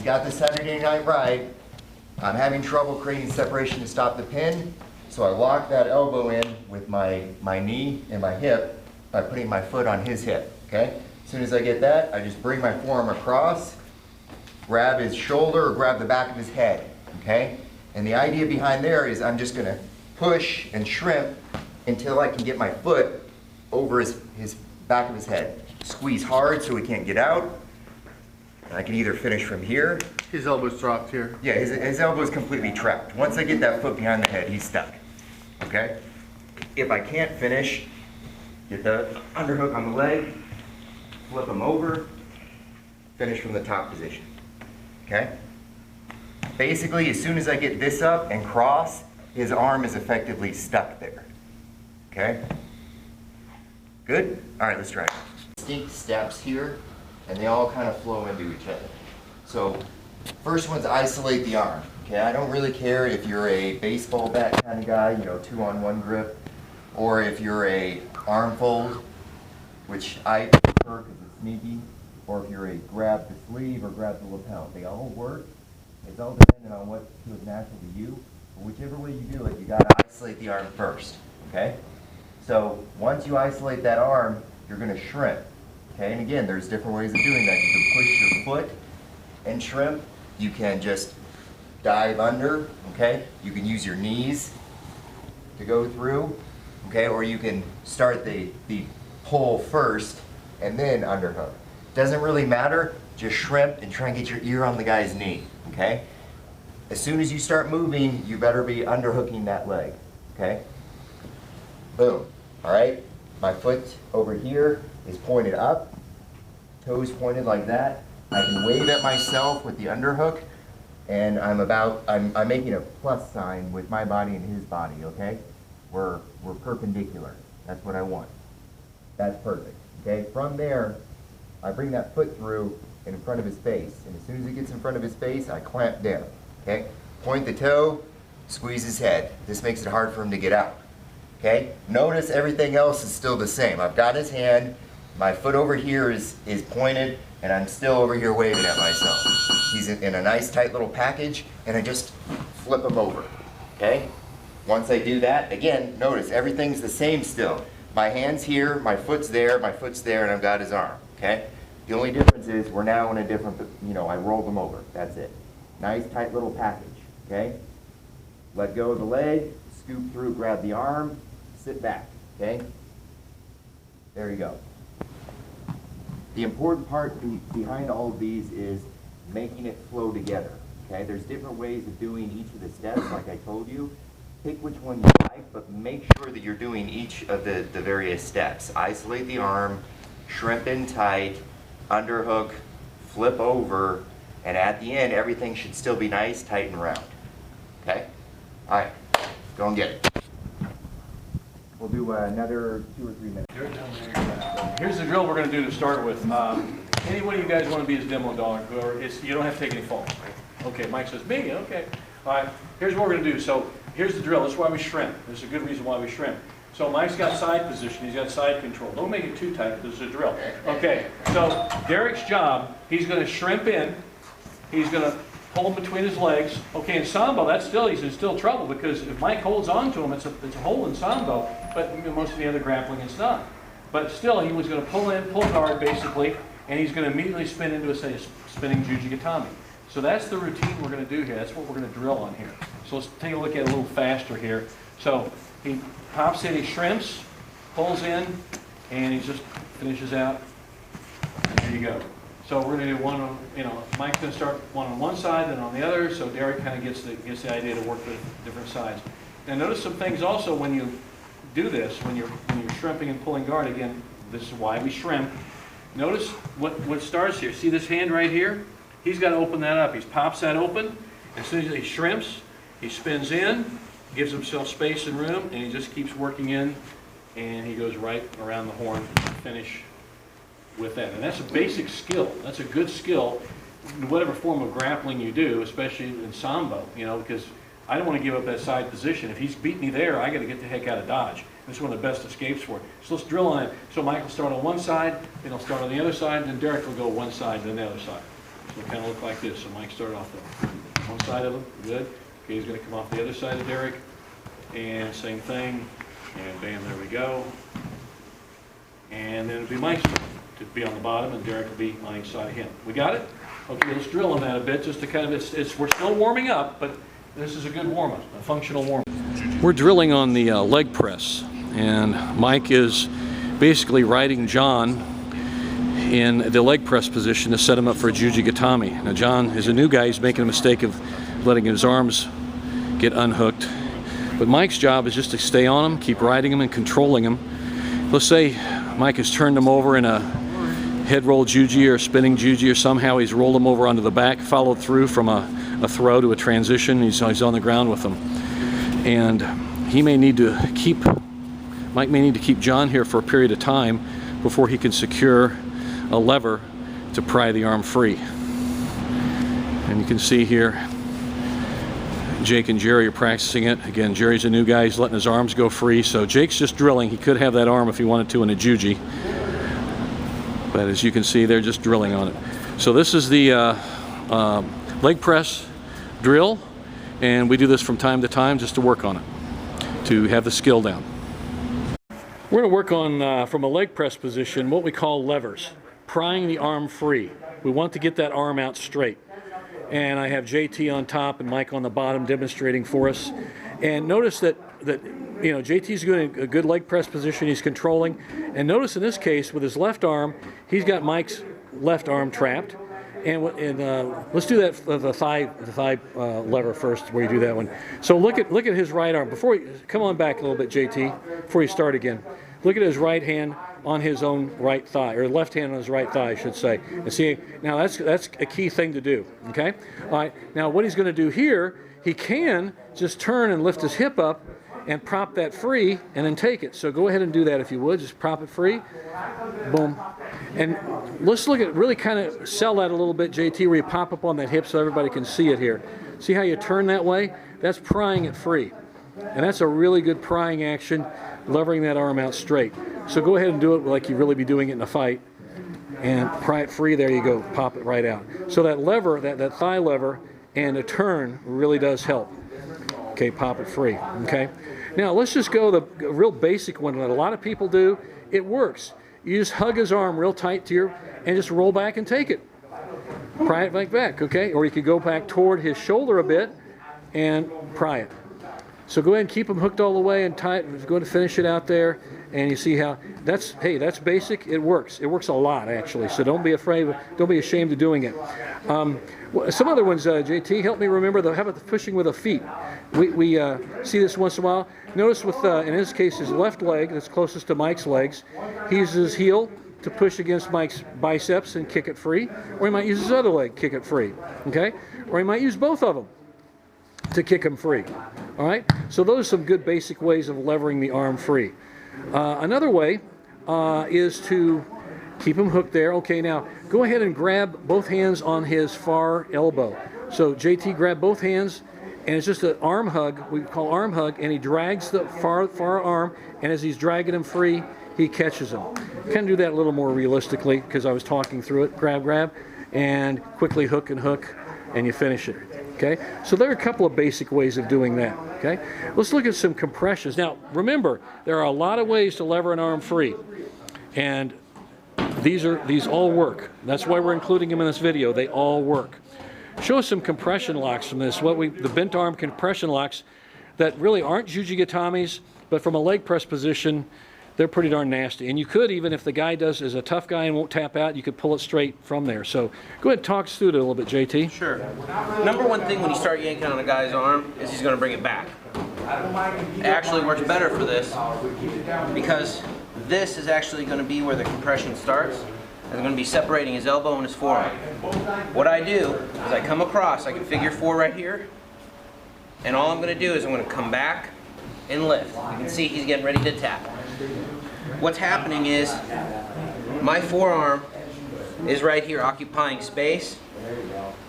got the Saturday night ride. I'm having trouble creating separation to stop the pin, so I lock that elbow in with my knee and my hip by putting my foot on his hip, okay? As soon as I get that, I just bring my forearm across, grab his shoulder or grab the back of his head, okay? And the idea behind there is I'm just gonna push and shrimp until I can get my foot over his back of his head. Squeeze hard so he can't get out. And I can either finish from here. His elbow's dropped here. Yeah, his elbow is completely trapped. Once I get that foot behind the head, he's stuck, okay? If I can't finish, get the underhook on the leg, flip him over, finish from the top position, okay? Basically, as soon as I get this up and cross, his arm is effectively stuck there, okay? Good? All right, let's try it. Distinct steps here, and they all kind of flow into each other. So, first one's isolate the arm, okay? I don't really care if you're a baseball bat kind of guy, you know, 2-on-1 grip, or if you're a arm fold, which I prefer because it's sneaky, or if you're a grab the sleeve or grab the lapel. They all work. It's all dependent on what feels natural to you. But whichever way you do it, you got to isolate the arm first, okay? So once you isolate that arm, you're going to shrimp, okay? And again, there's different ways of doing that. You can push your foot and shrimp. You can just dive under, okay? You can use your knees to go through, okay? Or you can start the pull first and then underhook. Doesn't really matter, just shrimp and try and get your ear on the guy's knee, okay? As soon as you start moving, you better be underhooking that leg, okay? Boom, all right? My foot over here is pointed up, toes pointed like that. I can wave at myself with the underhook, and I'm making a plus sign with my body and his body, okay? We're perpendicular, that's what I want. That's perfect, okay? From there, I bring that foot through in front of his face, and as soon as it gets in front of his face, I clamp down, okay? Point the toe, squeeze his head. This makes it hard for him to get out, okay? Notice everything else is still the same. I've got his hand, my foot over here is pointed, and I'm still over here waving at myself. He's in a nice tight little package, and I just flip him over, okay? Once I do that, again, notice everything's the same still. My hand's here, my foot's there, and I've got his arm, okay? The only difference is we're now in a different, I rolled them over, that's it. Nice tight little package, okay? Let go of the leg, scoop through, grab the arm, sit back, okay? There you go. The important part behind all of these is making it flow together, okay? There's different ways of doing each of the steps, like I told you. Pick which one you like, but make sure that you're doing each of the various steps. Isolate the arm, shrimp in tight, underhook, flip over, and at the end, everything should still be nice, tight, and round. Okay? All right, go and get it. We'll do another 2 or 3 minutes. Here's the drill we're going to do to start with. Any one of you guys want to be his demo dog, or you don't have to take any faults. Okay, Mike says, me, okay. All right, here's what we're going to do. So here's the drill. That's why we shrimp. There's a good reason why we shrimp. So Mike's got side position. He's got side control. Don't make it too tight. This is a drill. Okay, so Derek's job, he's going to shrimp in. He's going to pull him between his legs. Okay, in Sambo, he's in still trouble because if Mike holds on to him, it's a hold in Sambo, but most of the other grappling it's not. But still, he was going to pull in, pull hard basically, and he's going to immediately spin into a spinning Jujigatami. So that's the routine we're going to do here. That's what we're going to drill on here. So let's take a look at it a little faster here. So he pops in, he shrimps, pulls in, and he just finishes out. There you go. So we're going to do one on, Mike's going to start one on one side, then on the other, so Derek kind of gets the idea to work with different sides. Now notice some things also when you do this, when you're shrimping and pulling guard, again, this is why we shrimp. Notice what starts here. See this hand right here? He's got to open that up. He pops that open. As soon as he shrimps, he spins in, gives himself space and room, and he just keeps working in, and he goes right around the horn to finish with that. And that's a basic skill. That's a good skill in whatever form of grappling you do, especially in Sambo, because I don't want to give up that side position. If he's beat me there, I got to get the heck out of dodge. That's one of the best escapes for it. So let's drill on it. So Mike will start on one side, then he'll start on the other side, and then Derek will go one side, then the other side. So it'll kind of look like this. So Mike started off the one side of him, good. Okay, he's going to come off the other side of Derek, and same thing, and bam, there we go. And then it'll be Mike's turn to be on the bottom, and Derek will be on each side of him. We got it? Okay, let's drill on that a bit, just to kind of, we're still warming up, but this is a good warm-up, a functional warm-up. We're drilling on the leg press, and Mike is basically riding John in the leg press position to set him up for a Jujigatami. Now John is a new guy, he's making a mistake of letting his arms get unhooked. But Mike's job is just to stay on him, keep riding him and controlling him. Let's say Mike has turned him over in a head roll juji or spinning juji, or somehow he's rolled him over onto the back, followed through from a throw to a transition, he's on the ground with him. And he may need to keep, Mike may need to keep John here for a period of time before he can secure a lever to pry the arm free. And you can see here, Jake and Jerry are practicing it. Again, Jerry's a new guy, he's letting his arms go free, so Jake's just drilling. He could have that arm if he wanted to in a juji. But as you can see, they're just drilling on it. So this is the leg press drill, and we do this from time to time just to work on it, to have the skill down. We're going to work on, from a leg press position, what we call levers, prying the arm free. We want to get that arm out straight. And I have JT on top and Mike on the bottom demonstrating for us. And notice that you know, JT's doing a good leg press position, he's controlling. And notice in this case, with his left arm, he's got Mike's left arm trapped. And let's do that, the thigh lever first, where you do that one. So look at his right arm. Before you, come on back a little bit, JT, before you start again. Look at his right hand on his own right thigh, or left hand on his right thigh, I should say. And see, now that's a key thing to do, okay? All right, now what he's gonna do here, he can just turn and lift his hip up and prop that free and then take it. So go ahead and do that if you would, just prop it free, boom. And let's look at, really kind of sell that a little bit, JT, where you pop up on that hip so everybody can see it here. See how you turn that way? That's prying it free. And that's a really good prying action, levering that arm out straight. So go ahead and do it like you really be doing it in a fight, and pry it free. There you go, pop it right out. So that lever, that thigh lever and a turn really does help. Okay, pop it free, okay? Now let's just go the real basic one that a lot of people do. It works. You just hug his arm real tight to your, and just roll back and take it. Pry it like back, okay? Or you could go back toward his shoulder a bit and pry it. So go ahead and keep them hooked all the way and tight. We're going to finish it out there, and you see how that's, hey, that's basic. It works. It works a lot actually. So don't be afraid. Don't be ashamed of doing it. Some other ones, JT, help me remember. How about the pushing with the feet? We see this once in a while. Notice with in his case his left leg that's closest to Mike's legs. He uses his heel to push against Mike's biceps and kick it free, or he might use his other leg, kick it free. Okay, or he might use both of them to kick him free. All right, so those are some good basic ways of levering the arm free. Another way is to keep him hooked there. Okay, now go ahead and grab both hands on his far elbow. So JT, grab both hands, and it's just an arm hug, we call arm hug, and he drags the far arm, and as he's dragging him free, he catches him. Kind of do that a little more realistically, because I was talking through it. Grab, and quickly hook, and you finish it. Okay, so there are a couple of basic ways of doing that. Okay, let's look at some compressions. Now, remember, there are a lot of ways to lever an arm free, and these all work. That's why we're including them in this video. They all work. Show us some compression locks from this. The bent arm compression locks that really aren't Jujigatamis, but from a leg press position, they're pretty darn nasty. And you could, even if the guy is a tough guy and won't tap out, you could pull it straight from there. So go ahead and talk us through it a little bit, JT. Sure. Number one thing when you start yanking on a guy's arm is he's going to bring it back. It actually works better for this because this is actually going to be where the compression starts. And I'm going to be separating his elbow and his forearm. What I do is I come across, I can figure 4 right here, and all I'm going to do is I'm going to come back and lift. You can see he's getting ready to tap. What's happening is my forearm is right here occupying space,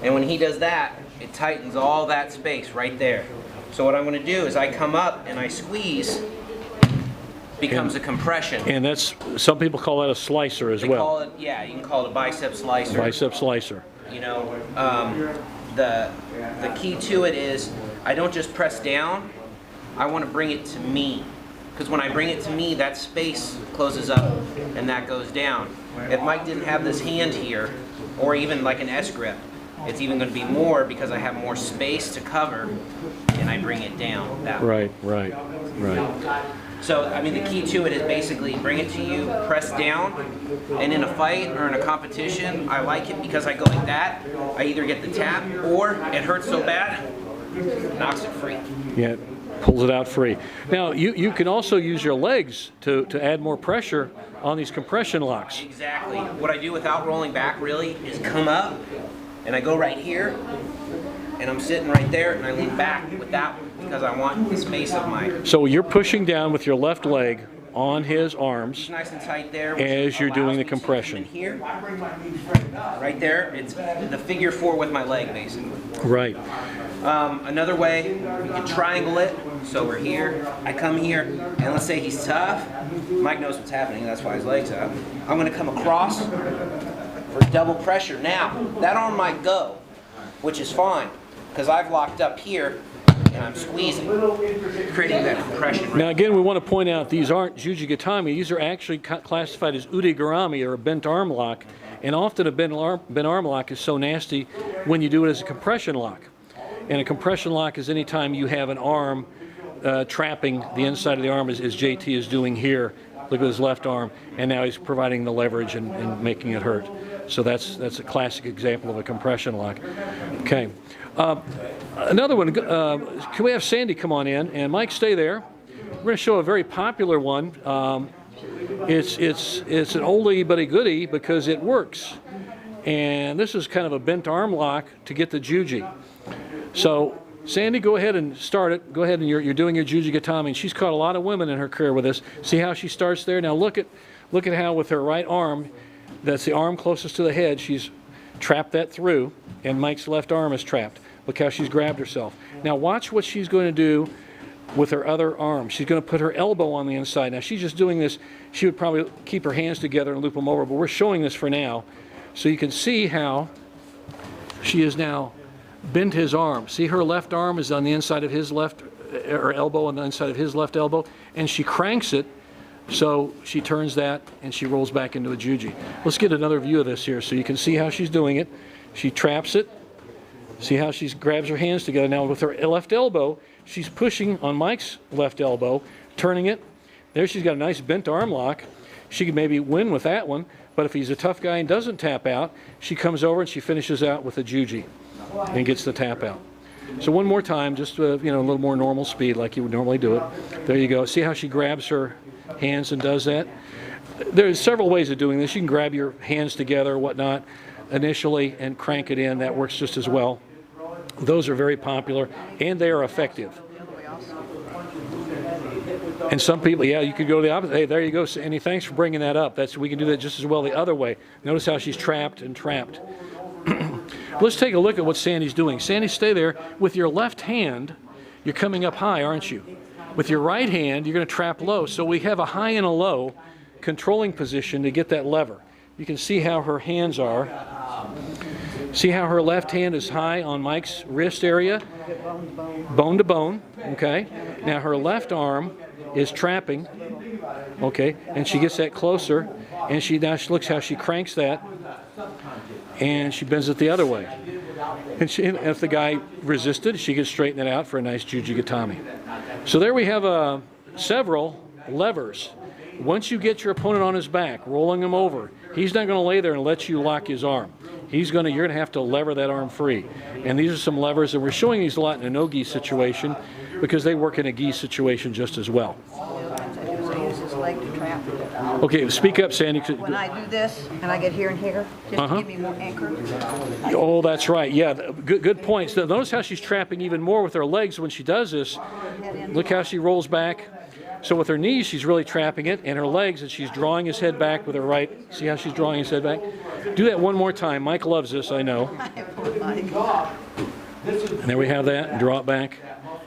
and when he does that, it tightens all that space right there. So what I'm going to do is I come up and I squeeze, becomes a compression. And that's, some people call that a slicer as well. Call it, yeah, you can call it a bicep slicer. Bicep slicer. You know, the key to it is I don't just press down. I want to bring it to me, because when I bring it to me, that space closes up and that goes down. If Mike didn't have this hand here, or even like an S grip, it's even going to be more because I have more space to cover and I bring it down that way. Right. So, I mean, the key to it is basically bring it to you, press down, and in a fight or in a competition, I like it because I go like that. I either get the tap or it hurts so bad, knocks it free. Yeah, pulls it out free. Now, you can also use your legs to add more pressure on these compression locks. Exactly. What I do without rolling back really is come up, and I go right here, and I'm sitting right there, and I lean back with that one because I want the space of my... So you're pushing down with your left leg on his arms. It's nice and tight there. As you're doing the compression. Here, right there, it's the figure 4 with my leg, basically. Right. Another way, you can triangle it. So we're here, I come here, and let's say he's tough. Mike knows what's happening, that's why his leg's up. I'm going to come across for double pressure. Now, that arm might go, which is fine, because I've locked up here, and I'm squeezing, creating that compression. Now again, we want to point out these aren't jujigatami. These are actually classified as udegarami, or a bent arm lock. And often a bent arm lock is so nasty when you do it as a compression lock. And a compression lock is any time you have an arm trapping the inside of the arm, as JT is doing here. Look at his left arm, and now he's providing the leverage and making it hurt. So that's a classic example of a compression lock. Okay. Another one, can we have Sandy come on in? And Mike, stay there. We're going to show a very popular one. It's an oldie but a goodie because it works. And this is kind of a bent arm lock to get the juji. So Sandy, go ahead and start it. Go ahead, and you're doing your jujigatami. And she's caught a lot of women in her career with this. See how she starts there? Now look at how with her right arm, that's the arm closest to the head, she's trapped that through, and Mike's left arm is trapped. Look how she's grabbed herself. Now watch what she's going to do with her other arm. She's going to put her elbow on the inside. Now she's just doing this. She would probably keep her hands together and loop them over, but we're showing this for now. So you can see how she is now bent his arm. See, her left arm is on the inside of his left, or elbow on the inside of his left elbow, and she cranks it, so she turns that and she rolls back into a juji. Let's get another view of this here so you can see how she's doing it. She traps it. See how she grabs her hands together. Now with her left elbow, she's pushing on Mike's left elbow, turning it. There she's got a nice bent arm lock. She could maybe win with that one, but if he's a tough guy and doesn't tap out, she comes over and she finishes out with a juji and gets the tap out. So one more time, just a little more normal speed like you would normally do it. There you go. See how she grabs her hands and does that? There's several ways of doing this. You can grab your hands together or whatnot initially and crank it in. That works just as well. Those are very popular and they are effective. And some people, yeah, you could go the opposite. Hey, there you go, Sandy. Thanks for bringing that up. We can do that just as well the other way. Notice how she's trapped and trapped. Let's take a look at what Sandy's doing. Sandy, stay there. With your left hand, you're coming up high, aren't you? With your right hand, you're going to trap low. So we have a high and a low controlling position to get that lever. You can see how her hands are. See how her left hand is high on Mike's wrist area? Bone to bone, okay? Now her left arm is trapping, okay? And she gets that closer, and now she looks how she cranks that, and she bends it the other way. And if the guy resisted, she could straighten it out for a nice jujigatami. So there we have several levers. Once you get your opponent on his back, rolling him over, he's not going to lay there and let you lock his arm. You're going to have to lever that arm free. And these are some levers, and we're showing these a lot in a no-gi situation because they work in a gi situation just as well. Okay, speak up, Sandy. When I do this and I get here and here, just to give me more anchor. Oh, that's right. Yeah, good point. So notice how she's trapping even more with her legs when she does this. Look how she rolls back. So with her knees, she's really trapping it, and her legs, and she's drawing his head back with her right. See how she's drawing his head back? Do that one more time. Mike loves this, I know. And there we have that. Draw it back,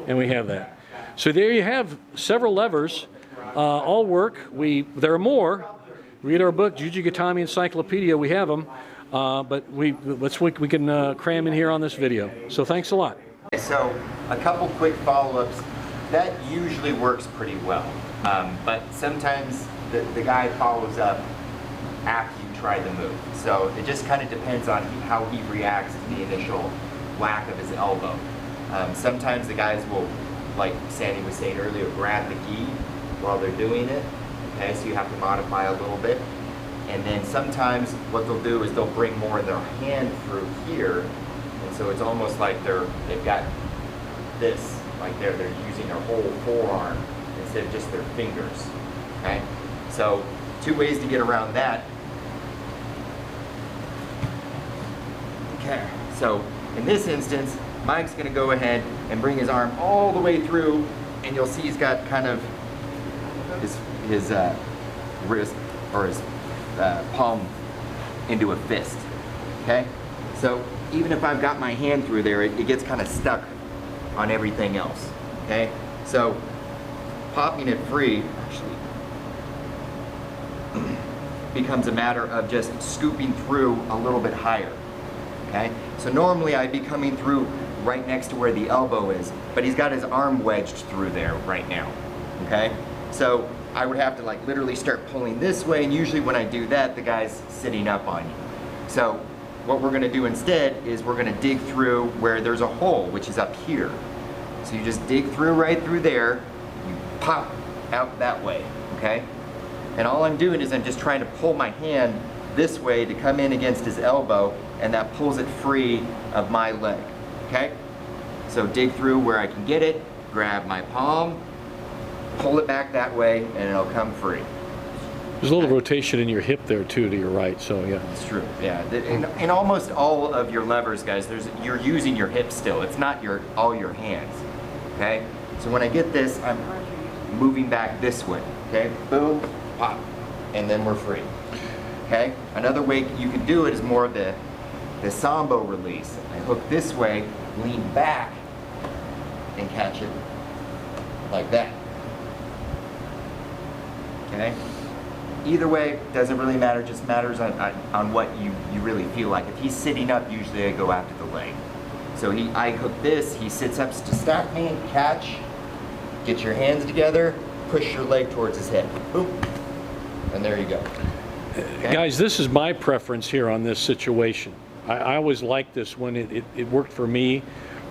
and we have that. So there you have several levers. All work. There are more. Read our book, Jujigatami Encyclopedia. We have them. but we can cram in here on this video. So thanks a lot. So a couple quick follow-ups. That usually works pretty well, but sometimes the guy follows up after you try the move. So it just kind of depends on how he reacts to the initial whack of his elbow. Sometimes the guys will, like Sandy was saying earlier, grab the gi while they're doing it. Okay, so you have to modify a little bit. And then sometimes what they'll do is they'll bring more of their hand through here, and so it's almost like they've got this, like they're using their whole forearm instead of just their fingers. Okay, so 2 ways to get around that. Okay, so in this instance, Mike's going to go ahead and bring his arm all the way through, and you'll see he's got kind of his wrist or his palm into a fist. Okay, so even if I've got my hand through there, it gets kind of stuck on everything else. Okay, so popping it free actually becomes a matter of just scooping through a little bit higher. Okay, so normally I'd be coming through right next to where the elbow is, but he's got his arm wedged through there right now. Okay, so I would have to like literally start pulling this way, and usually when I do that, the guy's sitting up on you. So what we're gonna do instead is we're gonna dig through where there's a hole, which is up here. So you just dig through right through there, you pop out that way, okay? And all I'm doing is I'm just trying to pull my hand this way to come in against his elbow, and that pulls it free of my leg, okay? So dig through where I can get it, grab my palm, pull it back that way, and it'll come free. There's a little rotation in your hip there too, to your right, so yeah. It's true, yeah. In almost all of your levers, guys, you're using your hips still. It's not all your hands, okay? So when I get this, I'm moving back this way, okay? Boom, pop, and then we're free, okay? Another way you can do it is more of the Sambo release. I hook this way, lean back, and catch it like that, okay? Either way, doesn't really matter, just matters on what you really feel like. If he's sitting up, usually I go after the leg. So I hook this, he sits up to stack me, catch, get your hands together, push your leg towards his head, boom, and there you go. Okay? Guys, this is my preference here on this situation. I always like this when it worked for me.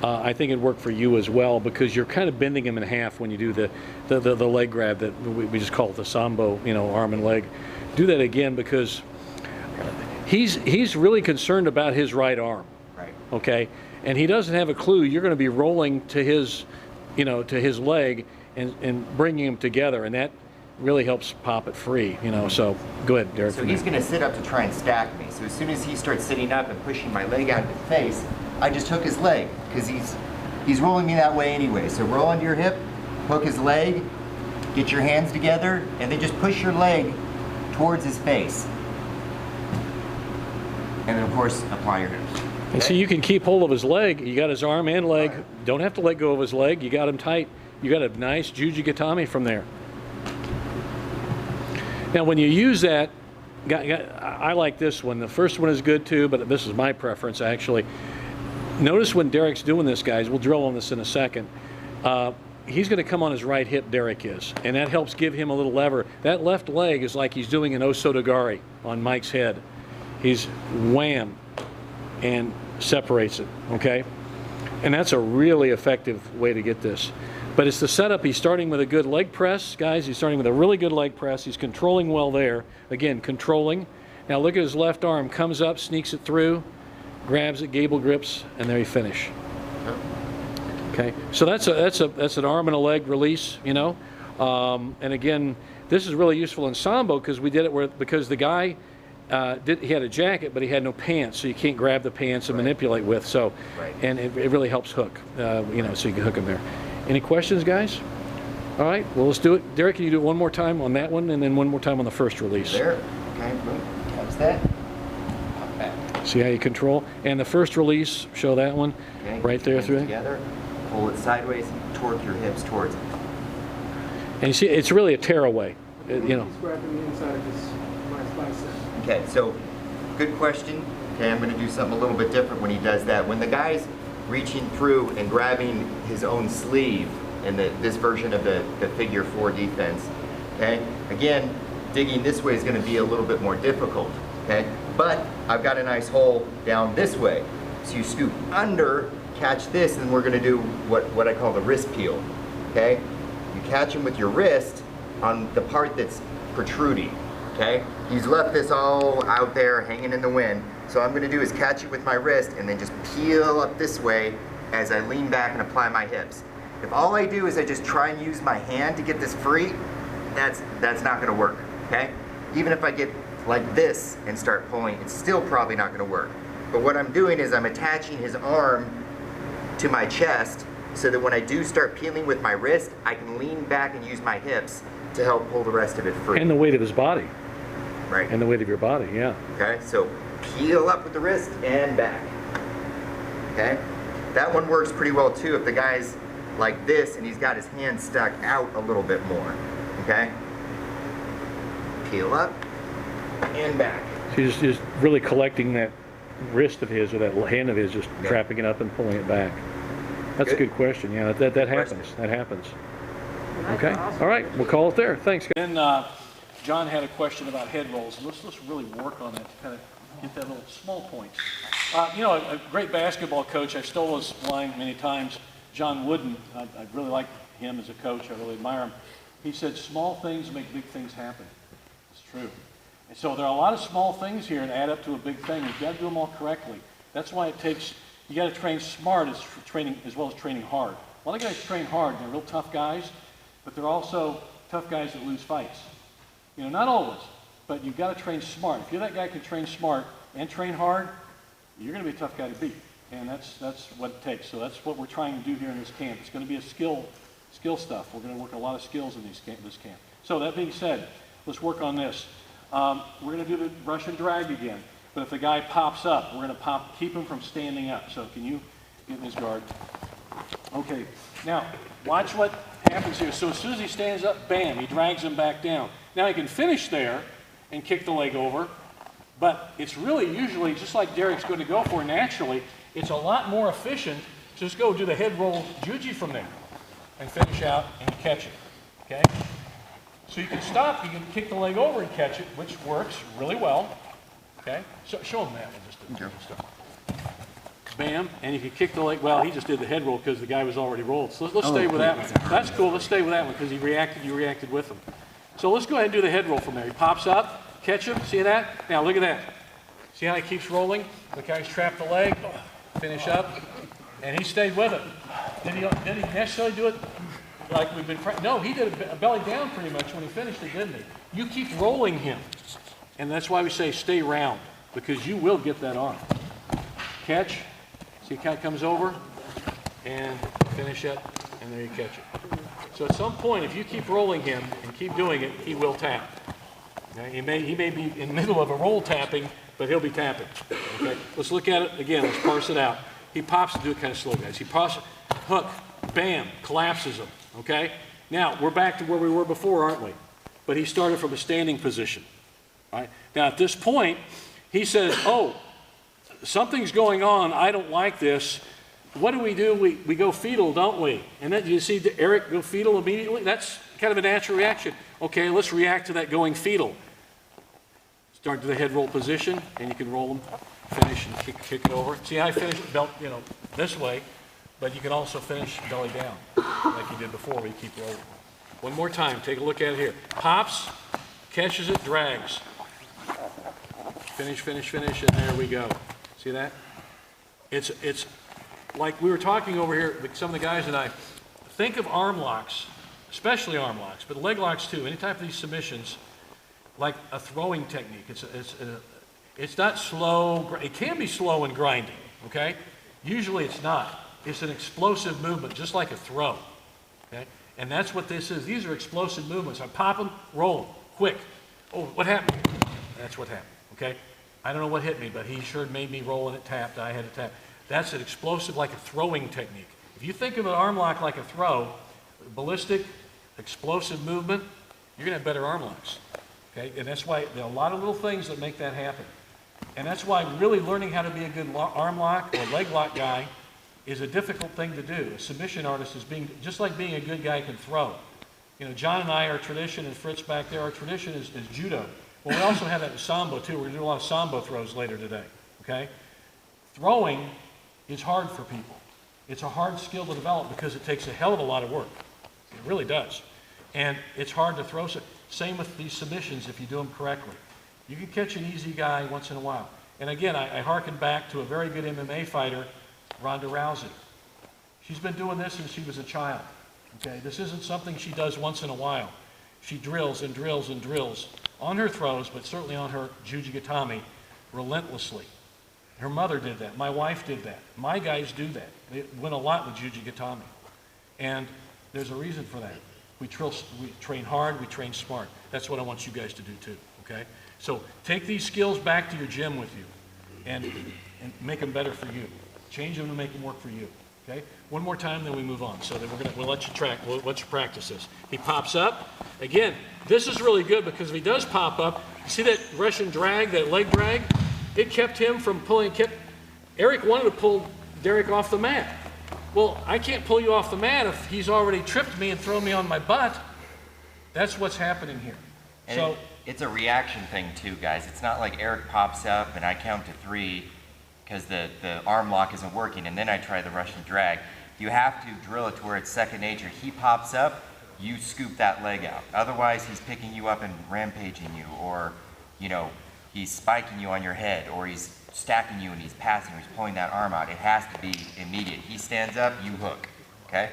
I think it worked for you as well, because you're kind of bending him in half when you do the leg grab that we just call it the Sambo, you know, arm and leg. Do that again, because he's really concerned about his right arm. Right. Okay, and he doesn't have a clue. You're going to be rolling to his, you know, to his leg and bringing them together, and that really helps pop it free, you know. So go ahead, Derek. So he's going to sit up to try and stack me. So as soon as he starts sitting up and pushing my leg out of his face, I just hook his leg, because he's rolling me that way anyway. So roll under your hip, hook his leg, get your hands together, and then just push your leg towards his face. And then of course apply your hips. Okay? And so you can keep hold of his leg. You got his arm and leg. Don't have to let go of his leg. You got him tight. You got a nice Jujigatami from there. Now when you use that, I like this one. The first one is good too, but this is my preference actually. Notice when Derek's doing this, guys, we'll drill on this in a second. He's going to come on his right hip, Derek is, and that helps give him a little lever. That left leg is like he's doing an Osotogari on Mike's head. He's wham and separates it, okay? And that's a really effective way to get this. But it's the setup. He's starting with a good leg press, guys. He's starting with a really good leg press. He's controlling well there. Again, controlling. Now look at his left arm. Comes up, sneaks it through, grabs it, gable grips, and there you finish. Okay, so that's an arm and a leg release, you know. And again, this is really useful in Sambo because we did it because the guy he had a jacket, but he had no pants, so you can't grab the pants and manipulate with. So, and it really helps hook, you know, so you can hook him there. Any questions, guys? All right, well, let's do it. Derek, can you do it one more time on that one, and then one more time on the first release? There, okay, boom, catch that, pop back. See how you control? And the first release, show that one, Okay, right there hands through it. together, pull it sideways, torque your hips towards it. And you see, it's really a tearaway, you know. He's grabbing the inside of his bicep. Okay, so good question. Okay, I'm gonna do something a little bit different when he does that. When the guy's reaching through and grabbing his own sleeve in this version of the figure 4 defense, okay? Again, digging this way is gonna be a little bit more difficult, okay? But I've got a nice hole down this way. So you scoop under, catch this, and we're gonna do what I call the wrist peel, okay? You catch him with your wrist on the part that's protruding, okay? He's left this all out there hanging in the wind. So what I'm gonna do is catch it with my wrist and then just peel up this way as I lean back and apply my hips. If all I do is I just try and use my hand to get this free, that's not gonna work, okay? Even if I get like this and start pulling, it's still probably not gonna work. But what I'm doing is I'm attaching his arm to my chest so that when I do start peeling with my wrist, I can lean back and use my hips to help pull the rest of it free. And the weight of his body. Right. And the weight of your body, yeah. Okay, so peel up with the wrist and back. Okay, that one works pretty well too if the guy's like this and he's got his hand stuck out a little bit more. Okay, peel up and back. So you're just really collecting that wrist of his or that hand of his, just trapping it up and pulling it back. That's a good question. Yeah, that happens. That happens. Okay. All right. We'll call it there. Thanks, guys. Then John had a question about head rolls. Let's really work on that to kind of get that little small point. You know, a great basketball coach, I stole his line many times, John Wooden, I really like him as a coach, I really admire him. He said, small things make big things happen. It's true. And so there are a lot of small things here and add up to a big thing. You've got to do them all correctly. That's why it takes, you got to train smart as well as training hard. A lot of guys train hard, they're real tough guys, but they're also tough guys that lose fights. You know, not always, but you've got to train smart. If you're that guy who can train smart and train hard, you're going to be a tough guy to beat. And that's what it takes. So that's what we're trying to do here in this camp. It's going to be a skill stuff. We're going to work a lot of skills in this camp. So that being said, let's work on this. We're going to do the Russian drag again. But if the guy pops up, we're going to keep him from standing up. So can you get in his guard? Okay. Now, watch what happens here. So as soon as he stands up, bam, he drags him back down. Now he can finish there and kick the leg over. But it's really usually, just like Derek's going to go for naturally, it's a lot more efficient to just go do the head roll juji from there and finish out and catch it, okay? So you can stop, you can kick the leg over and catch it, which works really well, okay? So show him that one just to start. Bam, and you can kick the leg, well, he just did the head roll because the guy was already rolled. So let's stay with that one. That's cool, let's stay with that one because you reacted with him. So let's go ahead and do the head roll from there. He pops up. Catch him, see that? Now look at that. See how he keeps rolling? The guy's trapped the leg, finish up, and he stayed with it. Did he necessarily do it like we've been no, he did a belly down pretty much when he finished it, didn't he? You keep rolling him. And that's why we say stay round, because you will get that arm. Catch, see how it comes over, and finish it, and there you catch it. So at some point, if you keep rolling him and keep doing it, he will tap. Now, he may be in the middle of a roll tapping, but he'll be tapping. Okay, let's look at it again. Let's parse it out. He pops, do it kind of slow, guys. He pops, hook, bam, collapses him. Okay. Now we're back to where we were before, aren't we? But he started from a standing position. Right. Now at this point, he says, "Oh, something's going on. I don't like this. What do? We go fetal, don't we?" And then you see Eric go fetal immediately. That's kind of a natural reaction. Okay, let's react to that going fetal. Start to the head roll position, and you can roll them, finish, and kick it over. See how I finish belt, this way, but you can also finish belly down, like you did before, where you keep rolling. One more time, take a look at it here. Pops, catches it, drags. Finish, and there we go. See that? It's like we were talking over here, some of the guys and I, think of arm locks, especially arm locks, but leg locks too, any type of these submissions, like a throwing technique. It's not slow, it can be slow and grinding, okay? Usually it's not. It's an explosive movement, just like a throw, okay? And that's what this is. These are explosive movements. I pop them, roll them, quick. Oh, what happened? That's what happened, okay? I don't know what hit me, but he sure made me roll and it tapped. I had to tap. That's an explosive, like a throwing technique. If you think of an arm lock like a throw, ballistic, explosive movement, you're going to have better arm locks. Okay? And that's why there are a lot of little things that make that happen. And that's why really learning how to be a good arm lock or leg lock guy is a difficult thing to do. A submission artist is just like being a good guy can throw. You know, John and I, our tradition, and Fritz back there, our tradition is judo. Well, we also have that in Sambo too. We're gonna do a lot of Sambo throws later today, okay? Throwing is hard for people. It's a hard skill to develop because it takes a hell of a lot of work. It really does. And it's hard to throw. Same with these submissions if you do them correctly. You can catch an easy guy once in a while. And again, I hearken back to a very good MMA fighter, Ronda Rousey. She's been doing this since she was a child. Okay, this isn't something she does once in a while. She drills and drills and drills on her throws, but certainly on her jujigatami relentlessly. Her mother did that. My wife did that. My guys do that. They win a lot with jujigatami. And there's a reason for that. We train hard, we train smart. That's what I want you guys to do too, okay? So take these skills back to your gym with you and make them better for you. Change them to make them work for you, okay? One more time, then we move on. So then we'll let you practice this. He pops up. Again, this is really good because if he does pop up, see that Russian drag, that leg drag? It kept him from pulling, Eric wanted to pull Derek off the mat. Well, I can't pull you off the mat if he's already tripped me and thrown me on my butt. That's what's happening here. And so it's a reaction thing too, guys. It's not like Eric pops up and I count to 3 because the arm lock isn't working and then I try the Russian drag. You have to drill it to where it's second nature. He pops up, you scoop that leg out. Otherwise, he's picking you up and rampaging you, or, you know, he's spiking you on your head, or he's stacking you and he's passing, or he's pulling that arm out. It has to be immediate. He stands up, you hook, okay?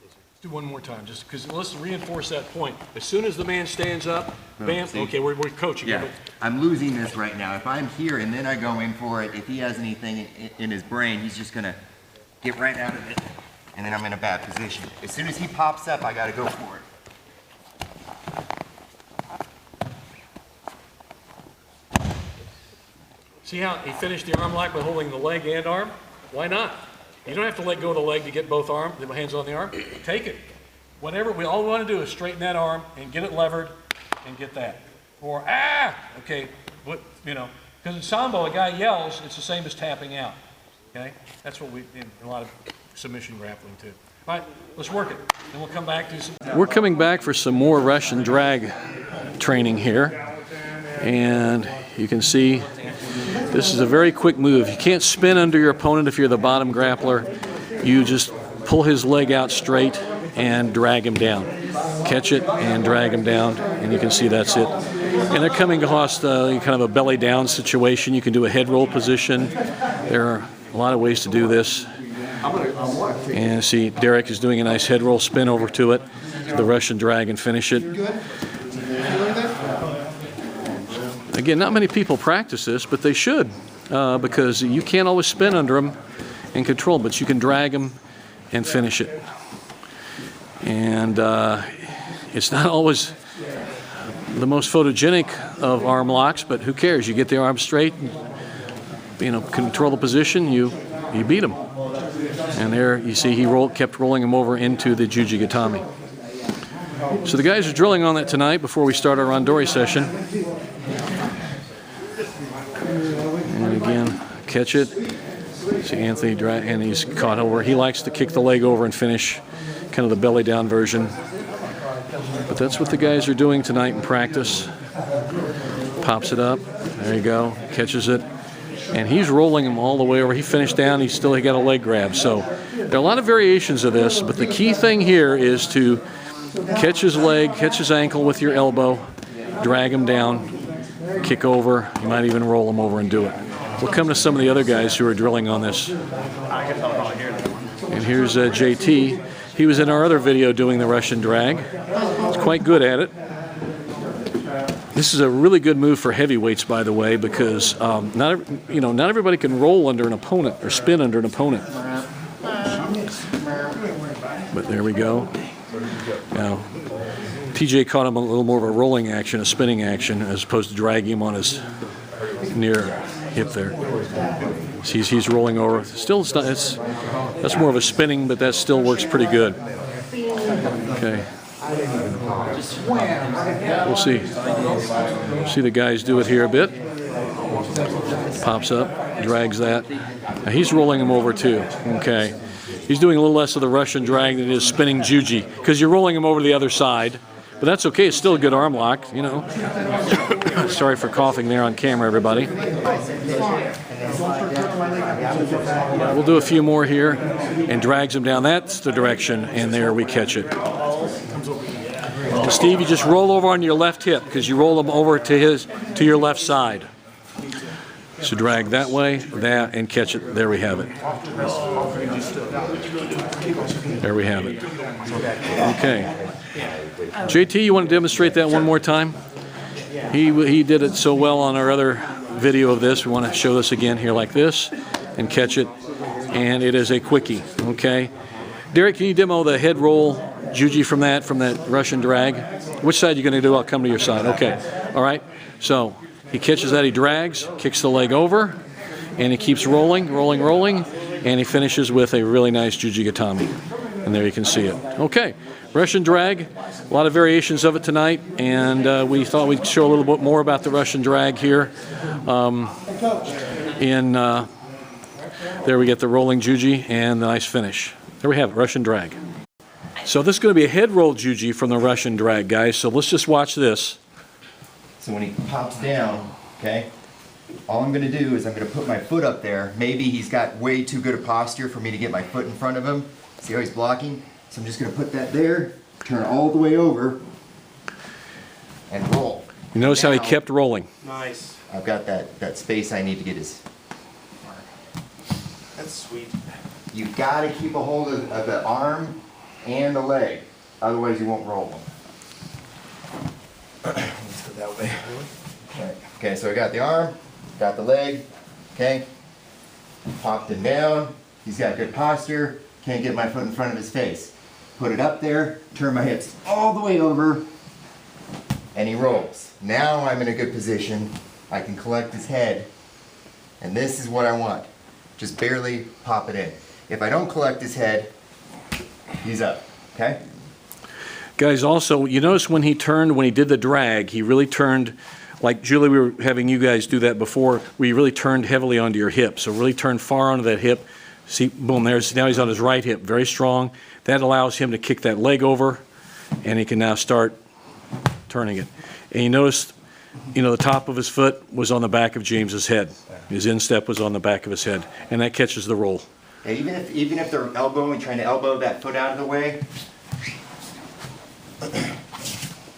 let's do one more time, just because let's reinforce that point. As soon as the man stands up, bam, okay, we're coaching. Yeah, I'm losing this right now. If I'm here and then I go in for it, if he has anything in his brain, he's just gonna get right out of it, and then I'm in a bad position. As soon as he pops up, I gotta go for it. See how he finished the arm lock by holding the leg and arm? Why not? You don't have to let go of the leg to get both arms, the hands on the arm. Take it. Whatever, all we want to do is straighten that arm and get it levered and get that. Or, okay, you know, because in Sambo, a guy yells, it's the same as tapping out. Okay? That's what we, in a lot of submission grappling too. All right, let's work it. Then we'll come back to some. We're coming back for some more Russian drag training here. And you can see this is a very quick move. You can't spin under your opponent if you're the bottom grappler. You just pull his leg out straight and drag him down. Catch it and drag him down, and you can see that's it. And they're coming across kind of a belly down situation. You can do a head roll position. There are a lot of ways to do this. And see, Derek is doing a nice head roll spin over to it, the Russian drag, and finish it. Again, not many people practice this, but they should, because you can't always spin under them and control, but you can drag them and finish it. And it's not always the most photogenic of arm locks, but who cares? You get the arm straight, and, you know, control the position, you beat him. And there you see he kept rolling him over into the jujigatami. So the guys are drilling on that tonight before we start our randori session. And again, catch it. See Anthony drag, and he's caught over. He likes to kick the leg over and finish kind of the belly down version. But that's what the guys are doing tonight in practice. Pops it up. There you go. Catches it. And he's rolling him all the way over. He finished down. He got a leg grab. So there are a lot of variations of this, but the key thing here is to catch his leg, catch his ankle with your elbow, drag him down, kick over. You might even roll him over and do it. We'll come to some of the other guys who are drilling on this. And here's JT. He was in our other video doing the Russian drag. He's quite good at it. This is a really good move for heavyweights, by the way, because not everybody can roll under an opponent or spin under an opponent. But there we go. Now, TJ caught him a little more of a rolling action, a spinning action, as opposed to dragging him on his near hip there. He's rolling over. Still, that's more of a spinning, but that still works pretty good. Okay. We'll see. See the guys do it here a bit. Pops up, drags that. Now he's rolling him over too, okay. He's doing a little less of the Russian drag than it is spinning juji, because you're rolling him over to the other side. But that's okay, it's still a good arm lock, you know. Sorry for coughing there on camera, everybody. We'll do a few more here, and drags him down. That's the direction, and there we catch it. Steve, you just roll over on your left hip, because you roll him over to your left side. So drag that way, that, and catch it. There we have it. There we have it. Okay. JT, you want to demonstrate that one more time? He did it so well on our other video of this. We want to show this again here like this and catch it. And it is a quickie, okay? Derek, can you demo the head roll juji from that Russian drag? Which side are you going to do? I'll come to your side. Okay. All right. So he catches that, he drags, kicks the leg over, and he keeps rolling, rolling, rolling, and he finishes with a really nice juji gatami. And there you can see it. Okay. Russian drag, a lot of variations of it tonight, and we thought we'd show a little bit more about the Russian drag here. There we get the rolling juji and the nice finish. There we have it, Russian drag. So this is going to be a head roll juji from the Russian drag, guys. So let's just watch this. So when he pops down, okay, all I'm going to do is I'm going to put my foot up there. Maybe he's got way too good a posture for me to get my foot in front of him. See how he's blocking? So I'm just going to put that there, turn all the way over, and roll. You notice how he kept rolling. Nice. I've got that space I need to get his mark. That's sweet. You've got to keep a hold of the arm and the leg, otherwise you won't roll them. Let's go that way. Okay, so I got the arm, got the leg, okay, popped him down, he's got good posture, can't get my foot in front of his face. Put it up there, turn my hips all the way over, and he rolls. Now I'm in a good position, I can collect his head, and this is what I want. Just barely pop it in. If I don't collect his head, he's up, okay? Guys, also, you notice when he did the drag, he really turned, like Julie, we were having you guys do that before, where you really turned heavily onto your hip. So really turn far onto that hip. See, boom, now he's on his right hip, very strong. That allows him to kick that leg over, and he can now start turning it. And you notice, the top of his foot was on the back of James's head. His instep was on the back of his head, and that catches the roll. Yeah, even if they're elbowing, trying to elbow that foot out of the way.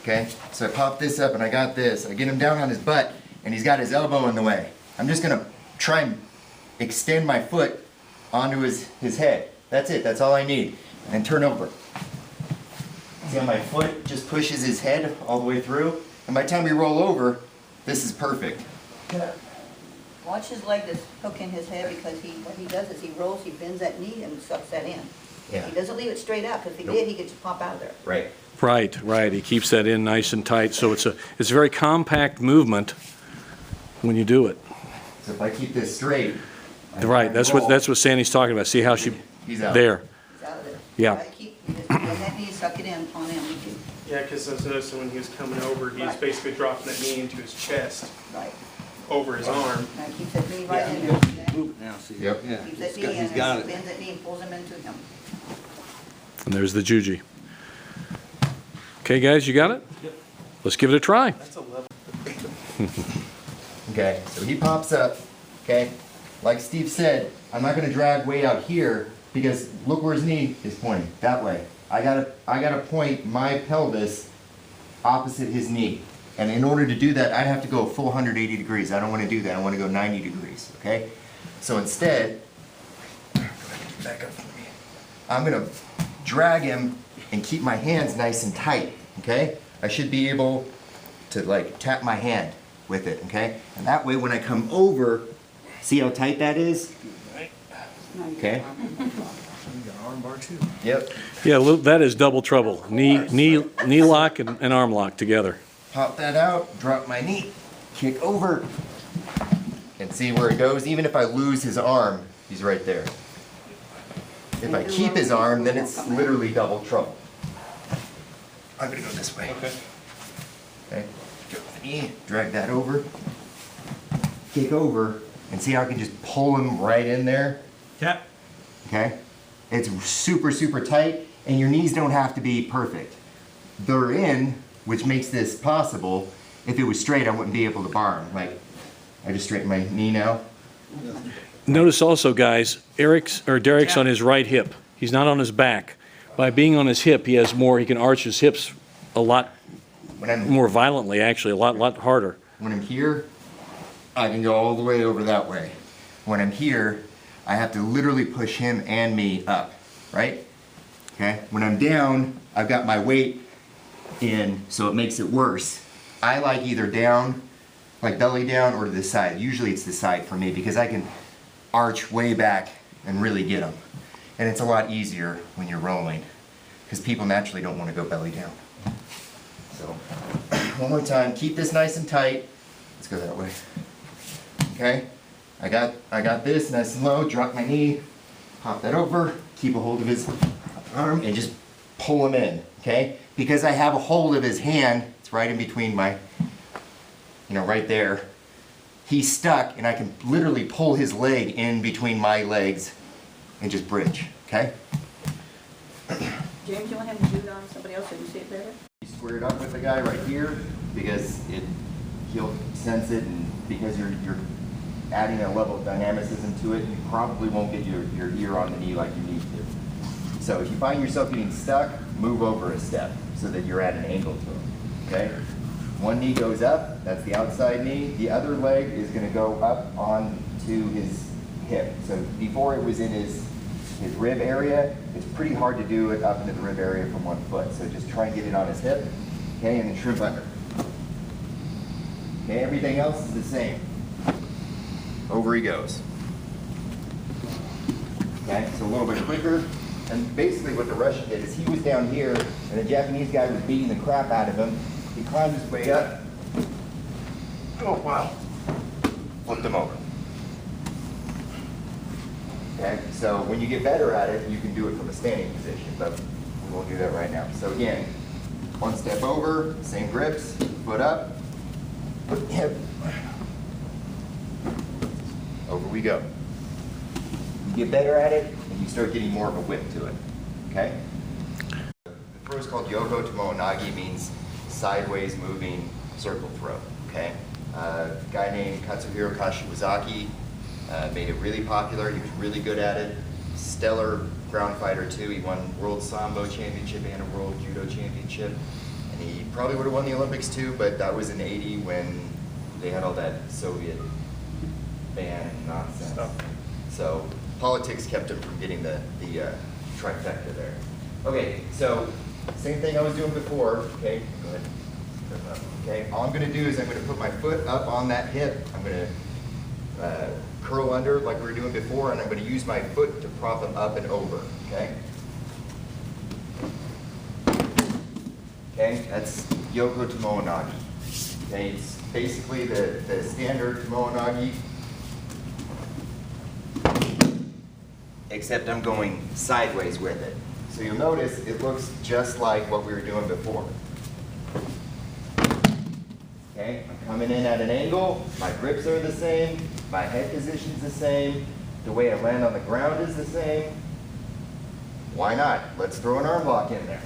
Okay, so I pop this up and I got this. I get him down on his butt and he's got his elbow in the way. I'm just gonna try and extend my foot onto his head. That's it, that's all I need. And turn over. See how my foot just pushes his head all the way through? And by the time we roll over, this is perfect. Watch his leg that's hooking his head, because what he does is he rolls, he bends that knee and sucks that in. Yeah. He doesn't leave it straight out, because if he Nope. did, he could just pop out of there. Right. Right. He keeps that in nice and tight, so it's a very compact movement when you do it. So if I keep this straight. Right, that's what Sandy's talking about. See how He's out. there. He's out of there. Yeah. Right, you just bend that knee, suck it in on him. Yeah, because I was noticing when he was coming over, he was basically dropping that knee into his chest, Right. over his arm. Now keep that knee right in there. Move it now, see? Yep. Yeah, Keep that he's knee got, in he's there, got it. bends that knee and pulls him into him. And there's the juji. Okay, guys, you got it? Let's give it a try. That's a level. Okay, so he pops up, okay? Like Steve said, I'm not gonna drag way out here because look where his knee is pointing, that way. I gotta point my pelvis opposite his knee. And in order to do that, I'd have to go a full 180 degrees. I don't wanna do that, I wanna go 90 degrees, okay? So instead, back up for me. I'm gonna drag him and keep my hands nice and tight, okay? I should be able to like tap my hand with it, okay? And that way when I come over, see how tight that is? Okay? Yep. Yeah, that is double trouble. Knee lock and arm lock together. Pop that out, drop my knee, kick over, and see where it goes. Even if I lose his arm, he's right there. If I keep his arm, then it's literally double trouble. I'm gonna go this way. Okay. Okay, go with the knee, drag that over. kick over and see how I can just pull him right in there. Yeah. Okay? It's super, super tight, and your knees don't have to be perfect. They're in, which makes this possible. If it was straight, I wouldn't be able to bar him. Like, I just straighten my knee now. Notice also, guys, Derek's on his right hip. He's not on his back. By being on his hip, he can arch his hips a lot more violently, actually, a lot harder. When I'm here, I can go all the way over that way. When I'm here, I have to literally push him and me up, right? Okay? When I'm down, I've got my weight in, so it makes it worse. I like either down, like belly down, or to the side. Usually it's the side for me because I can arch way back and really get them. And it's a lot easier when you're rolling because people naturally don't want to go belly down. So, one more time, keep this nice and tight. Let's go that way. Okay? I got this nice and low, drop my knee, pop that over, keep a hold of his arm, and just pull him in, okay? Because I have a hold of his hand, it's right in between my, right there. He's stuck, and I can literally pull his leg in between my legs and just bridge, okay? James, you want him to do it on somebody else so you see it better? Squared up with the guy right here because he'll sense it, and because you're adding a level of dynamicism to it, you probably won't get your ear on the knee like you need to. So if you find yourself getting stuck, move over a step so that you're at an angle to him, okay? One knee goes up, that's the outside knee. The other leg is gonna go up onto his hip. So before it was in his rib area, it's pretty hard to do it up into the rib area from one foot. So just try and get it on his hip, okay, and then shrimp under. Okay, everything else is the same. Over he goes. Okay, so a little bit quicker. And basically what the Russian did is he was down here, and the Japanese guy was beating the crap out of him. He climbed his way up. Oh, wow. Flipped him over. Okay, so when you get better at it, you can do it from a standing position, but we won't do that right now. So again, one step over, same grips, foot up, hip. Over we go. You get better at it, and you start getting more of a whip to it, okay? The throw is called Yoko Tomoe-nage, means sideways moving circle throw, okay? A guy named Katsuhiro Kashiwazaki made it really popular. He was really good at it. Stellar ground fighter too. He won World Sambo Championship and a World Judo Championship. And he probably would have won the Olympics too, but that was in '80 when they had all that Soviet ban and nonsense. So politics kept him from getting the trifecta there. Okay, so same thing I was doing before. Okay, go ahead. Okay, all I'm going to do is I'm going to put my foot up on that hip. I'm going to curl under like we were doing before, and I'm going to use my foot to prop him up and over. Okay. Okay, that's Yoko Tomoe-nage. Okay, it's basically the standard Tomoe-nage, except I'm going sideways with it. So you'll notice it looks just like what we were doing before. Okay, I'm coming in at an angle, my grips are the same, my head position's the same, the way I land on the ground is the same. Why not? Let's throw an arm lock in there.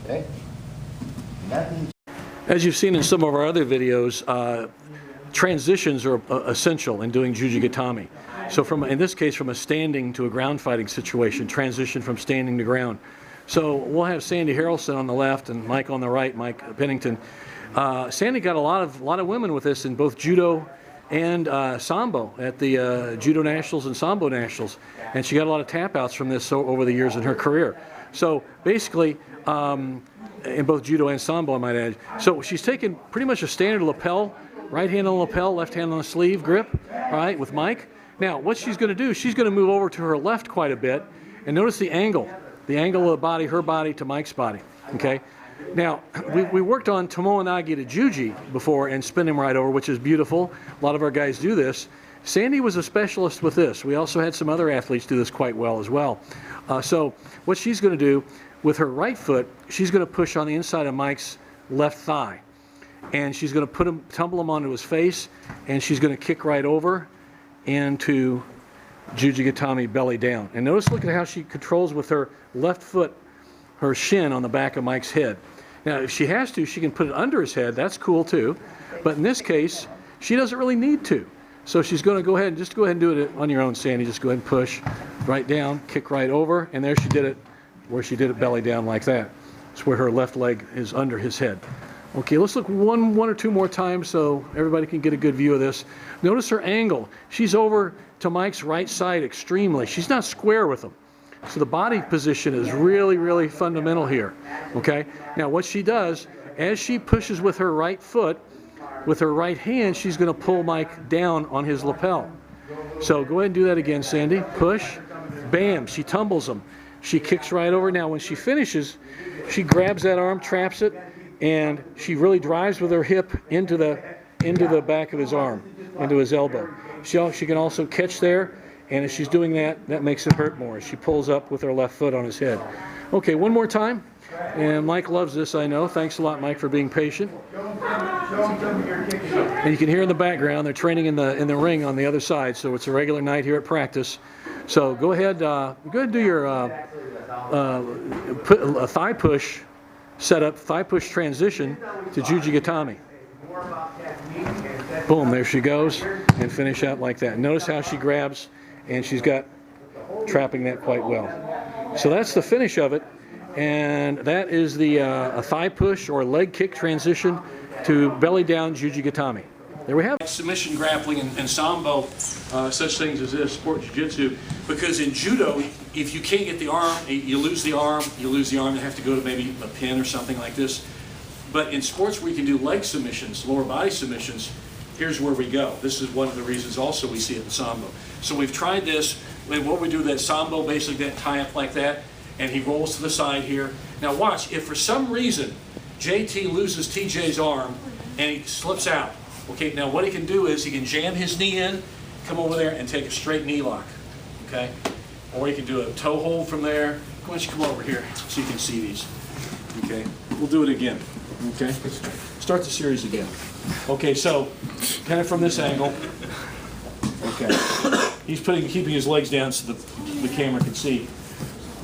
Okay. As you've seen in some of our other videos, transitions are essential in doing Jujigatami. So in this case, from a standing to a ground fighting situation, transition from standing to ground. So we'll have Sandy Harrelson on the left and Mike on the right, Mike Pennington. Sandy got a lot of women with this in both judo and sambo at the Judo Nationals and Sambo Nationals, and she got a lot of tap outs from this over the years in her career. So basically, in both judo and sambo, I might add. So she's taken pretty much a standard lapel, right hand on the lapel, left hand on the sleeve grip, all right, with Mike. Now, what she's going to do, she's going to move over to her left quite a bit, and notice the angle of the body, her body to Mike's body, okay? Now, we worked on Tomoe-nage to Juji before and spin him right over, which is beautiful. A lot of our guys do this. Sandy was a specialist with this. We also had some other athletes do this quite well as well. So what she's going to do with her right foot, she's going to push on the inside of Mike's left thigh. And she's going to tumble him onto his face, and she's going to kick right over into Jujigatami belly down. And notice, look at how she controls with her left foot, her shin on the back of Mike's head. Now, if she has to, she can put it under his head. That's cool too. But in this case, she doesn't really need to. So she's going to go ahead and do it on your own, Sandy. Just go ahead and push right down, kick right over, and there she did it, where she did it belly down like that. It's where her left leg is under his head. Okay, let's look one or two more times so everybody can get a good view of this. Notice her angle. She's over to Mike's right side extremely. She's not square with him. So the body position is really, really fundamental here. Okay, now what she does, as she pushes with her right foot, with her right hand, she's going to pull Mike down on his lapel. So go ahead and do that again, Sandy. Push, bam, she tumbles him. She kicks right over. Now when she finishes, she grabs that arm, traps it, and she really drives with her hip into the back of his arm, into his elbow. She can also catch there, and as she's doing that, that makes it hurt more. She pulls up with her left foot on his head. Okay, one more time. And Mike loves this, I know. Thanks a lot, Mike, for being patient. And you can hear in the background, they're training in the ring on the other side, so it's a regular night here at practice. So go ahead and do your a thigh push setup, thigh push transition to Jujigatami. Boom, there she goes, and finish out like that. Notice how she grabs, and she's got trapping that quite well. So that's the finish of it, and that is the a thigh push or leg kick transition to belly down Jujigatami. There we have it. Submission grappling and sambo, such things as this, sport jiu-jitsu, because in judo, if you can't get the arm, you lose the arm, you have to go to maybe a pin or something like this. But in sports where you can do leg submissions, lower body submissions, here's where we go. This is one of the reasons also we see it in sambo. So we've tried this, and what we do, that sambo, basically that tie up like that, and he rolls to the side here. Now watch, if for some reason JT loses TJ's arm and he slips out, okay, now what he can do is he can jam his knee in, come over there and take a straight knee lock, okay? Or he can do a toe hold from there. Why don't you come over here so you can see these, okay? We'll do it again, okay? Start the series again. Okay, so kind of from this angle, okay. He's keeping his legs down so the camera can see.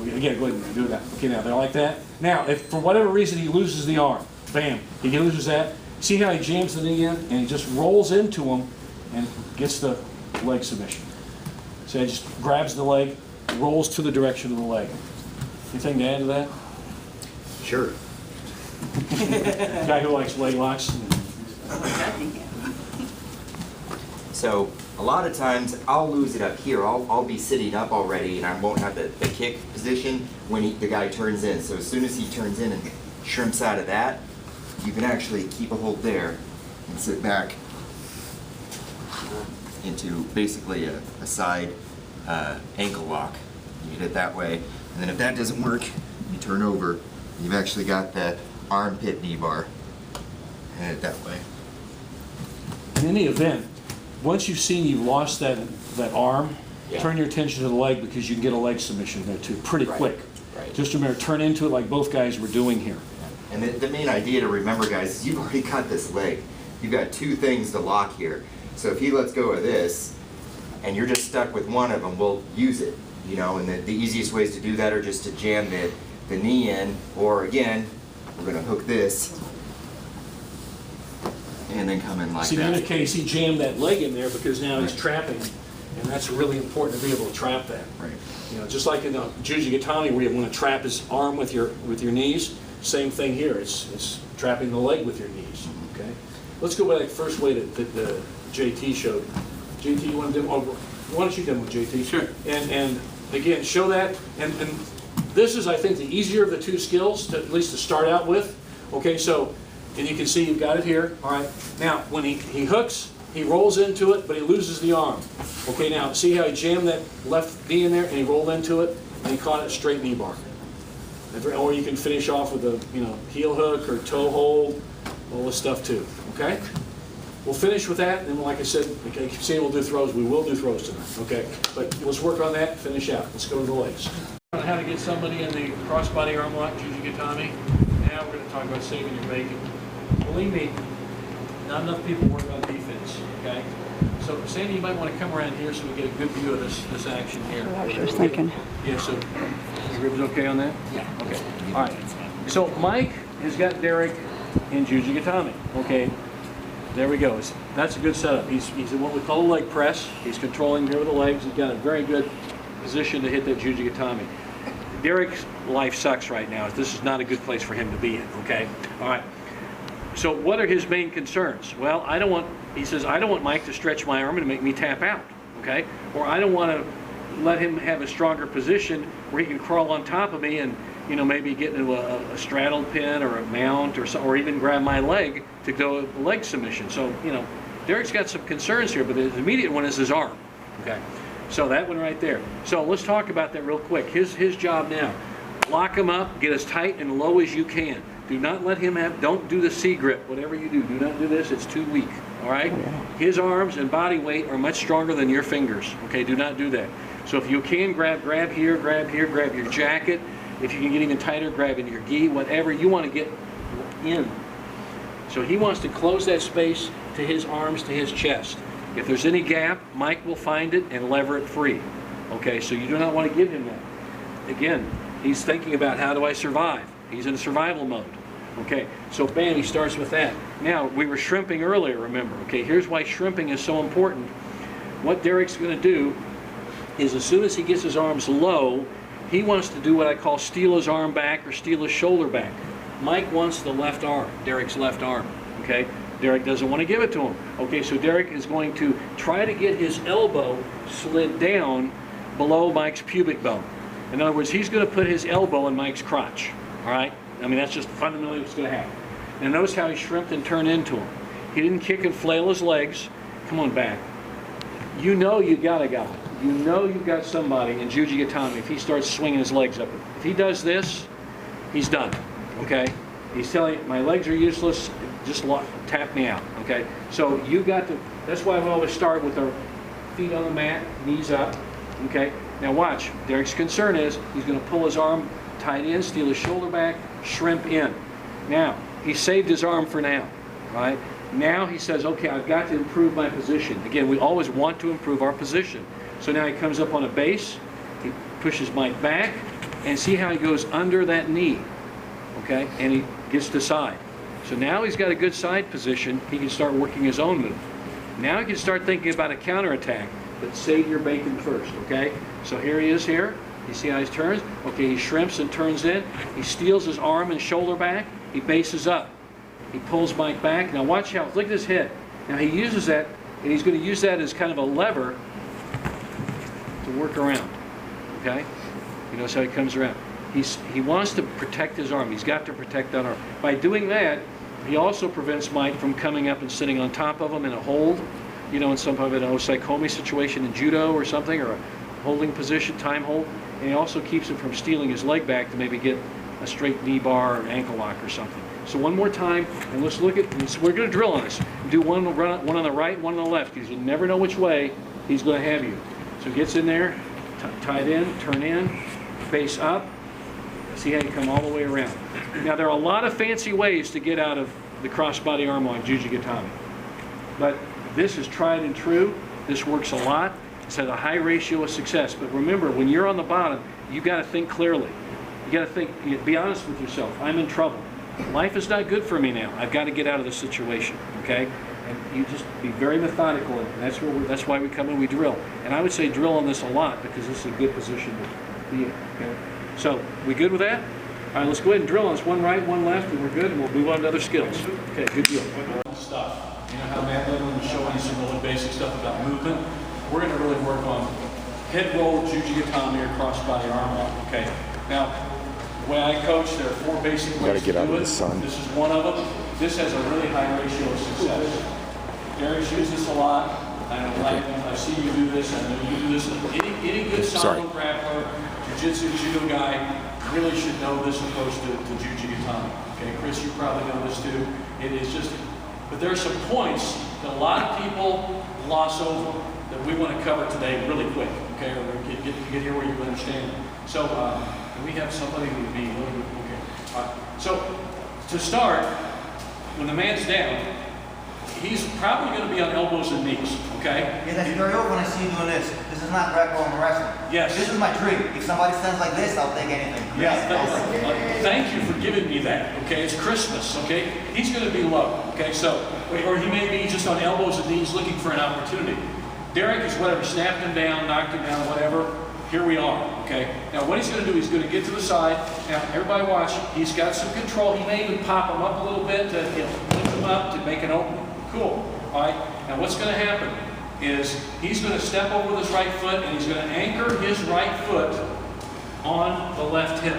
Again, go ahead and do that. Okay, now they're like that. Now, if for whatever reason he loses the arm, bam, he loses that. See how he jams the knee in and he just rolls into him and gets the leg submission. So he just grabs the leg, rolls to the direction of the leg. Anything to add to that? Sure. Guy who likes leg locks. So a lot of times I'll lose it up here. I'll be sitting up already and I won't have the kick position when the guy turns in. So as soon as he turns in and shrimps out of that, you can actually keep a hold there and sit back into basically a side ankle lock. You get it that way. And then if that doesn't work, you turn over. You've actually got that armpit knee bar. And it that way. In any event, once you've seen you've lost that arm, yeah, turn your attention to the leg because you can get a leg submission there too, pretty quick. Right. Just remember, turn into it like both guys were doing here. And the main idea to remember, guys, is you've already got this leg. You've got two things to lock here. So if he lets go of this, and you're just stuck with one of them, we'll use it. You know, and the easiest ways to do that are just to jam the knee in, or again, we're going to hook this, and then come in like See, that. in this case, he jammed that leg in there because now he's trapping, and that's really important to be able to trap that. Right. You know, just like in Jujigatami where you want to trap his arm with your knees, same thing here. It's trapping the leg with your knees. Okay. Let's go back first way that the JT showed. JT, you want to demo? Why don't you demo, JT? Sure. And again, show that. And this is, I think, the easier of the two skills, at least to start out with. Okay, so, and you can see you've got it here. All right. Now, when he hooks, he rolls into it, but he loses the arm. Okay, now see how he jammed that left knee in there and he rolled into it and he caught it straight knee bar. Or you can finish off with a heel hook or toe hold, all this stuff too. Okay? We'll finish with that, and then like I said, I keep saying we'll do throws. We will do throws tonight. Okay? But let's work on that and finish out. Let's go to the legs. How to get somebody in the crossbody arm lock, Jujigatami. Now we're going to talk about saving your bacon. Believe me, not enough people work on defense. Okay? So Sandy, you might want to come around here so we get a good view of this action here. I was just thinking. Yeah, so your ribs okay on that? Yeah. Okay. All right. So Mike has got Derek in Jujigatami. Okay. There we go. That's a good setup. He's in what we call a leg press. He's controlling here with the legs. He's got a very good position to hit that Jujigatami. Derek's life sucks right now. This is not a good place for him to be in. Okay. All right. So what are his main concerns? Well, he says, I don't want Mike to stretch my arm and make me tap out, okay? Or I don't want to let him have a stronger position where he can crawl on top of me and, maybe get into a straddle pin or a mount or even grab my leg to go leg submission. So, Derek's got some concerns here, but the immediate one is his arm, okay? So that one right there. So let's talk about that real quick. His job now, lock him up, get as tight and low as you can. Do not let him don't do the C grip, whatever you do. Do not do this, it's too weak, all right? His arms and body weight are much stronger than your fingers, okay? Do not do that. So if you can grab here, grab your jacket. If you can get even tighter, grab in your gi, whatever you want to get in. So he wants to close that space to his arms, to his chest. If there's any gap, Mike will find it and lever it free, okay? So you do not want to give him that. Again, he's thinking about how do I survive? He's in survival mode. Okay, so bam, he starts with that. Now, we were shrimping earlier, remember. Okay, here's why shrimping is so important. What Derek's going to do is as soon as he gets his arms low, he wants to do what I call steal his arm back or steal his shoulder back. Mike wants the left arm, Derek's left arm. Okay, Derek doesn't want to give it to him. Okay, so Derek is going to try to get his elbow slid down below Mike's pubic bone. In other words, he's going to put his elbow in Mike's crotch. All right? I mean, that's just fundamentally what's going to happen. Now notice how he shrimped and turned into him. He didn't kick and flail his legs. Come on back. You know you got a guy. You know you've got somebody in Jujigatami if he starts swinging his legs up. If he does this, he's done. Okay? He's telling you, my legs are useless, just tap me out. Okay? So you got to, that's why we always start with our feet on the mat, knees up. Okay? Now watch. Derek's concern is he's going to pull his arm tight in, steal his shoulder back, shrimp in. Now, he saved his arm for now, right? Now he says, okay, I've got to improve my position. Again, we always want to improve our position. So now he comes up on a base, he pushes Mike back, and see how he goes under that knee, okay? And he gets to side. So now he's got a good side position, he can start working his own move. Now he can start thinking about a counterattack, but save your bacon first, okay? So here he is here. You see how he turns? Okay, he shrimps and turns in. He steals his arm and shoulder back. He bases up. He pulls Mike back. Now watch how, look at his head. Now he uses that, and he's going to use that as kind of a lever to work around, okay? You notice how he comes around. He wants to protect his arm. He's got to protect that arm. By doing that, he also prevents Mike from coming up and sitting on top of him in a hold, in some kind of an osaikomi situation in judo or something, or a holding position, time hold. And he also keeps him from stealing his leg back to maybe get a straight knee bar or ankle lock or something. So one more time, and let's look at, we're going to drill on this. Do one on the right, one on the left, because you never know which way he's going to have you. So he gets in there, tied in, turn in, face up. See how you come all the way around. Now there are a lot of fancy ways to get out of the crossbody arm lock Jujigatami. But this is tried and true. This works a lot. It's had a high ratio of success. But remember, when you're on the bottom, you got to think clearly. You got to think, be honest with yourself. I'm in trouble. Life is not good for me now. I've got to get out of this situation, okay? And you just be very methodical in it. That's why we come in, we drill. And I would say drill on this a lot because this is a good position to be in, okay? So, we good with that? All right, let's go ahead and drill on this. One right, one left, and we're good, and we'll move on to other skills. Okay, good deal. Stuff. You know how Matt Lindland was showing you some really basic stuff about movement? We're going to really work on head roll, Jujigatami, or crossbody arm lock, okay? Now, the way I coach, there are 4 basic ways to do it. This is one of them. This has a really high ratio of success. Derek's used this a lot. I don't like him. I see you do this. I know you do this. Any good Sambo grappler, jiu-jitsu, judo guy really should know this approach to Jujigatami. Okay, Chris, you probably know this too. It is just, but there are some points that a lot of people gloss over that we want to cover today really quick. Okay, or get here where you understand. So, can we have somebody who would be a little bit, okay. All right. So, to start, when the man's down, he's probably going to be on elbows and knees, okay? Yeah, that's very old when I see you doing this. This is not grappling or wrestling. Yes. This is my trick. If somebody stands like this, I'll take anything. Yeah, thank you for giving me that, okay? It's Christmas, okay? He's going to be low, okay? So, or he may be just on elbows and knees looking for an opportunity. Derek is whatever, snapped him down, knocked him down, whatever. Here we are, okay? Now what he's going to do, he's going to get to the side. Now everybody watch, he's got some control. He may even pop him up a little bit to lift him up to make an opening. Cool, all right? Now what's going to happen is he's going to step over with his right foot and he's going to anchor his right foot on the left hip.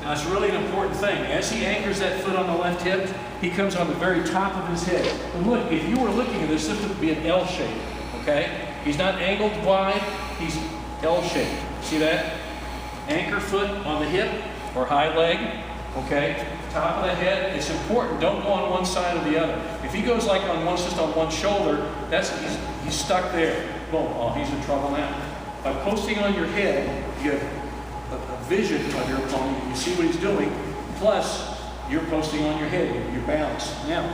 Now it's really an important thing. As he anchors that foot on the left hip, he comes on the very top of his head. And look, if you were looking at this, this would be an L shape, okay? He's not angled wide, he's L-shaped. See that? Anchor foot on the hip or high leg, okay? Top of the head, it's important. Don't go on one side or the other. If he goes like on one, just on one shoulder, that's he's stuck there. Boom, oh, he's in trouble now. By posting on your head, you have a vision of your opponent. You see what he's doing. Plus, you're posting on your head. You're balanced. Now,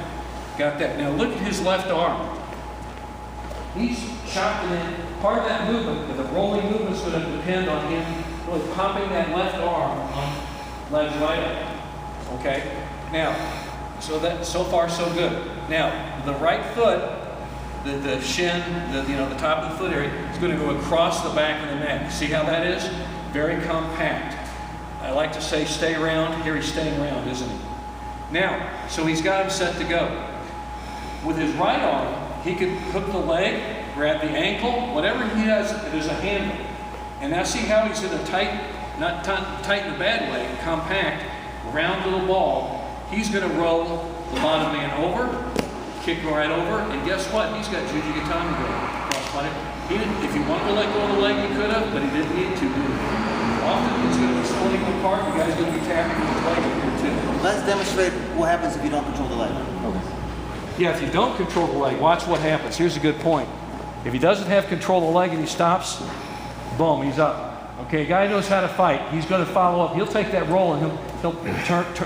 got that. Now look at his left arm. He's chopping in. Part of that movement, the rolling movement, is going to depend on him really popping that left arm on ledge right up. Okay? Now, so far so good. Now, the right foot, the shin, the top of the foot area, is going to go across the back of the neck. See how that is? Very compact. I like to say stay around. Here he's staying around, isn't he? Now, so he's got him set to go. With his right arm, he could hook the leg, grab the ankle, whatever he does, there's a handle. And now see how he's going to tighten, not tighten the bad way, compact, round little ball. He's going to roll the bottom man over, kick right over, and guess what? He's got Jujigatami going. If he wanted to let go of the leg, he could have, but he didn't need to, did he? Often he's going to be splitting them apart, the guy's going to be tapping his leg here too. Let's demonstrate what happens if you don't control the leg. Okay. Yeah, if you don't control the leg, watch what happens. Here's a good point. If he doesn't have control of the leg and he stops, boom, he's up. Okay, guy knows how to fight. He's going to follow up. He'll take that roll and he'll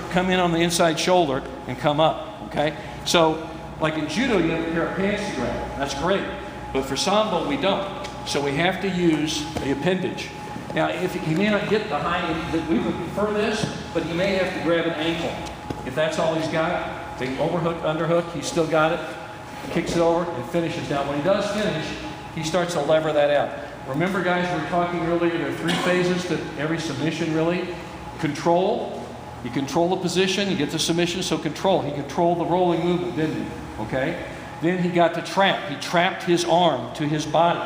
come in on the inside shoulder and come up. Okay, so like in judo, you have a pair of pants to grab. That's great, but for sambo we don't. So we have to use the appendage. Now, if he may not get the high, we would prefer this, but he may have to grab an ankle. If that's all he's got. The overhook, underhook, he's still got it, kicks it over, and finishes. Now, when he does finish, he starts to lever that out. Remember, guys, we were talking earlier, there are 3 phases to every submission, really. Control, you control the position, you get the submission, so control. He controlled the rolling movement, didn't he? Okay? Then he got the trap. He trapped his arm to his body.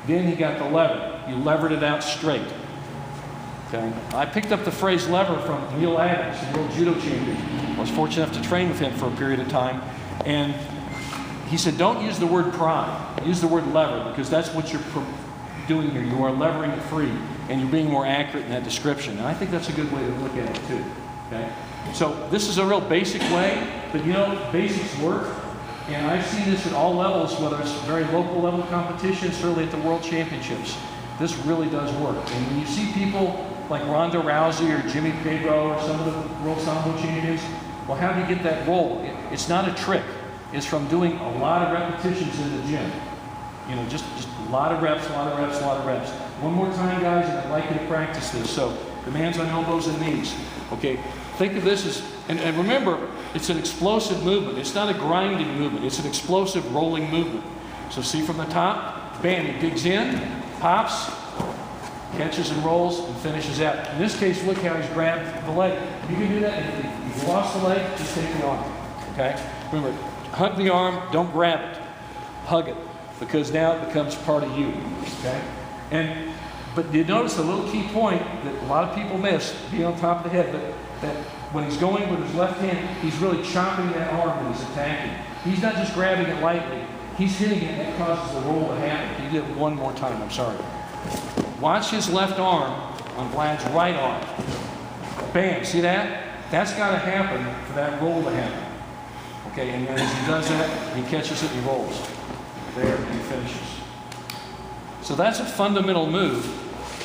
Then he got the lever. He levered it out straight. Okay? I picked up the phrase lever from Neil Adams, the world judo champion. I was fortunate enough to train with him for a period of time. And he said, don't use the word pry. Use the word lever, because that's what you're doing here. You are levering it free, and you're being more accurate in that description. And I think that's a good way to look at it, too. Okay? So this is a real basic way, but you know, basics work. And I've seen this at all levels, whether it's very local level competition, certainly at the World Championships. This really does work. And when you see people like Ronda Rousey or Jimmy Pedro or some of the World Sambo champions, well, how do you get that roll? It's not a trick. It's from doing a lot of repetitions in the gym. You know, just a lot of reps, a lot of reps, a lot of reps. One more time, guys, and I'd like you to practice this. So, the man's on elbows and knees. Okay, think of this as, and remember, it's an explosive movement. It's not a grinding movement. It's an explosive rolling movement. So see from the top, bam, he digs in, pops, catches and rolls, and finishes out. In this case, look how he's grabbed the leg. You can do that. If you've lost the leg, just take the arm. Okay? Remember, hug the arm, don't grab it. Hug it, because now it becomes part of you. Okay? But you notice a little key point that a lot of people miss, being on top of the head, that when he's going with his left hand, he's really chopping that arm when he's attacking. He's not just grabbing it lightly, he's hitting it and it causes the roll to happen. He did it one more time, I'm sorry. Watch his left arm on Vlad's right arm. Bam, see that? That's got to happen for that roll to happen. Okay, and then as he does that, he catches it and rolls. There, and he finishes. So that's a fundamental move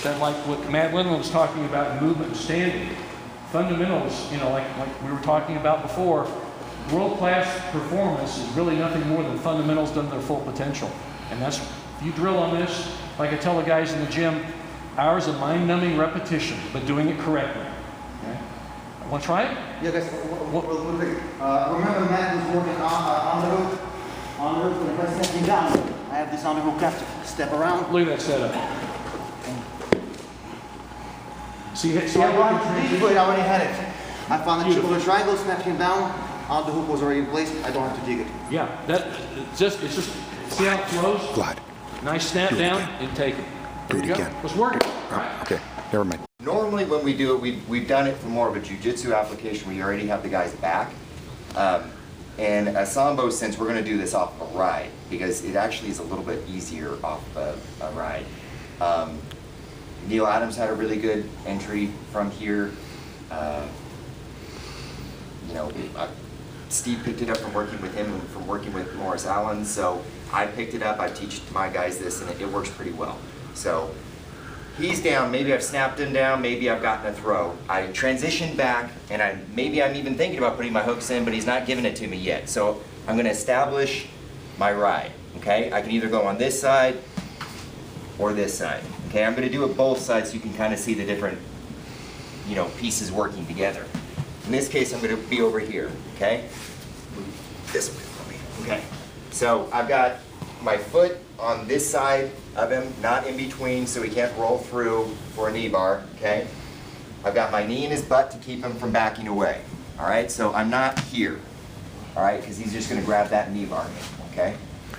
that, like what Matt Wendland was talking about, movement and standing. Fundamentals, you know, like we were talking about before, world-class performance is really nothing more than fundamentals done to their full potential. And that's, if you drill on this, like I tell the guys in the gym, hours of mind-numbing repetition, but doing it correctly. Okay? Want to try it? Yeah, guys, remember Matt was working on the hook? On the hook, when I step me down, I have this on the hook after. Step around. Look at that setup. See So I how wanted to dig for it, I already had it. I found the chip of a triangle, snapped him down, on the hook was already in place, I don't have to dig it. Yeah, it's just, see how it flows? Glad. Nice snap down and take it. Do it Here we go. again. Let's work it. Oh, okay, never mind. Normally when we do it, we've done it for more of a jiu-jitsu application where you already have the guy's back. And a Sambo, since we're going to do this off of a ride, because it actually is a little bit easier off of a ride. Neil Adams had a really good entry from here. You know, Steve picked it up from working with him and from working with Morris Allen, so I picked it up. I teach my guys this, and it works pretty well. So he's down. Maybe I've snapped him down. Maybe I've gotten a throw. I transitioned back, and maybe I'm even thinking about putting my hooks in, but he's not giving it to me yet. So I'm going to establish my ride. Okay, I can either go on this side or this side. Okay, I'm going to do it both sides so you can kind of see the different, you know, pieces working together. In this case, I'm going to be over here. Okay, move this way for me. Okay, so I've got my foot on this side of him, not in between, so he can't roll through for a knee bar. Okay, I've got my knee in his butt to keep him from backing away. All right, so I'm not here. All right, because he's just going to grab that knee bar. Okay,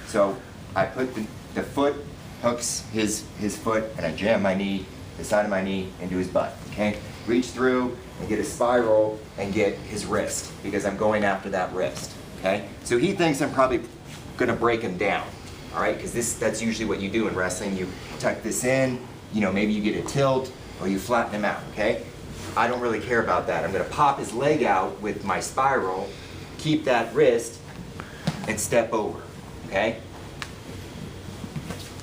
so I put the foot hooks his foot, and I jam my knee, the side of my knee, into his butt. Okay, reach through and get a spiral and get his wrist because I'm going after that wrist. Okay, so he thinks I'm probably going to break him down. All right, because that's usually what you do in wrestling. You tuck this in, you know, maybe you get a tilt or you flatten him out. Okay, I don't really care about that. I'm going to pop his leg out with my spiral, keep that wrist, and step over. Okay.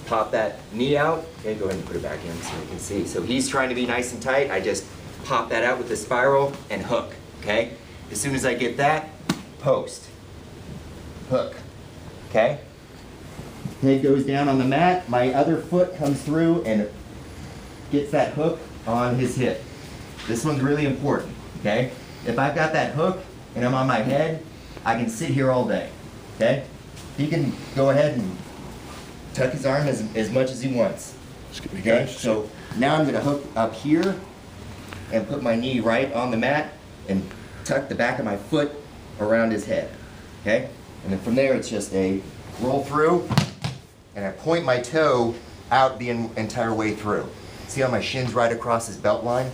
Pop that knee out. Okay, go ahead and put it back in so you can see. So he's trying to be nice and tight. I just pop that out with the spiral and hook. Okay? As soon as I get that, post. Hook. Okay? Head goes down on the mat. My other foot comes through and gets that hook on his hip. This one's really important. Okay? If I've got that hook and I'm on my head, I can sit here all day. Okay? He can go ahead and tuck his arm as much as he wants. Okay, so now I'm going to hook up here and put my knee right on the mat and tuck the back of my foot around his head. Okay, and then from there it's just a roll through, and I point my toe out the entire way through. See how my shin's right across his belt line?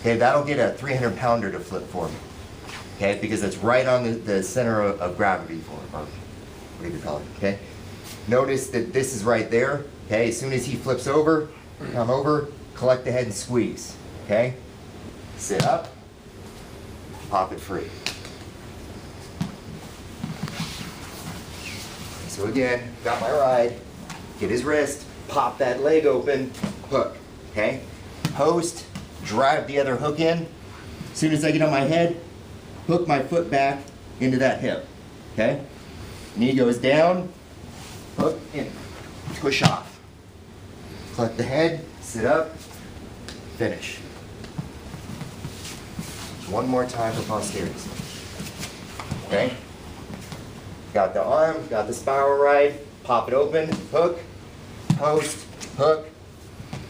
Okay, that'll get a 300-pounder to flip for me. Okay, because it's right on the center of gravity for him, or what do you call it? Okay. Notice that this is right there. Okay, as soon as he flips over, come over, collect the head and squeeze. Okay, sit up, pop it free. So again, got my ride, get his wrist, pop that leg open, hook. Okay, post, drive the other hook in. As soon as I get on my head, hook my foot back into that hip. Okay, knee goes down. Hook in, push off. Collect the head, sit up, finish. One more time for posterity. Okay? Got the arm, got the spiral right, pop it open, hook, post, hook,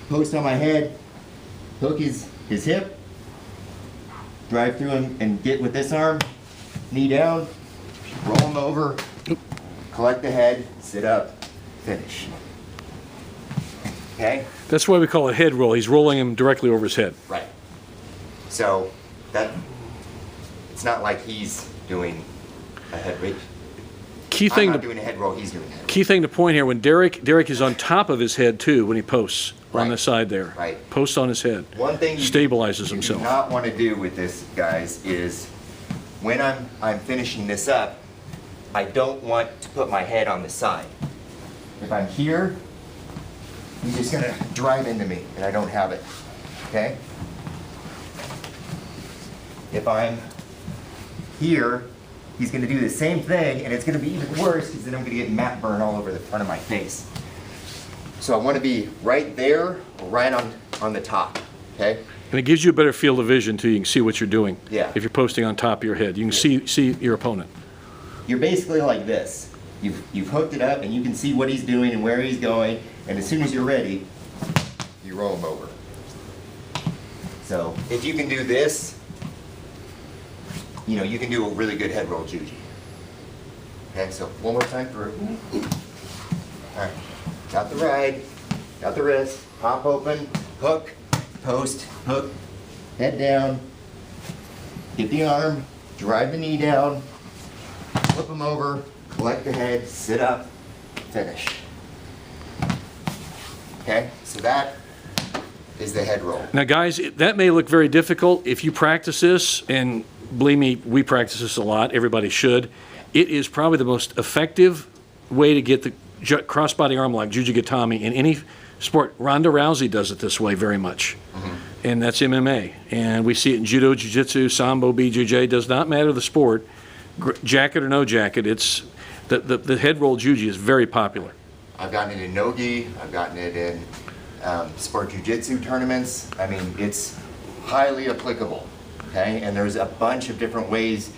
post on my head, hook his hip, drive through him and get with this arm, knee down, roll him over, collect the head, sit up, finish. Okay? That's why we call it head roll. He's rolling him directly over his head. Right. So that it's not like he's doing a head key I'm thing not to doing a head roll, he's doing a head roll. key thing to point here, when Derek is on top of his head too when he posts on Right. the side there. Right. Posts on his head. One thing Stabilizes you himself. do not want to do with this, guys, is when I'm finishing this up, I don't want to put my head on the side. If I'm here, he's just gonna drive into me, and I don't have it, okay? If I'm here, he's gonna do the same thing, and it's gonna be even worse, because then I'm gonna get mat burn all over the front of my face. So I want to be right there, or right on the top, okay? And it gives you a better field of vision too. You can see what you're doing. Yeah. If you're posting on top of your head, you can see your opponent. You're basically like this. You've hooked it up, and you can see what he's doing and where he's going, and as soon as you're ready, you roll him over. So if you can do this, you know, you can do a really good head roll juji. Okay, so one more time for, all right, got the ride, got the wrist, pop open, hook, post, hook, head down, get the arm, drive the knee down, flip him over, collect the head, sit up, finish. Okay, so that is the head roll. Now guys, that may look very difficult if you practice this, and believe me, we practice this a lot, everybody should. It is probably the most effective way to get the crossbody arm lock, Jujigatami, in any sport. Ronda Rousey does it this way very much, and that's MMA. And we see it in judo, jiu-jitsu, sambo, BJJ, does not matter the sport, jacket or no jacket, it's the head roll juji is very popular. I've gotten it in no-gi, I've gotten it in sport jiu-jitsu tournaments. I mean, it's highly applicable, okay? And there's a bunch of different ways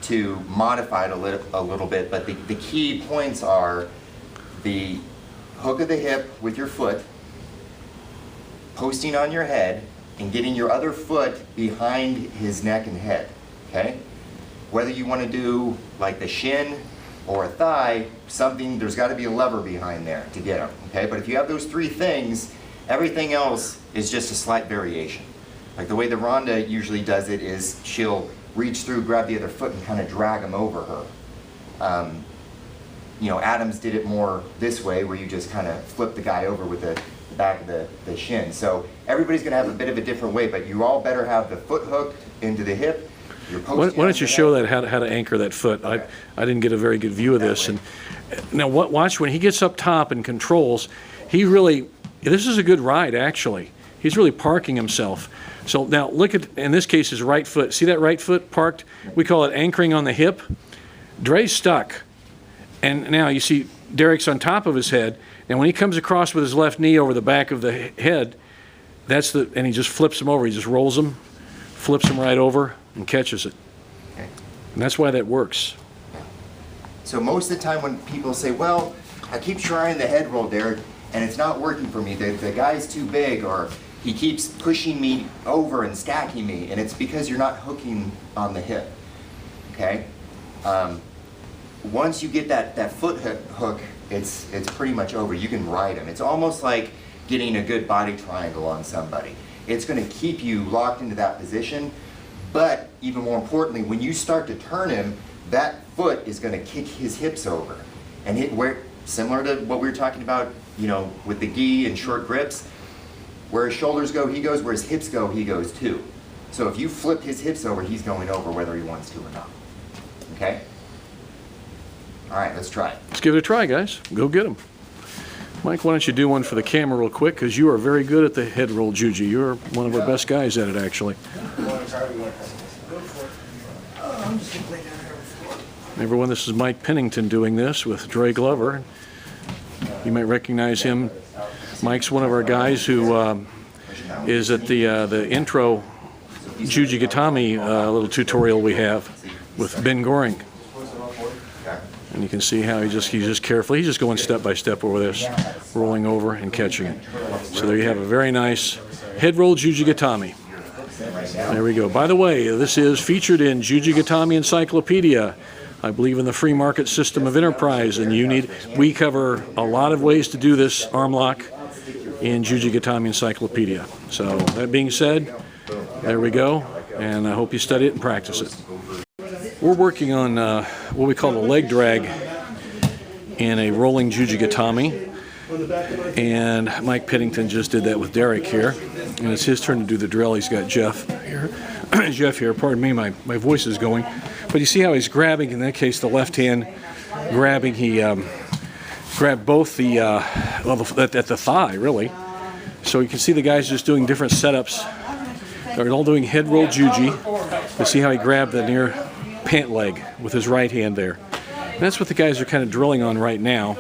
to modify it a little bit, but the key points are the hook of the hip with your foot, posting on your head, and getting your other foot behind his neck and head, okay? Whether you want to do like the shin or a thigh, something, there's got to be a lever behind there to get him, okay? But if you have those three things, everything else is just a slight variation. Like the way the Ronda usually does it is she'll reach through, grab the other foot, and kind of drag him over her. You know, Adams did it more this way, where you just kind of flip the guy over with the back of the shin. So everybody's going to have a bit of a different way, but you all better have the foot hooked into the hip. Why don't you show that how to anchor that foot? Okay. I didn't get a very good view of this. And now watch when he gets up top and controls. He really, this is a good ride actually. He's really parking himself. So now look at, in this case, his right foot. See that right foot parked? We call it anchoring on the hip. Dre's stuck. And now you see Derek's on top of his head. And when he comes across with his left knee over the back of the head, and he just flips him over. He just rolls him, flips him right over, and catches it. Okay. And that's why that works. So most of the time when people say, well, I keep trying the head roll, Derek, and it's not working for me. The guy's too big, or he keeps pushing me over and stacking me, and it's because you're not hooking on the hip, okay? Once you get that foot hook, it's pretty much over. You can ride him. It's almost like getting a good body triangle on somebody. It's going to keep you locked into that position, but even more importantly, when you start to turn him, that foot is going to kick his hips over, and similar to what we were talking about, you know, with the gi and short grips. Where his shoulders go, he goes. Where his hips go, he goes too. So if you flip his hips over, he's going over whether he wants to or not. Okay? All right, let's try it. Let's give it a try, guys. Go get him. Mike, why don't you do one for the camera real quick, because you are very good at the head roll juji. You're one of our best guys at it, actually. Everyone, this is Mike Pennington doing this with Dre Glover. You might recognize him. Mike's one of our guys who is at the intro Jujigatami little tutorial we have with Ben Goring. And you can see how he's just carefully, he's just going step by step over this, rolling over and catching it. So there you have a very nice head roll Jujigatami. There we go. By the way, this is featured in Jujigatami Encyclopedia, I believe in the free market system of enterprise, and we cover a lot of ways to do this arm lock in Jujigatami Encyclopedia. So that being said, there we go, and I hope you study it and practice it. We're working on what we call the leg drag in a rolling Jujigatami. And Mike Pittington just did that with Derek here. And it's his turn to do the drill. He's got Jeff here. Jeff here, pardon me, my voice is going. But you see how he's grabbing, in that case, the left hand grabbing, he grabbed both the, at the thigh, really. So you can see the guys just doing different setups. They're all doing head roll juji. You see how he grabbed the near pant leg with his right hand there. And that's what the guys are kind of drilling on right now.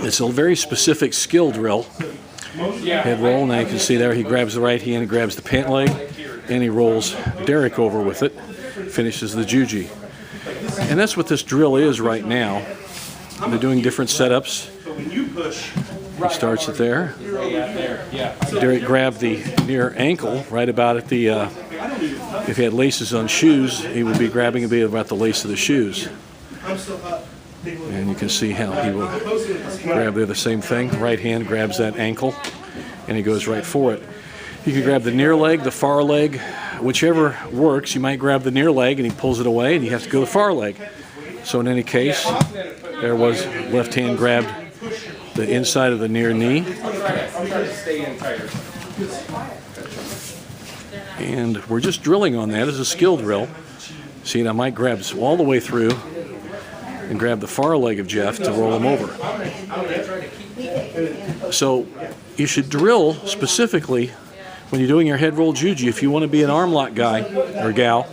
It's a very specific skill drill. Head roll, now you can see there he grabs the right hand, grabs the pant leg, and he rolls Derek over with it, finishes the juji. And that's what this drill is right now. They're doing different setups. He starts it there. Derek grabbed the near ankle right about at the, if he had laces on shoes, he would be grabbing a bit about the lace of the shoes. And you can see how he will grab there the same thing. Right hand grabs that ankle, and he goes right for it. You can grab the near leg, the far leg, whichever works. You might grab the near leg, and he pulls it away, and you have to go the far leg. So in any case, there was left hand grabbed the inside of the near knee. And we're just drilling on that as a skill drill. See, now Mike grabs all the way through and grab the far leg of Jeff to roll him over. So you should drill specifically when you're doing your head roll juji. If you want to be an arm lock guy or gal,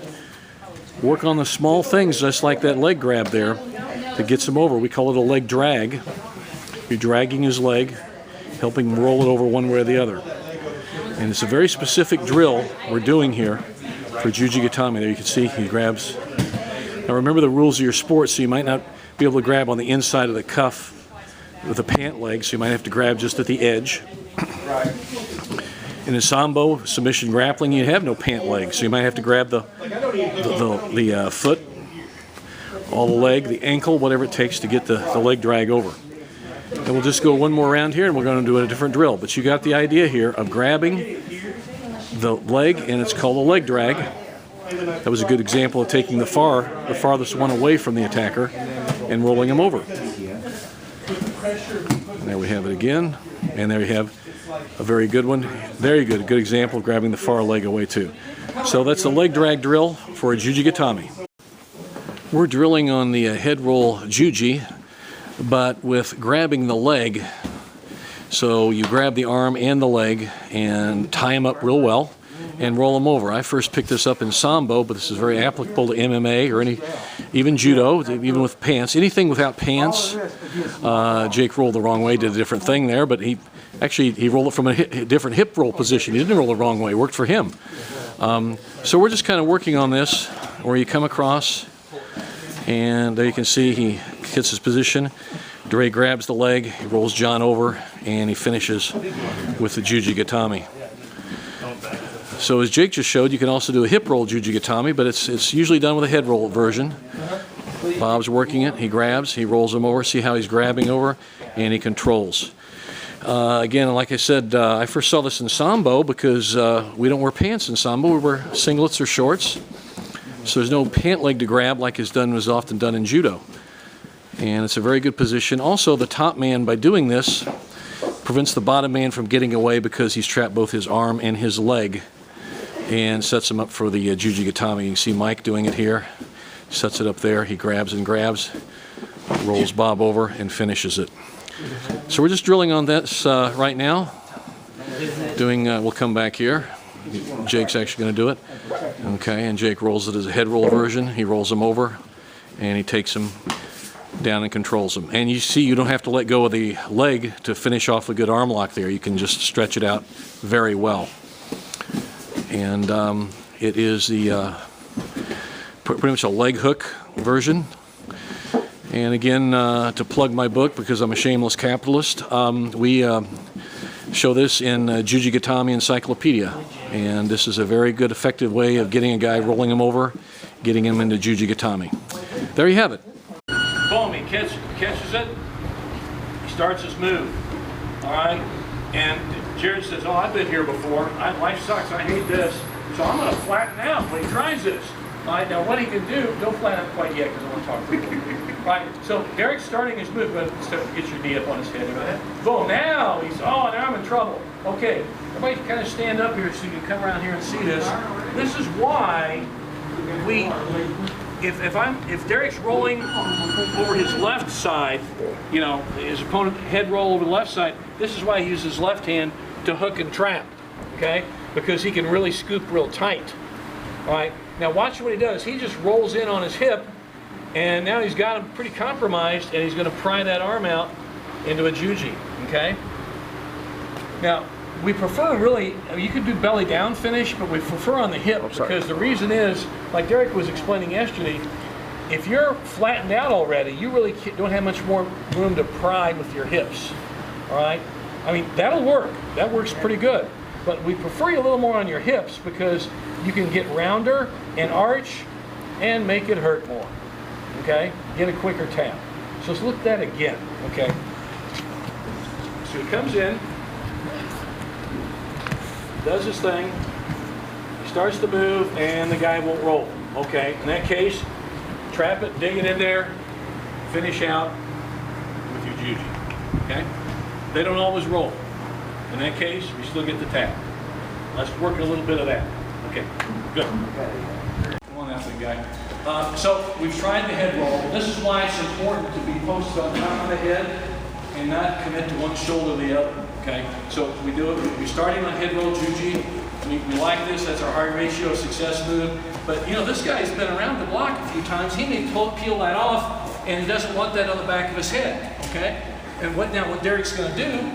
work on the small things just like that leg grab there that gets him over. We call it a leg drag. You're dragging his leg, helping him roll it over one way or the other. And it's a very specific drill we're doing here for Jujigatami. There you can see he grabs. Now remember the rules of your sport, so you might not be able to grab on the inside of the cuff with the pant leg, so you might have to grab just at the edge. In a Sambo submission grappling, you have no pant leg, so you might have to grab the foot, all the leg, the ankle, whatever it takes to get the leg drag over. And we'll just go one more round here, and we're going to do a different drill. But you got the idea here of grabbing the leg, and it's called a leg drag. That was a good example of taking the farthest one away from the attacker and rolling him over. And there we have it again. And there you have a very good one. Very good. Good example of grabbing the far leg away too. So that's the leg drag drill for a Jujigatami. We're drilling on the head roll juji, but with grabbing the leg. So you grab the arm and the leg and tie them up real well and roll them over. I first picked this up in Sambo, but this is very applicable to MMA or even judo, even with pants. Anything without pants. Jake rolled the wrong way, did a different thing there, but he rolled it from a different hip roll position. He didn't roll the wrong way, it worked for him. So we're just kind of working on this, where you come across, and there you can see he hits his position. Dre grabs the leg, he rolls John over, and he finishes with the Jujigatami. So as Jake just showed, you can also do a hip roll Jujigatami, but it's usually done with a head roll version. Bob's working it, he grabs, he rolls him over, see how he's grabbing over, and he controls. Again, like I said, I first saw this in Sambo because we don't wear pants in Sambo, we wear singlets or shorts. So there's no pant leg to grab like was often done in judo. And it's a very good position. Also, the top man, by doing this, prevents the bottom man from getting away because he's trapped both his arm and his leg and sets him up for the Jujigatami. You can see Mike doing it here. Sets it up there. He grabs and grabs, rolls Bob over, and finishes it. So we're just drilling on this right now. We'll come back here. Jake's actually going to do it. Okay, and Jake rolls it as a head roll version. He rolls him over, and he takes him down and controls him. And you see, you don't have to let go of the leg to finish off a good arm lock there. You can just stretch it out very well. And it is the pretty much a leg hook version. And again, to plug my book, because I'm a shameless capitalist, we show this in Jujigatami Encyclopedia. And this is a very good, effective way of getting a guy, rolling him over, getting him into Jujigatami. There you have it. Boom, he catches it, he starts his move, all right? And Jared says, oh, I've been here before, life sucks, I hate this, so I'm gonna flatten out when he tries this. All right, now what he can do, don't flat out quite yet because I want to talk to you. All right, so Derek's starting his move, but get your knee up on his head. Boom, now he's, oh, now I'm in trouble. Okay, everybody kind of stand up here so you can come around here and see this. This is why if Derek's rolling over his left side, you know, his opponent head roll over the left side, this is why he uses his left hand to hook and trap, okay? Because he can really scoop real tight, all right? Now watch what he does. He just rolls in on his hip, and now he's got him pretty compromised, and he's gonna pry that arm out into a juji, okay? Now, we prefer really, you could do belly down finish, but we prefer on the hip because the reason is, like Derek was explaining yesterday, if you're flattened out already, you really don't have much more room to pry with your hips, all right? I mean, that'll work. That works pretty good. But we prefer you a little more on your hips because you can get rounder and arch and make it hurt more, okay? Get a quicker tap. So let's look at that again, okay? So he comes in, does his thing, he starts to move, and the guy won't roll. Okay, in that case, trap it, dig it in there, finish out with your juji. Okay? They don't always roll. In that case, we still get the tap. Let's work a little bit of that. Okay, good. Come on out, big guy. So we've tried the head roll. This is why it's important to be posted on top of the head and not commit to one shoulder or the other. Okay, so we do it. We're starting on head roll juji. We like this. That's our high ratio success move. But you know, this guy's been around the block a few times. He may peel that off, and he doesn't want that on the back of his head. Okay, and what Derek's going to do?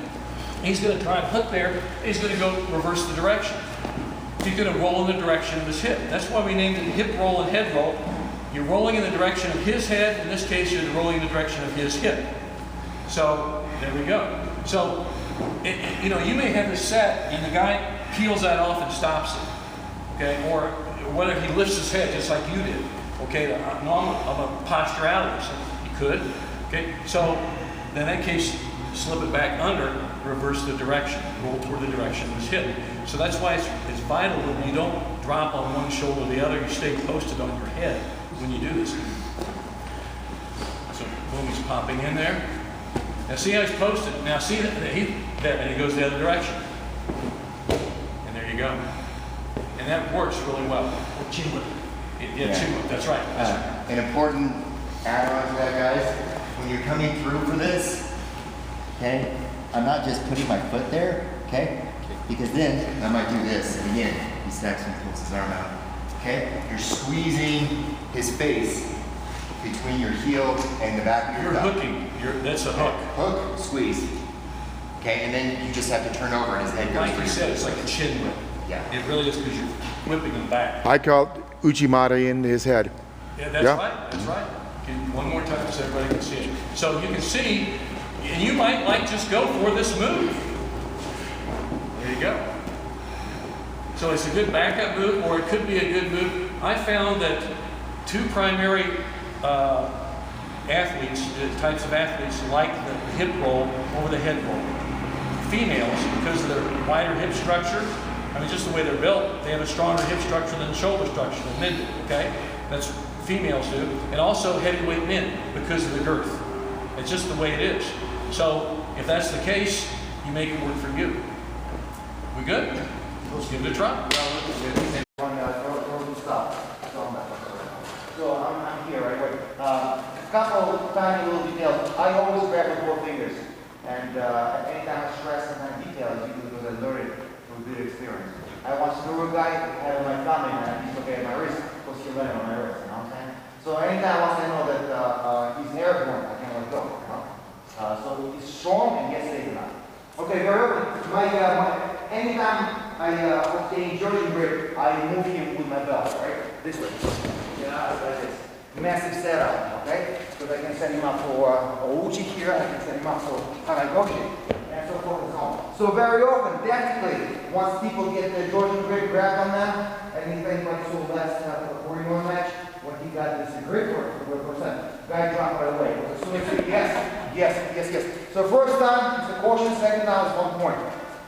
He's going to try to hook there. He's going to go reverse the direction. He's going to roll in the direction of his hip. That's why we named it hip roll and head roll. You're rolling in the direction of his head. In this case, you're rolling in the direction of his hip. So there we go. So. You know, you may have this set and the guy peels that off and stops it, okay? Or what if he lifts his head just like you did, okay? Normal of a posturality, so he could, okay? So in that case, slip it back under, reverse the direction, roll toward the direction of his hip. So that's why it's vital that you don't drop on one shoulder or the other. You stay posted on your head when you do this. So boom, he's popping in there. Now see how he's posted. Now see that and he goes the other direction. And there you go. And that works really well. Chin whip. Yeah, chin whip. That's right. An important add-on to that, guys. When you're coming through for this, okay, I'm not just putting my foot there, okay? Because then I might do this. And again, he stacks and pulls his arm out. Okay? You're squeezing his face between your heel and the back of your thumb. Hooking. That's a hook. Hook, squeeze. Okay, and then you just have to turn over and his head goes like you said, it's like a chin whip. Yeah. It really is because you're whipping him back. I called Uchimata in his head. Yeah, that's right. That's right. Okay, one more time so everybody can see it. So you can see, and you might like just go for this move. There you go. So it's a good backup move, or it could be a good move. I found that two primary types of athletes like the hip roll over the head roll. Females, because of their wider hip structure, I mean, just the way they're built, they have a stronger hip structure than shoulder structure than men do, okay? That's females do. And also heavyweight men, because of the girth. It's just the way it is. So, if that's the case, you make it work for you. We good? Let's give it a try. So I'm here, right? A couple of tiny little details. I always grab with both fingers. And anytime I stress some kind of details, because I learned it through good experience. I once knew a guy who had my thumb in and he's looking at my wrist, because he learned on my wrist, you know what I'm saying? So anytime once I know that he's airborne, I can let go, you know? So he's strong and gets safe enough. Okay, very open. Anytime I obtain Georgian grip, I move him with my belt, right? This way. Yeah, like this. Massive setup, okay? Because I can set him up for Ouchi here, I can set him up for Haragoshi, and so forth and so on. So very often, technically, once people get the Georgian grip grabbed on them, and anything like so last Korean match, when he got this grip for percent, guy dropped right away. As soon as he yes. So first time, it's a caution, second time is 1 point.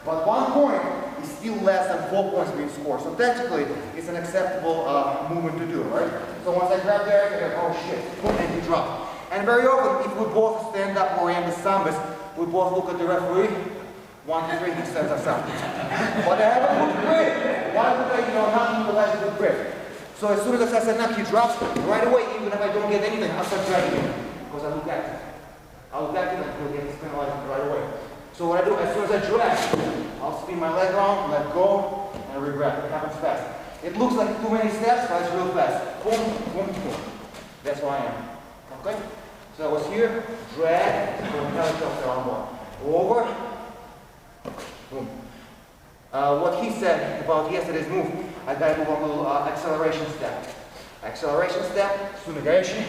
But 1 point is still less than 4 points being scored. So technically, it's an acceptable movement to do, right? So once I grab Derek, I go, oh shit, boom, and he drops. And very often, if we both stand up or in the Sambas, we both look at the referee. 1, 2, 3, he stands us up. But I have a good grip. Why would I, not utilize a good grip? So as soon as I stand up, he drops right away, even if I don't get anything, I'll start dragging him. Because I look at him. I look at him and he'll get his penalized right away. So what I do, as soon as I drag, I'll spin my leg around, let go, and re-grab. It happens fast. It looks like too many steps, but it's real fast. Boom, boom, boom. That's where I am. Okay? So I was here, drag, over, boom. What he said about yesterday's move, I got to do a little acceleration step. Acceleration step, sumigration,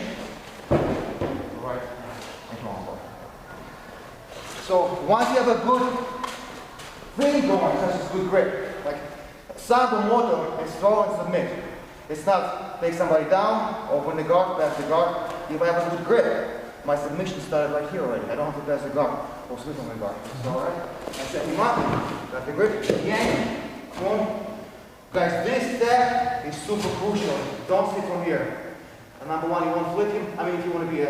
right, and on. So once you have a good thing going, such as good grip, like Sambo motto is throw and submit. It's not take somebody down, open the guard, pass the guard. If I have a good grip, my submission started right here already. I don't have to pass the guard or switch on the guard. It's all right. I set him up, got the grip, yank, boom. Guys, this step is super crucial. Don't sit from here. And number one, you won't flip him. I mean, if you want to be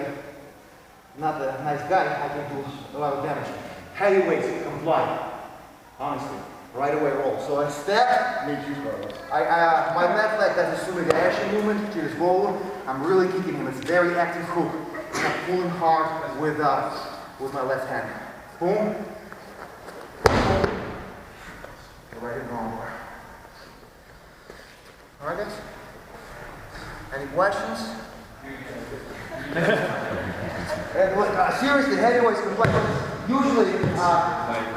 not a nice guy, I can do a lot of damage. Heavyweights comply. Honestly. Right away roll. So I step. My left leg does a sumigation movement to this roll. I'm really kicking him. It's very active hook. I'm pulling hard with my left hand. Boom. Boom. Right and wrong. Alright guys? Any questions? Seriously, heavyweights can play. Usually,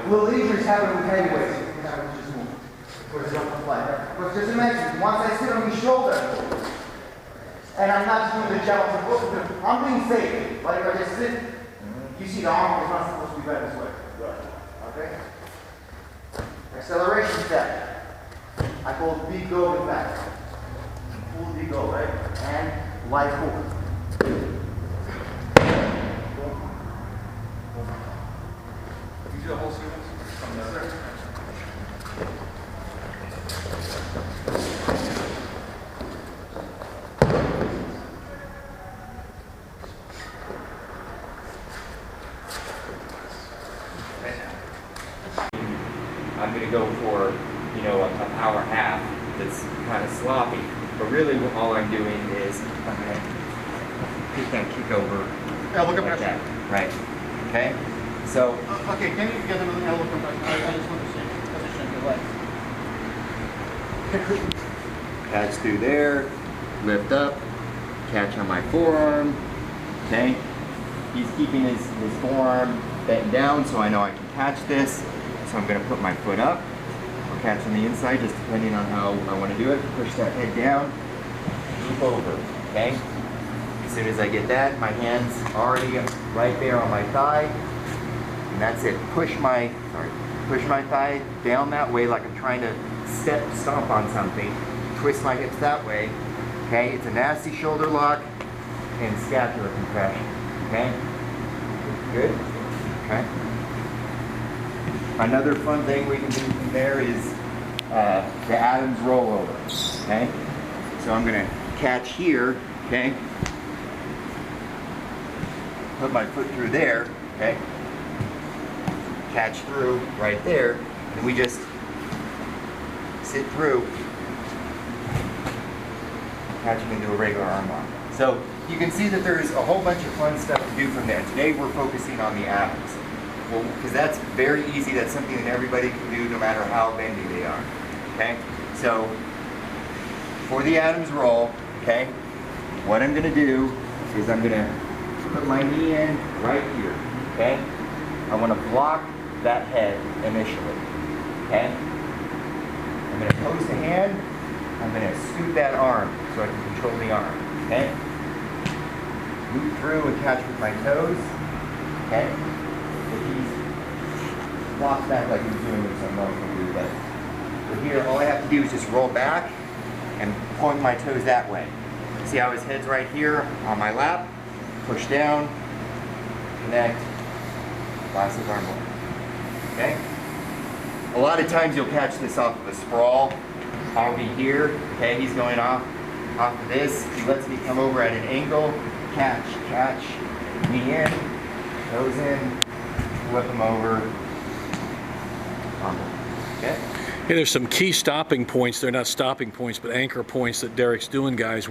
little injuries happen with heavyweights. But just imagine, once I sit on his shoulder, and I'm not doing the job I'm supposed to do, I'm being safe. Like if I just sit, you see the arm is not supposed to be back this way. Okay? Acceleration step. I call it big go and back. Full big go, right? And light hook. You do the whole sequence? Yes, sir. I'm going to go for, a power half that's kind of sloppy. But really all I'm doing is I'm going to kick over like that. Right. Okay? So. Okay, can you get a little elbow compression? I just want to see position of your legs. Catch through there, lift up, catch on my forearm. Okay? He's keeping his forearm bent down so I know I can catch this. So I'm going to put my foot up or catch on the inside, just depending on how I want to do it. Push that head down, loop over, okay? As soon as I get that, my hand's already right there on my thigh, and that's it. Push my thigh down that way like I'm trying to stomp on something. Twist my hips that way, okay? It's a nasty shoulder lock and scapular compression, okay? Good? Okay? Another fun thing we can do from there is the Adams rollover, okay? So I'm going to catch here, okay? Put my foot through there, okay? Catch through right there, and we just sit through, catching into a regular arm lock. So you can see that there's a whole bunch of fun stuff to do from there. Today we're focusing on the Adams. Well, because that's very easy. That's something that everybody can do no matter how bendy they are. Okay? So, for the Adams roll, okay, what I'm going to do is I'm going to put my knee in right here. Okay? I want to block that head initially. Okay? I'm going to post the hand. I'm going to scoot that arm so I can control the arm. Okay? Loop through and catch with my toes. Okay? He's walked back like he was doing with some motion, but here all I have to do is just roll back and point my toes that way. See how his head's right here on my lap? Push down, connect, classic arm bar. Okay? A lot of times you'll catch this off of a sprawl. I'll be here, okay, he's going off of this. He lets me come over at an angle, catch, knee in, toes in, flip him over, okay? Hey, there's some key stopping points. They're not stopping points, but anchor points that Derek's doing, guys.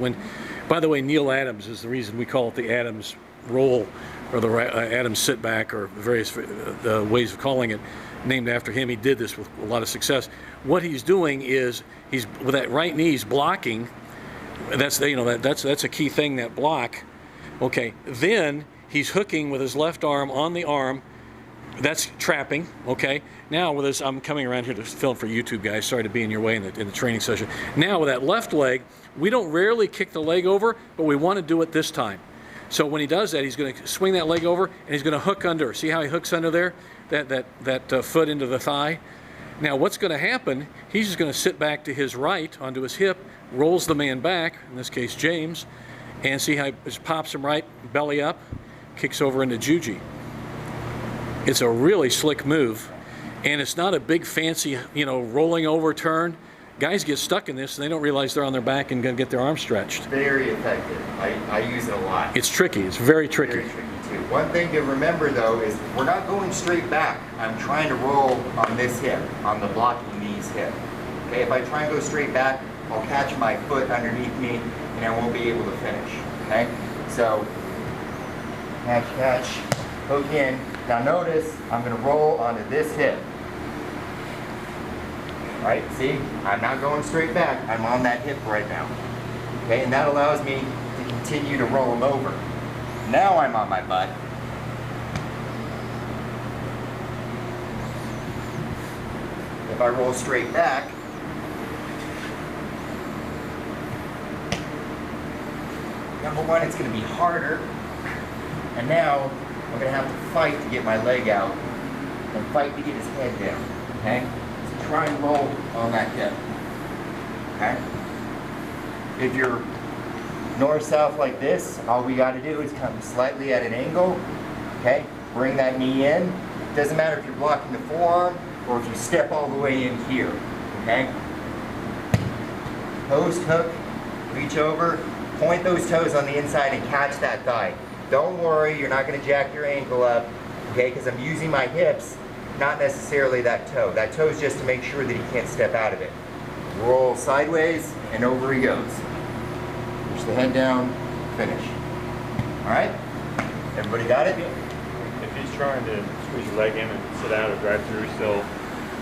By the way, Neil Adams is the reason we call it the Adams roll, or the Adams sit back, or various ways of calling it, named after him. He did this with a lot of success. What he's doing is he's with that right knee, he's blocking. That's a key thing, that block. Okay, then he's hooking with his left arm on the arm. That's trapping. Okay. Now with this, I'm coming around here to film for YouTube, guys. Sorry to be in your way in the training session. Now with that left leg, we don't rarely kick the leg over, but we want to do it this time. So when he does that, he's going to swing that leg over and he's going to hook under. See how he hooks under there? That foot into the thigh. Now what's going to happen? He's just going to sit back to his right onto his hip, rolls the man back, in this case James, and see how he just pops him right belly up, kicks over into juji. It's a really slick move, and it's not a big fancy, rolling over turn. Guys get stuck in this and they don't realize they're on their back and going to get their arm stretched. Very effective. I use it a lot. It's tricky. It's very tricky. Very tricky too. One thing to remember though is we're not going straight back. I'm trying to roll on this hip, on the blocking knee's hip. Okay, if I try and go straight back, I'll catch my foot underneath me and I won't be able to finish. Okay, so catch, hook in. Now notice, I'm going to roll onto this hip. Right, see? I'm not going straight back. I'm on that hip right now. Okay, and that allows me to continue to roll him over. Now I'm on my butt. If I roll straight back, number one, it's going to be harder. And now I'm going to have to fight to get my leg out and fight to get his head down, okay? So try and roll on that hip, okay? If you're north-south like this, all we got to do is come slightly at an angle, okay? Bring that knee in. Doesn't matter if you're blocking the forearm or if you step all the way in here, okay? Post hook, reach over, point those toes on the inside and catch that thigh. Don't worry, you're not going to jack your ankle up, okay, because I'm using my hips, not necessarily that toe. That toe is just to make sure that he can't step out of it. Roll sideways, and over he goes. Push the head down, finish. All right? Everybody got it? If he's trying to squeeze your leg in and sit out or drive through, still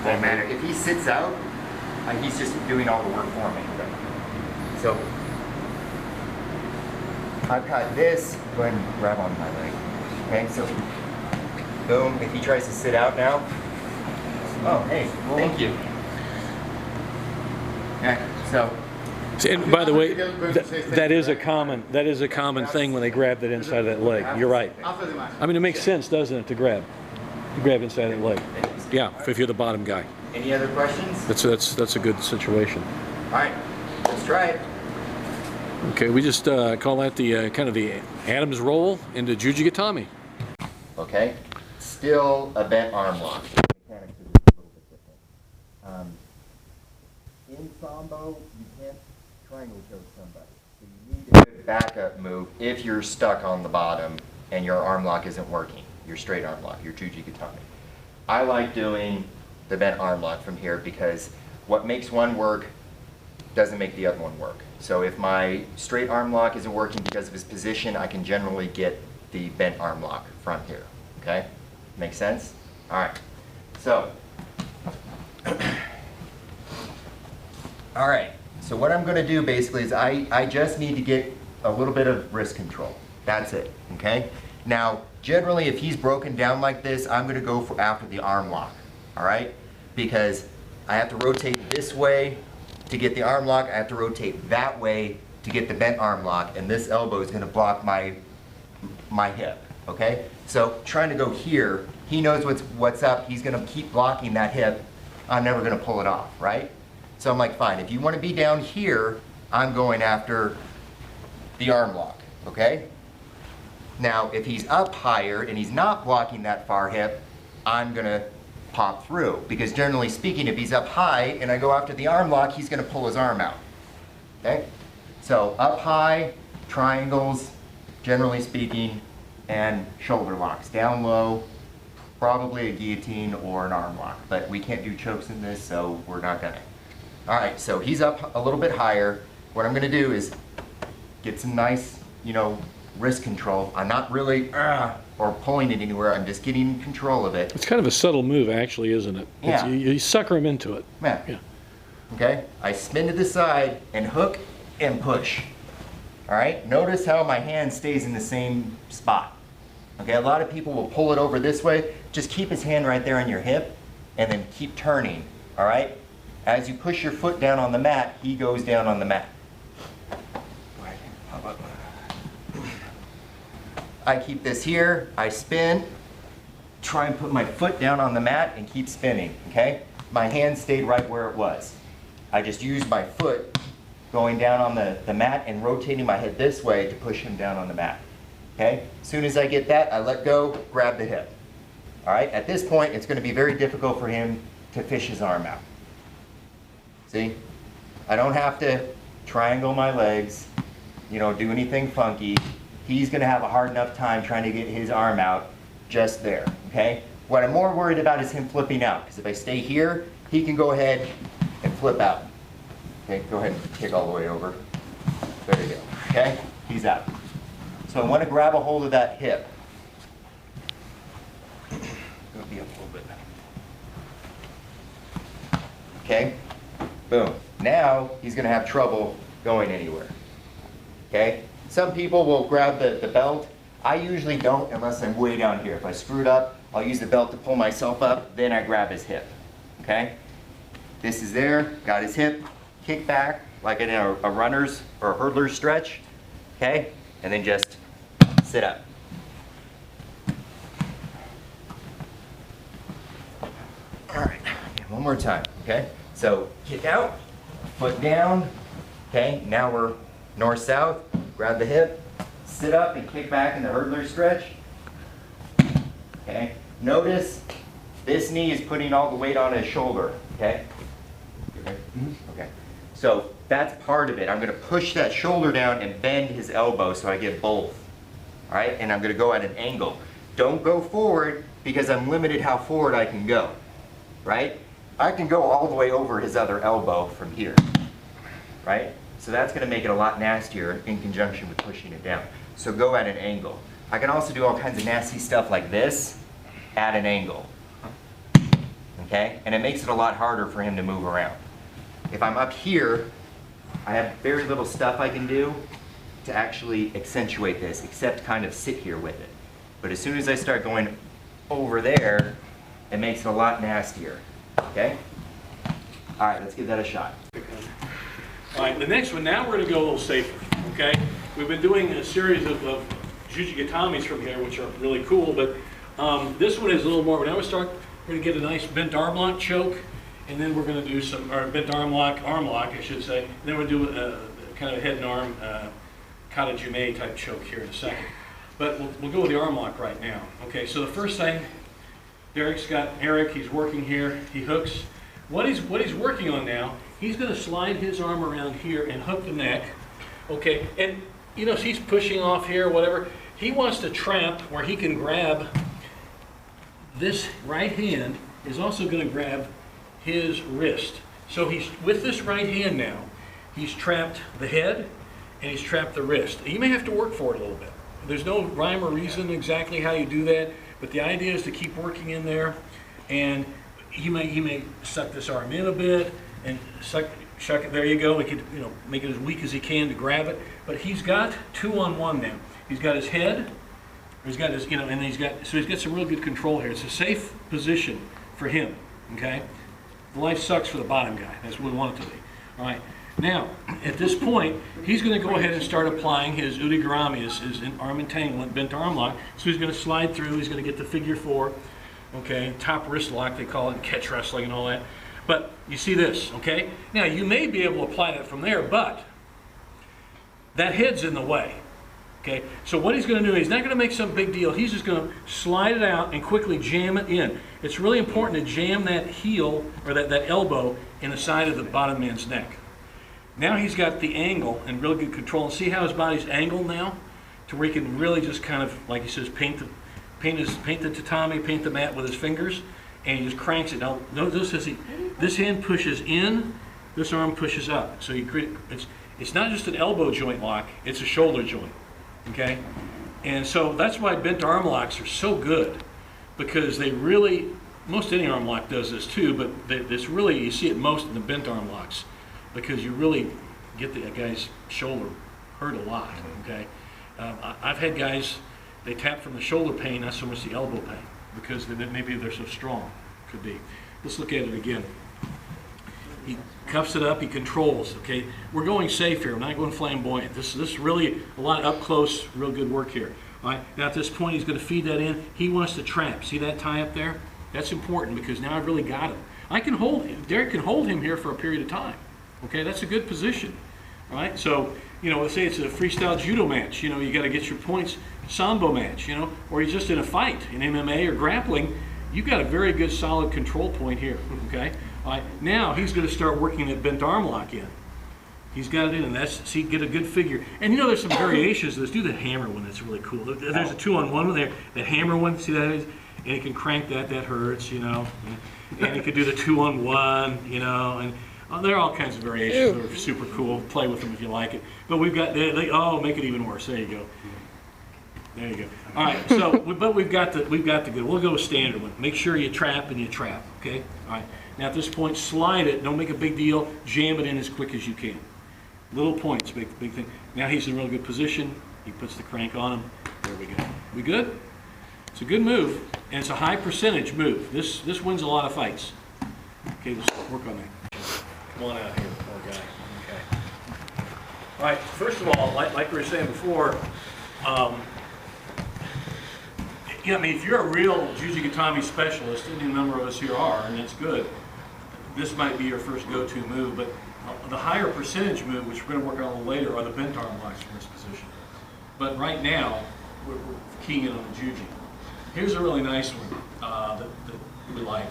Doesn't matter. If he sits out, he's just doing all the work for me. So, I've got this. Go ahead and grab on my leg. Okay, so boom. If he tries to sit out now, oh hey, thank you. Okay, so. And by the way, that is a common thing when they grab that inside of that leg. You're right. I mean, it makes sense, doesn't it, to grab inside that leg? Yeah, if you're the bottom guy. Any other questions? That's a good situation. All right, let's try it. Okay, we just call that the kind of the Adams roll into Jujigatami. Okay, still a bent arm lock. Mechanics are just a little bit different. In Sambo, you can't triangle choke somebody. So you need a good backup move if you're stuck on the bottom and your arm lock isn't working, your straight arm lock, your Jujigatami. I like doing the bent arm lock from here because what makes one work doesn't make the other one work. So if my straight arm lock isn't working because of his position, I can generally get the bent arm lock from here, okay? Make sense? All right, so. All right, so what I'm gonna do basically is I just need to get a little bit of wrist control. That's it, okay? Now, generally if he's broken down like this, I'm gonna go after the arm lock, all right? Because I have to rotate this way to get the arm lock, I have to rotate that way to get the bent arm lock, and this elbow is gonna block my hip, okay? So trying to go here, he knows what's up, he's gonna keep blocking that hip, I'm never gonna pull it off, right? So I'm like, fine, if you wanna be down here, I'm going after the arm lock, okay? Now, if he's up higher and he's not blocking that far hip, I'm gonna pop through. Because generally speaking, if he's up high and I go after the arm lock, he's gonna pull his arm out. Okay? So up high, triangles, generally speaking, and shoulder locks. Down low, probably a guillotine or an arm lock. But we can't do chokes in this, so we're not gonna. All right, so he's up a little bit higher. What I'm gonna do is get some nice, wrist control. I'm not really or pulling it anywhere. I'm just getting control of it. It's kind of a subtle move, actually, isn't it? Yeah. You sucker him into it. Yeah. Yeah. Okay, I spin to the side and hook and push. All right, notice how my hand stays in the same spot. Okay, a lot of people will pull it over this way. Just keep his hand right there on your hip and then keep turning, all right? As you push your foot down on the mat, he goes down on the mat. I keep this here, I spin, try and put my foot down on the mat and keep spinning, okay? My hand stayed right where it was. I just used my foot going down on the mat and rotating my head this way to push him down on the mat, okay? As soon as I get that, I let go, grab the hip. All right, at this point, it's gonna be very difficult for him to fish his arm out. See? I don't have to triangle my legs, do anything funky. He's gonna have a hard enough time trying to get his arm out just there, okay? What I'm more worried about is him flipping out, because if I stay here, he can go ahead and flip out. Okay, go ahead and kick all the way over. There you go, okay? He's out. So I wanna grab a hold of that hip. It'll be up a little bit. Okay, boom. Now he's gonna have trouble going anywhere, okay? Some people will grab the belt. I usually don't unless I'm way down here. If I screwed up, I'll use the belt to pull myself up, then I grab his hip, okay? This is there, got his hip, kick back like in a runner's or a hurdler's stretch, okay? And then just sit up. All right, one more time, okay? So kick out, foot down, okay? Now we're north-south, grab the hip, sit up and kick back in the hurdler stretch, okay? Notice this knee is putting all the weight on his shoulder, okay? Okay, so that's part of it. I'm gonna push that shoulder down and bend his elbow so I get both, all right? And I'm gonna go at an angle. Don't go forward because I'm limited how forward I can go, right? I can go all the way over his other elbow from here, right? So that's gonna make it a lot nastier in conjunction with pushing it down. So go at an angle. I can also do all kinds of nasty stuff like this at an angle, okay? And it makes it a lot harder for him to move around. If I'm up here, I have very little stuff I can do to actually accentuate this, except kind of sit here with it. But as soon as I start going over there, it makes it a lot nastier, okay? All right, let's give that a shot. All right, the next one, now we're going to go a little safer, okay? We've been doing a series of Jujigatamis from here, which are really cool, but this one is a little more, now we're going to get a nice bent arm lock choke, and then we're going to do some, or bent arm lock, I should say, and then we'll do a kind of head and arm kata jume type choke here in a second. But we'll go with the arm lock right now. Okay, so the first thing, Eric, he's working here, he hooks. What he's working on now, he's going to slide his arm around here and hook the neck, okay? And so he's pushing off here, whatever. He wants to trap where he can grab this right hand is also going to grab his wrist. So he's with this right hand now, he's trapped the head and he's trapped the wrist. You may have to work for it a little bit. There's no rhyme or reason exactly how you do that, but the idea is to keep working in there, and he may suck this arm in a bit and shuck it. There you go. He could make it as weak as he can to grab it. But he's got 2-on-1 now. He's got his head. He's got his and he's got some real good control here. It's a safe position for him. Okay. Life sucks for the bottom guy. That's what we want it to be. All right. Now at this point, he's going to go ahead and start applying his udigarami, his arm entanglement, bent arm lock. So he's going to slide through. He's going to get the figure 4. Okay, top wrist lock, they call it, catch wrestling and all that. But you see this, okay? Now, you may be able to apply that from there, but that head's in the way. Okay, so what he's going to do, he's not going to make some big deal. He's just going to slide it out and quickly jam it in. It's really important to jam that heel or that elbow in the side of the bottom man's neck. Now he's got the angle and real good control. And see how his body's angled now, to where he can really just kind of, like he says, paint the tatami, paint the mat with his fingers, and he just cranks it. Now notice this hand pushes in, this arm pushes up. So it's not just an elbow joint lock; it's a shoulder joint. Okay, and so that's why bent arm locks are so good, because they really, most any arm lock does this too, but this really, you see it most in the bent arm locks, because you really get the guy's shoulder hurt a lot. Okay, I've had guys, they tap from the shoulder pain, not so much the elbow pain, because maybe they're so strong. Could be. Let's look at it again. He cuffs it up, he controls, okay? We're going safe here, we're not going flamboyant. This is really a lot up close, real good work here. All right, now at this point he's going to feed that in. He wants to trap. See that tie up there? That's important, because now I've really got him. I can hold him. Derek can hold him here for a period of time. Okay, that's a good position. All right, so, let's say it's a freestyle judo match. You got to get your points, sambo match, or you're just in a fight, in MMA or grappling. You've got a very good solid control point here, okay? All right, now he's going to start working that bent arm lock in. He's got it in, and see, get a good figure. And there's some variations of this. Do the hammer one, that's really cool. There's a 2-on-1 one there, that hammer one, see that? And he can crank that hurts, And he could do the 2-on-1, and there are all kinds of variations that are super cool. Play with them if you like it. But we've got, make it even worse. There you go. There you go. All right, so, but we've got the good. We'll go with standard one. Make sure you trap, okay? All right. Now at this point, slide it. Don't make a big deal. Jam it in as quick as you can. Little points, big thing. Now he's in a real good position. He puts the crank on him. There we go. We good? It's a good move, and it's a high percentage move. This wins a lot of fights. Okay, let's work on that. Come on out here, poor guy. Okay. All right. First of all, like we were saying before. If you're a real Jujigatami specialist, and a number of us here are, and that's good, this might be your first go-to move, but the higher percentage move, which we're going to work on a little later, are the bent arm locks from this position. But right now, we're keying in on the Juji. Here's a really nice one that we like.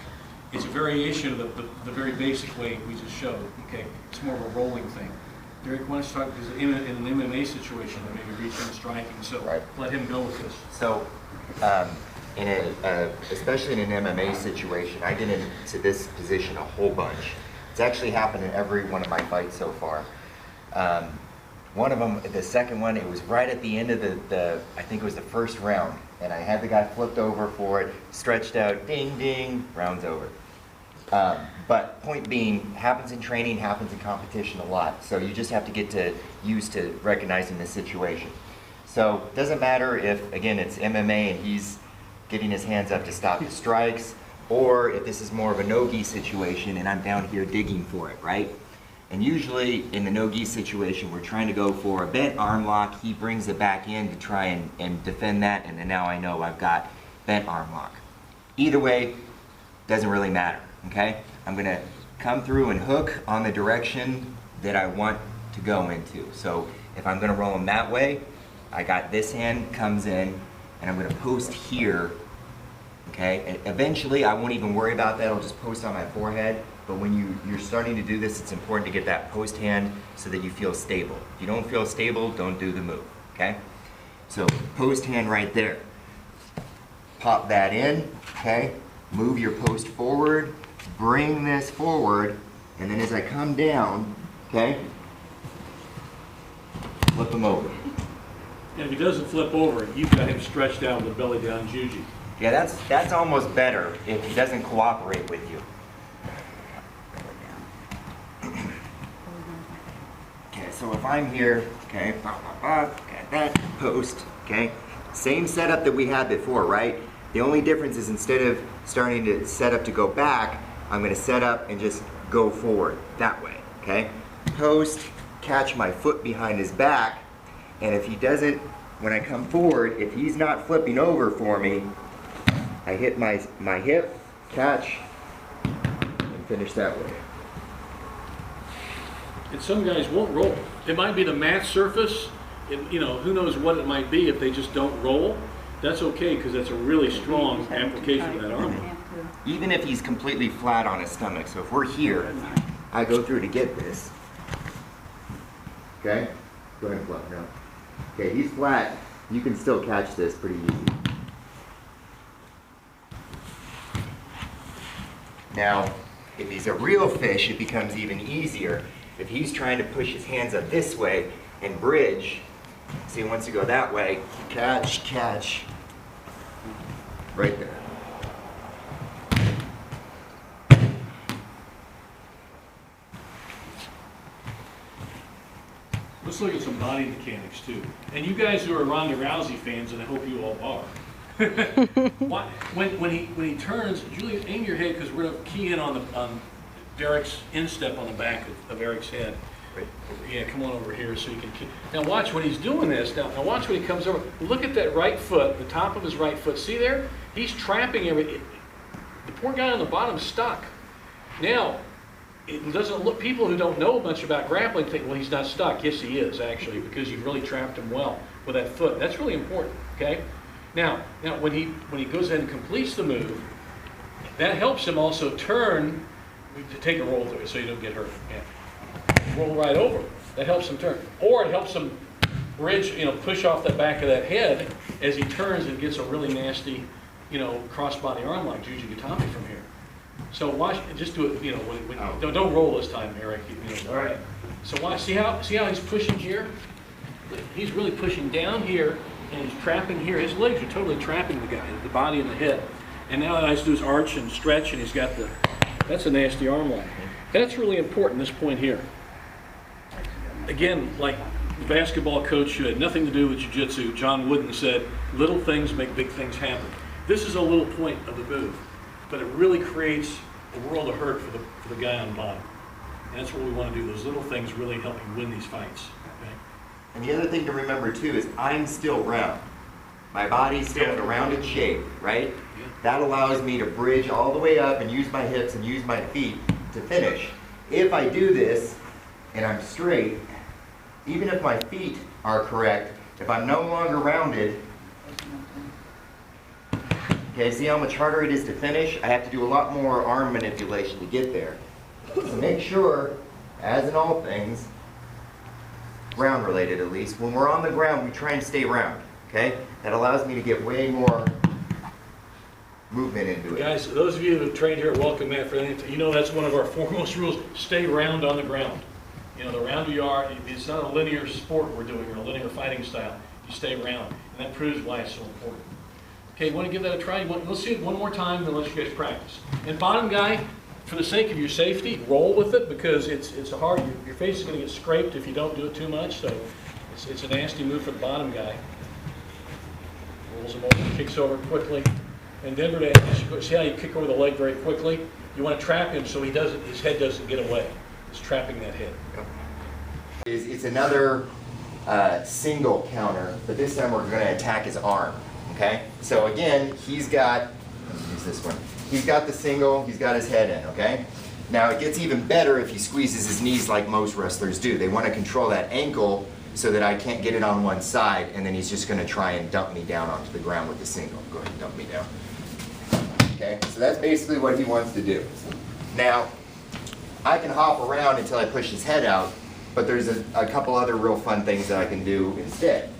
It's a variation of the very basic way we just showed. Okay, it's more of a rolling thing. Derek, why don't you talk, because in an MMA situation, there may be reaching and striking, so let him go with this. So, especially in an MMA situation, I get into this position a whole bunch. It's actually happened in every one of my fights so far. One of them, the second one, it was right at the end of I think it was the first round, and I had the guy flipped over for it, stretched out, ding, ding, round's over. But point being, happens in training, happens in competition a lot. So you just have to get used to recognizing the situation. So it doesn't matter if, again, it's MMA and he's getting his hands up to stop the strikes, or if this is more of a no-gi situation and I'm down here digging for it, right? And usually in the no-gi situation, we're trying to go for a bent arm lock. He brings it back in to try and defend that, and then now I know I've got bent arm lock. Either way, doesn't really matter, okay? I'm gonna come through and hook on the direction that I want to go into. So if I'm gonna roll him that way, I got this hand comes in, and I'm gonna post here, okay? And eventually, I won't even worry about that, I'll just post on my forehead. But when you're starting to do this, it's important to get that post hand so that you feel stable. If you don't feel stable, don't do the move, okay? So post hand right there. Pop that in, okay? Move your post forward, bring this forward, and then as I come down, okay? Flip him over. And if he doesn't flip over, you've got him stretched out with the belly down Juji. Yeah, that's almost better if he doesn't cooperate with you. Okay, so if I'm here, okay, got that post, okay, same setup that we had before, right? The only difference is instead of starting to set up to go back, I'm going to set up and just go forward that way, okay? Post, catch my foot behind his back, and if he doesn't, when I come forward, if he's not flipping over for me, I hit my hip, catch, and finish that way. And some guys won't roll. It might be the mat surface, you know, who knows what it might be if they just don't roll. That's okay, because that's a really strong application of that arm lock. Even if he's completely flat on his stomach, so if we're here, I go through to get this. Okay? Go ahead and flip now. Okay, he's flat. You can still catch this pretty easy. Now, if he's a real fish, it becomes even easier. If he's trying to push his hands up this way and bridge, see, once you go that way, catch, catch, right there. Let's look at some body mechanics too. And you guys who are Ronda Rousey fans, and I hope you all are. when he turns, Julie, aim your head, because we're going to key in on Derek's instep on the back of Eric's head. Right. Yeah, come on over here so you can. Now watch when he's doing this. Now watch when he comes over. Look at that right foot, the top of his right foot. See there? He's trapping everything. The poor guy on the bottom's stuck. Now, it doesn't look. People who don't know much about grappling think, well, he's not stuck. Yes, he is actually, because you've really trapped him well with that foot. That's really important. Okay. Now when he goes ahead and completes the move, that helps him also turn. To take a roll through it so you don't get hurt. Yeah. Roll right over. That helps him turn. Or it helps him bridge, you know, push off the back of that head as he turns and gets a really nasty, you know, crossbody arm like Juji Gatami from here. So watch, just do it, you know, don't roll this time, Eric. You know, all right. So watch, see how he's pushing here? He's really pushing down here, and he's trapping here. His legs are totally trapping the guy, the body and the head. And now all I have to do is arch and stretch, and he's got the. That's a nasty arm lock. That's really important, this point here. Again, like the basketball coach who had nothing to do with jiu-jitsu, John Wooden, said, little things make big things happen. This is a little point of the move, but it really creates a world of hurt for the guy on the bottom. And that's what we want to do. Those little things really help you win these fights. Okay? And the other thing to remember too is I'm still round. My body's still in a rounded shape, right? That allows me to bridge all the way up and use my hips and use my feet to finish. If I do this and I'm straight, even if my feet are correct, if I'm no longer rounded, okay, see how much harder it is to finish? I have to do a lot more arm manipulation to get there. So make sure, as in all things, ground related at least, when we're on the ground, we try and stay round, okay? That allows me to get way more movement into it. Guys, those of you who have trained here at Welcome Mat for anything, you know that's one of our foremost rules. Stay round on the ground. You know, the rounder you are, it's not a linear sport we're doing, or a linear fighting style. You stay round, and that proves why it's so important. Okay, you want to give that a try? Let's see it one more time, then let you guys practice. And bottom guy, for the sake of your safety, roll with it, because it's a hard, your face is going to get scraped if you don't do it too much, so it's a nasty move for the bottom guy. Rolls him over, kicks over quickly. And Denver, see how you kick over the leg very quickly? You want to trap him so his head doesn't get away. It's trapping that head. It's another single counter, but this time we're going to attack his arm, okay? So again, he's got, let's use this one. He's got the single, he's got his head in, okay? Now it gets even better if he squeezes his knees like most wrestlers do. They want to control that ankle so that I can't get it on one side, and then he's just going to try and dump me down onto the ground with the single. Go ahead and dump me down. Okay, so that's basically what he wants to do. Now, I can hop around until I push his head out, but there's a couple other real fun things that I can do instead.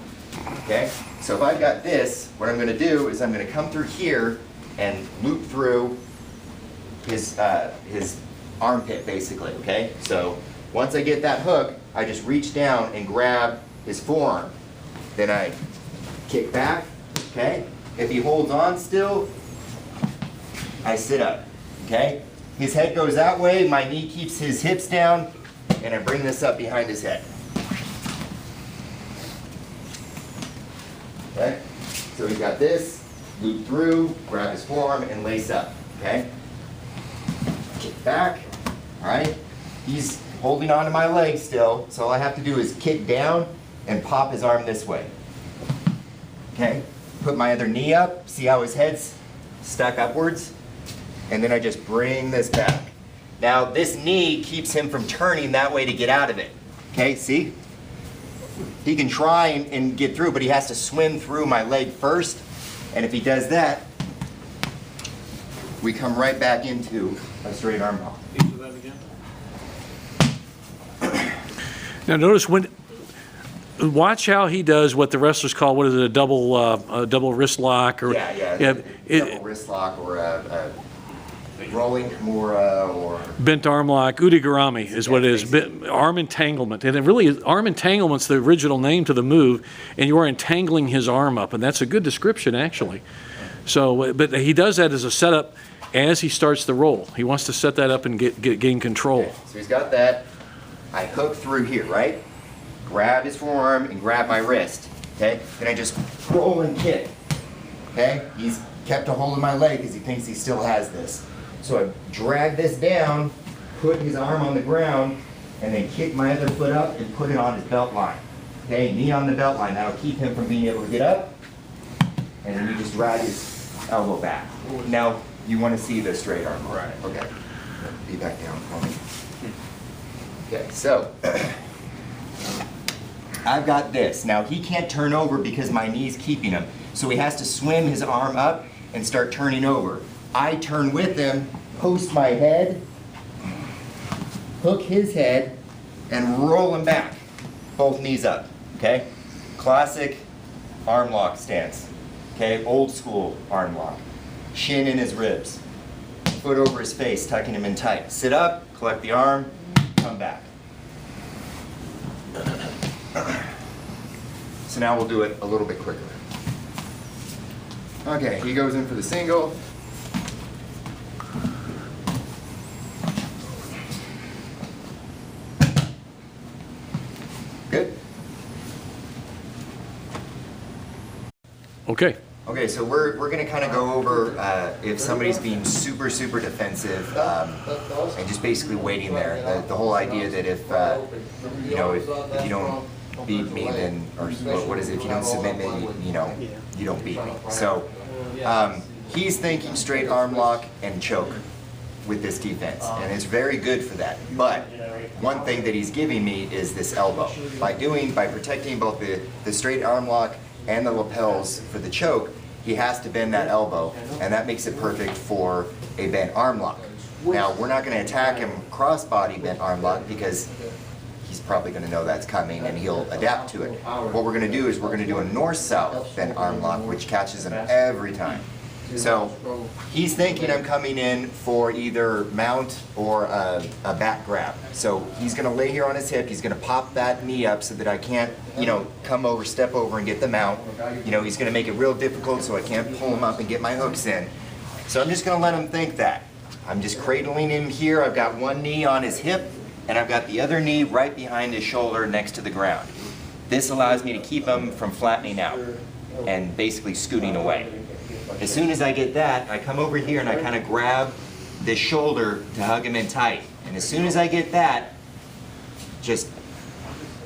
Okay, so if I've got this, what I'm going to do is I'm going to come through here and loop through his armpit, basically. Okay, so once I get that hook, I just reach down and grab his forearm. Then I kick back. Okay, if he holds on still, I sit up, okay? His head goes that way, my knee keeps his hips down, and I bring this up behind his head. Okay? So he's got this, loop through, grab his forearm, and lace up, okay? Kick back, all right? He's holding onto my leg still, so all I have to do is kick down and pop his arm this way. Okay? Put my other knee up, see how his head's stuck upwards? And then I just bring this back. Now this knee keeps him from turning that way to get out of it. Okay, see? He can try and get through, but he has to swim through my leg first. And if he does that, we come right back into a straight arm lock. Each of that again. Now notice watch how he does what the wrestlers call, what is it, a double wrist lock, or Double wrist lock, or a rolling Kimura, or bent arm lock. Udigarami is what it is. Arm entanglement, and it really is, arm entanglement's the original name to the move, and you are entangling his arm up, and that's a good description actually. So, but he does that as a setup as he starts the roll. He wants to set that up and gain control. okay. So he's got that. I hook through here, right? Grab his forearm and grab my wrist. Okay. Then I just roll and kick. Okay. He's kept a hold of my leg because he thinks he still has this. So I drag this down, put his arm on the ground, and then kick my other foot up and put it on his belt line. Okay, knee on the belt line. That'll keep him from being able to get up. And then you just drag his elbow back. Now, you want to see the straight arm. Right. Okay. Be back down for me. Okay, so I've got this. Now, he can't turn over because my knee's keeping him. So he has to swim his arm up and start turning over. I turn with him, post my head, hook his head, and roll him back. Both knees up, okay? Classic arm lock stance, okay? Old school arm lock. Shin in his ribs, foot over his face, tucking him in tight. Sit up, collect the arm, come back. So now we'll do it a little bit quicker. Okay, he goes in for the single. Good. Okay. Okay, so we're going to kind of go over if somebody's being super defensive and just basically waiting there. The whole idea that if you know, if you don't beat me, then, or what is it? If you don't submit me, you know, you don't beat me. So he's thinking straight arm lock and choke with this defense, and it's very good for that. But one thing that he's giving me is this elbow. By protecting both the straight arm lock and the lapels for the choke, he has to bend that elbow, and that makes it perfect for a bent arm lock. Now, we're not going to attack him crossbody bent arm lock because he's probably going to know that's coming and he'll adapt to it. What we're going to do is we're going to do a north-south bent arm lock, which catches him every time. So he's thinking I'm coming in for either mount or a back grab. So he's going to lay here on his hip. He's going to pop that knee up so that I can't, you know, come over, step over and get the mount. You know, he's going to make it real difficult so I can't pull him up and get my hooks in. So I'm just going to let him think that. I'm just cradling him here. I've got one knee on his hip and I've got the other knee right behind his shoulder next to the ground. This allows me to keep him from flattening out and basically scooting away. As soon as I get that, I come over here and I kind of grab this shoulder to hug him in tight. And as soon as I get that, just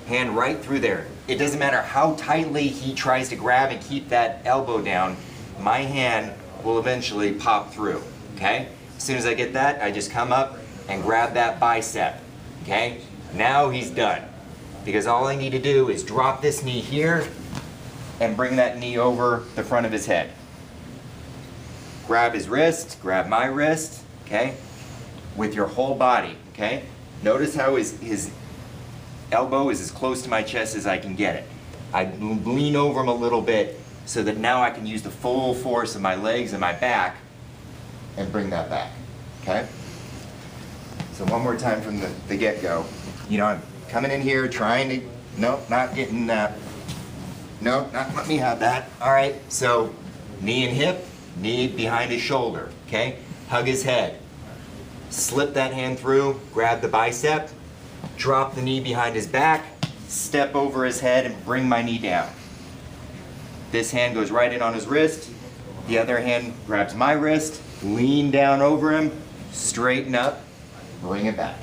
hand right through there. It doesn't matter how tightly he tries to grab and keep that elbow down, my hand will eventually pop through, okay? As soon as I get that, I just come up and grab that bicep, okay? Now he's done. Because all I need to do is drop this knee here and bring that knee over the front of his head. Grab his wrist, grab my wrist, okay, with your whole body, okay? Notice how his elbow is as close to my chest as I can get it. I lean over him a little bit so that now I can use the full force of my legs and my back and bring that back, okay? So one more time from the get-go. You know, I'm coming in here trying to, nope, not getting that. Nope, not let me have that. All right, so knee and hip. Knee behind his shoulder, okay? Hug his head. Slip that hand through, grab the bicep, drop the knee behind his back, step over his head and bring my knee down. This hand goes right in on his wrist. The other hand grabs my wrist, lean down over him, straighten up, bring it back.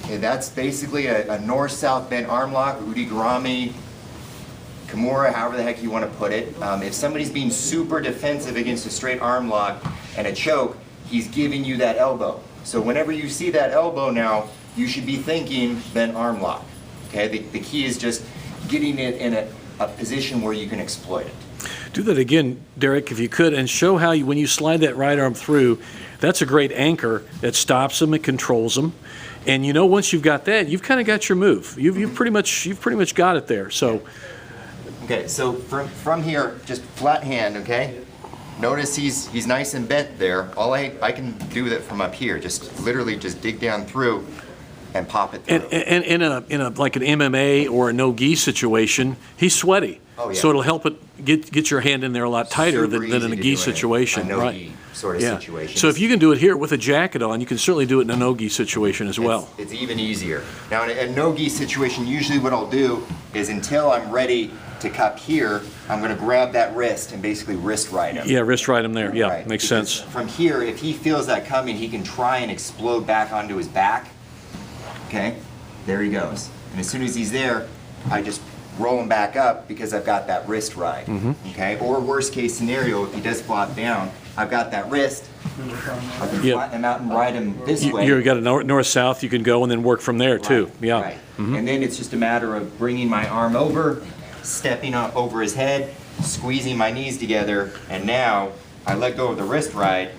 Okay, that's basically a north-south bent arm lock, Udigarami, Kimura, however the heck you want to put it. If somebody's being super defensive against a straight arm lock and a choke, he's giving you that elbow. So whenever you see that elbow now, you should be thinking bent arm lock. Okay, the key is just getting it in a position where you can exploit it. Do that again, Derek, if you could, and show how you, when you slide that right arm through, that's a great anchor that stops them and controls them. And you know, once you've got that, you've kind of got your move. You've pretty much got it there. So, okay, so from here, just flat hand. Okay, notice he's nice and bent there. All I can do with it from up here, just literally just dig down through and pop it through. and in a like an MMA or a no-gi situation, he's sweaty. Oh, yeah. So it'll help it get your hand in there a lot tighter Super than easy in a to gi do in situation, a no-gi right? sort of situation. So if you can do it here with a jacket on, you can certainly do it in a no-gi situation as well. It's even easier. Now in a no-gi situation, usually what I'll do is until I'm ready to cup here, I'm going to grab that wrist and basically wrist ride him. Yeah, wrist right him there. Yeah, Right, makes because sense. From here, if he feels that coming, he can try and explode back onto his back. Okay, there he goes. And as soon as he's there, I just roll him back up because I've got that wrist ride. Okay, or worst case scenario, if he does flop down, I've got that wrist. I can Yep. flatten him out and ride him this way. You've got a north-south, you can go and then work from there too. Right, Yeah. right. And then it's just a matter of bringing my arm over, stepping up over his head, squeezing my knees together, and now I let go of the wrist ride,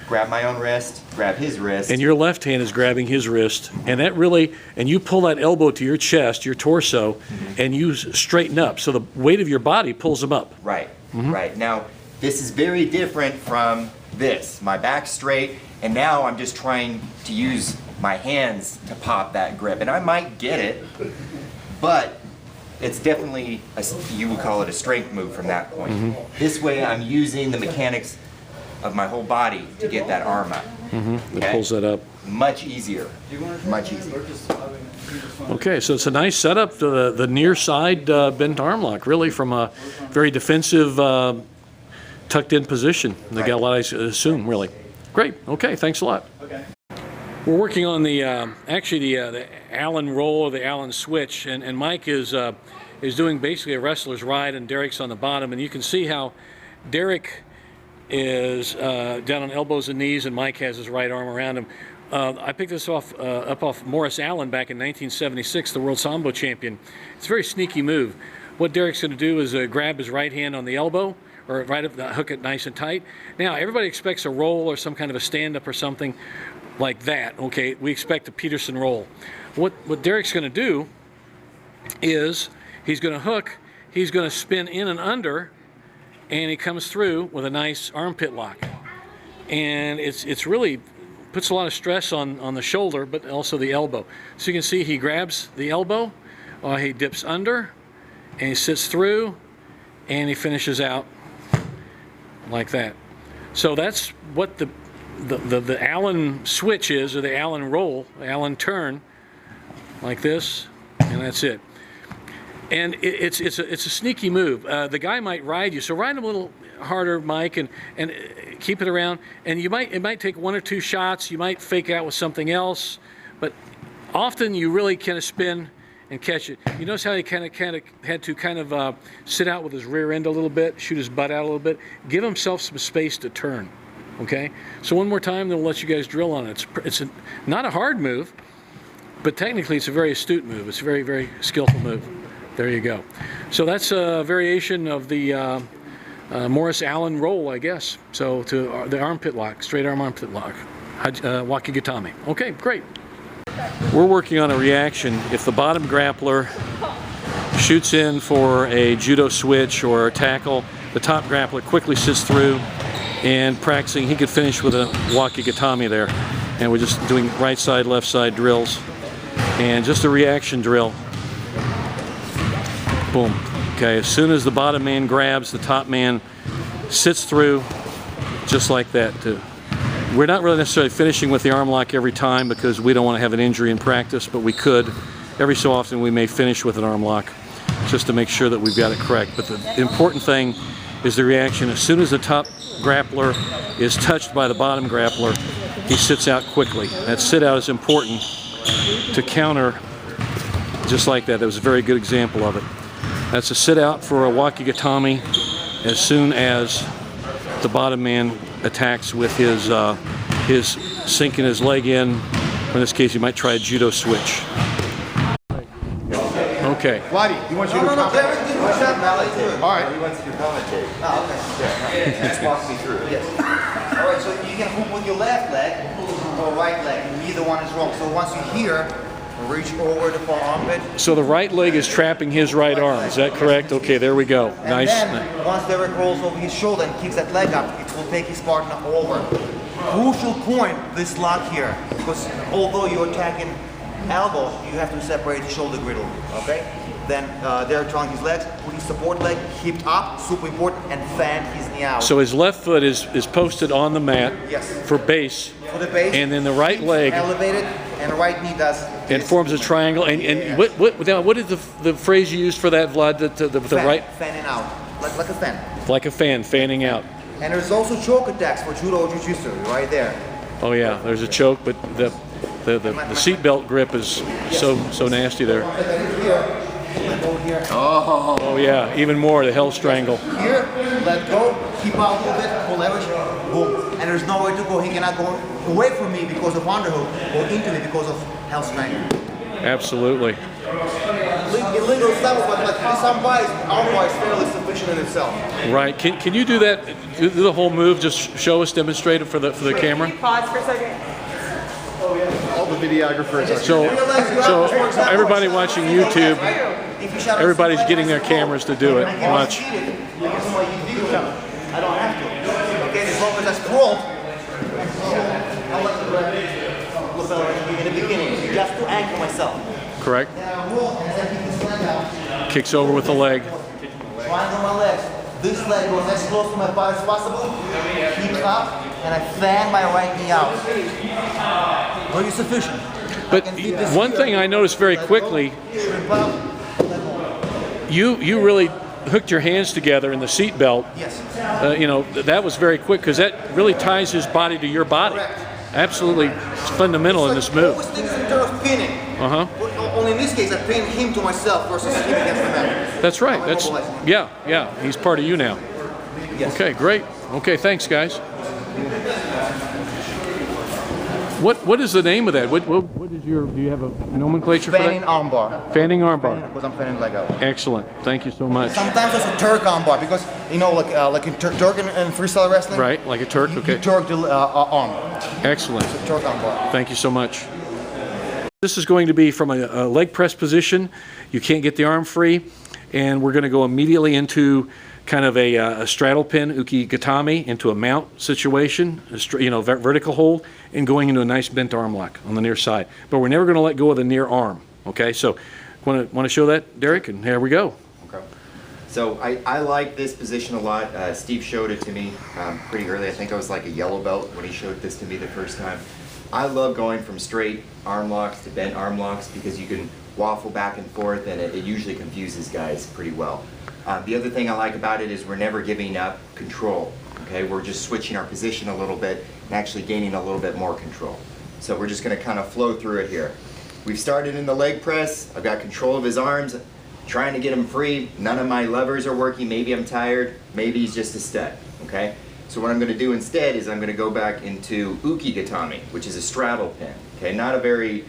grab my own wrist, grab his wrist. And your left hand is grabbing his wrist, and that really, and you pull that elbow to your chest, your torso, and you straighten up. So the weight of your body pulls him up. Right, right. Now, this is very different from this. My back's straight, and now I'm just trying to use my hands to pop that grip. And I might get it, but it's definitely, you would call it a strength move from that point. This way I'm using the mechanics of my whole body to get that arm up. It pulls that up. Much easier, much easier. Okay, so it's a nice setup, the near side bent arm lock, really from a very defensive, tucked in position. They got a lot, I assume, really. Great, okay, thanks a lot. Okay. We're working on the, actually the Allen roll or the Allen switch, and Mike is doing basically a wrestler's ride, and Derek's on the bottom, and you can see how Derek is down on elbows and knees, and Mike has his right arm around him. I picked this up off Morris Allen back in 1976, the world Sambo champion. It's a very sneaky move. What Derek's going to do is grab his right hand on the elbow, or right up, hook it nice and tight. Now, everybody expects a roll or some kind of a stand-up or something like that. Okay, we expect a Peterson roll. What Derek's going to do is he's going to hook, he's going to spin in and under, and he comes through with a nice armpit lock. And it's really puts a lot of stress on the shoulder, but also the elbow. So you can see he grabs the elbow, he dips under, and he sits through, and he finishes out like that. So that's what the Allen switch is, or the Allen roll, the Allen turn, like this, and that's it. And it's a sneaky move. The guy might ride you, so ride him a little harder, Mike, and keep it around. And it might take one or two shots. You might fake out with something else, but often you really kind of spin and catch it. You notice how he kind of had to sit out with his rear end a little bit, shoot his butt out a little bit, give himself some space to turn. Okay. So one more time, then we'll let you guys drill on it. It's not a hard move, but technically it's a very astute move. It's a very, very skillful move. There you go. So that's a variation of the Morris Allen roll, I guess. So to the armpit lock, straight arm armpit lock, Wakigatami. Okay, great. We're working on a reaction. If the bottom grappler shoots in for a judo switch or a tackle, the top grappler quickly sits through and practicing. He could finish with a Wakigatami there. And we're just doing right side, left side drills. And just a reaction drill. Boom. Okay, as soon as the bottom man grabs, the top man sits through just like that too. We're not really necessarily finishing with the arm lock every time because we don't want to have an injury in practice, but we could. Every so often we may finish with an arm lock just to make sure that we've got it correct. But the important thing is the reaction. As soon as the top grappler is touched by the bottom grappler, he sits out quickly. That sit out is important to counter just like that. That was a very good example of it. That's a sit out for a Wakigatami as soon as the bottom man attacks with his sinking his leg in. In this case, you might try a judo switch. Okay. Vladdy, he wants you to No, comment. Derek did push up. All right. He wants to commentate. Oh, okay. Just walk me through it. Yes. All right, so you can hook with your left leg or right leg. Neither one is wrong. So once you're here, reach over the far armpit. So the right leg is trapping his right arm. Is that correct? Okay, there we go. And Nice. then, once Derek rolls over his shoulder and kicks that leg up, it will take his partner over. Crucial point, this lock here, because although you're attacking elbow, you have to separate the shoulder griddle, okay? Then Derek trying his legs, put his support leg hipped up, super important, and fan his knee out. So his left foot is posted on the mat Yes. for base, For the base, and then the right leg, elevated, and right knee does. it forms a triangle. And what is the phrase you used for that, Vlad? The fan, right, fanning out, like a fan. like a fan, fanning out. And there's also choke attacks for judo or jiu-jitsu, right there. Oh yeah, there's a choke, but the seatbelt grip is so nasty there. Here, Oh yeah, even more, the hell strangle. here, let go, keep out a little bit, pull leverage, boom. And there's nowhere to go. He cannot go away from me because of underhook or into me because of hell strangle. Absolutely. Illegal stuff, but like this armbar is fairly sufficient in itself. Right. Can you do that? Do the whole move? Just show us, demonstrate it for the camera. Pause for a second. All the videographers are So everybody watching YouTube, everybody's getting their cameras to do it. Watch. I don't have to. Okay, as long as I scroll, I'll let the lapel in the beginning, just to anchor myself. Correct. Then I roll and then keep this leg out. Kicks over with the leg. Triangle my legs. This leg goes as close to my body as possible. Keep up, and I fan my right knee out. Very sufficient. But one thing I noticed very quickly, you really hooked your hands together in the seat belt. Yes. That was very quick because that really ties his body to your body. Correct. Absolutely fundamental in this move. Always things in terms of pinning. Only in this case, I pin him to myself versus him against the mat. That's right. I'm That's immobilizing. yeah. He's part of you now. Yes. Okay, great. Okay, thanks, guys. What is the name of that? What is your? Do you have a nomenclature Fanning for that? armbar. Fanning armbar. Because I'm fanning leg out. Excellent. Thank you so much. Sometimes it's a Turk armbar because like in Turk and freestyle wrestling. Right, like a Turk. You Okay. Turk the arm. Excellent. It's a Turk armbar. Thank you so much. This is going to be from a leg press position. You can't get the arm free, and we're going to go immediately into kind of a straddle pin, uki-gatame, into a mount situation, vertical hold, and going into a nice bent arm lock on the near side. But we're never going to let go of the near arm. Okay, so want to show that, Derek? And here we go. Okay. So I like this position a lot. Steve showed it to me pretty early. I think I was like a yellow belt when he showed this to me the first time. I love going from straight arm locks to bent arm locks because you can waffle back and forth, and it usually confuses guys pretty well. The other thing I like about it is we're never giving up control. Okay, we're just switching our position a little bit and actually gaining a little bit more control. So we're just going to kind of flow through it here. We've started in the leg press. I've got control of his arms, trying to get him free. None of my levers are working. Maybe I'm tired. Maybe he's just a stud. Okay. So what I'm going to do instead is I'm going to go back into uki-gatame, which is a straddle pin. Okay, not a very,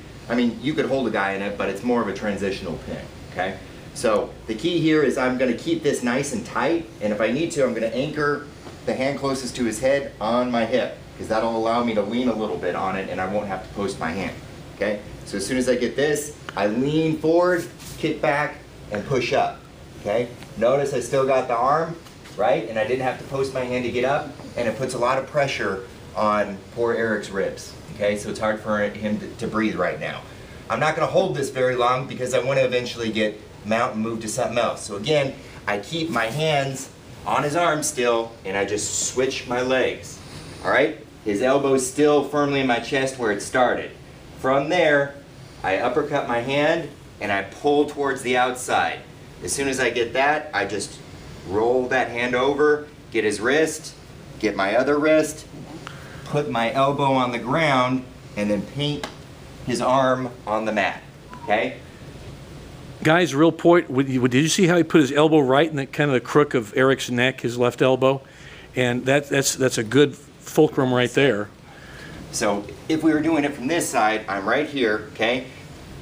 you could hold a guy in it, but it's more of a transitional pin. Okay. So the key here is I'm going to keep this nice and tight, and if I need to, I'm going to anchor the hand closest to his head on my hip, because that'll allow me to lean a little bit on it, and I won't have to post my hand. Okay. So as soon as I get this, I lean forward, kick back, and push up. Okay. Notice I still got the arm. Right? And I didn't have to post my hand to get up, and it puts a lot of pressure on poor Eric's ribs. Okay, so it's hard for him to breathe right now. I'm not going to hold this very long because I want to eventually get mount and move to something else. So again, I keep my hands on his arm still, and I just switch my legs. All right? His elbow's still firmly in my chest where it started. From there, I uppercut my hand, and I pull towards the outside. As soon as I get that, I just roll that hand over, get his wrist, get my other wrist, put my elbow on the ground, and then paint his arm on the mat. Okay? Guys, real point, did you see how he put his elbow right in the kind of the crook of Eric's neck, his left elbow? And that's a good fulcrum right there. So if we were doing it from this side, I'm right here, okay?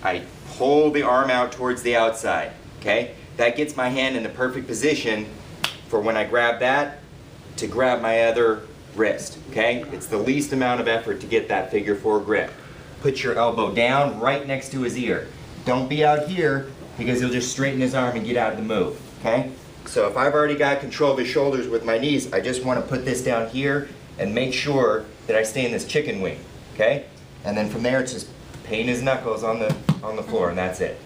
I pull the arm out towards the outside, okay? That gets my hand in the perfect position for when I grab that, to grab my other wrist, okay? It's the least amount of effort to get that figure 4 grip. Put your elbow down right next to his ear. Don't be out here because he'll just straighten his arm and get out of the move, okay? So if I've already got control of his shoulders with my knees, I just want to put this down here and make sure that I stay in this chicken wing, okay? And then from there, it's just paint his knuckles on the floor, and that's it.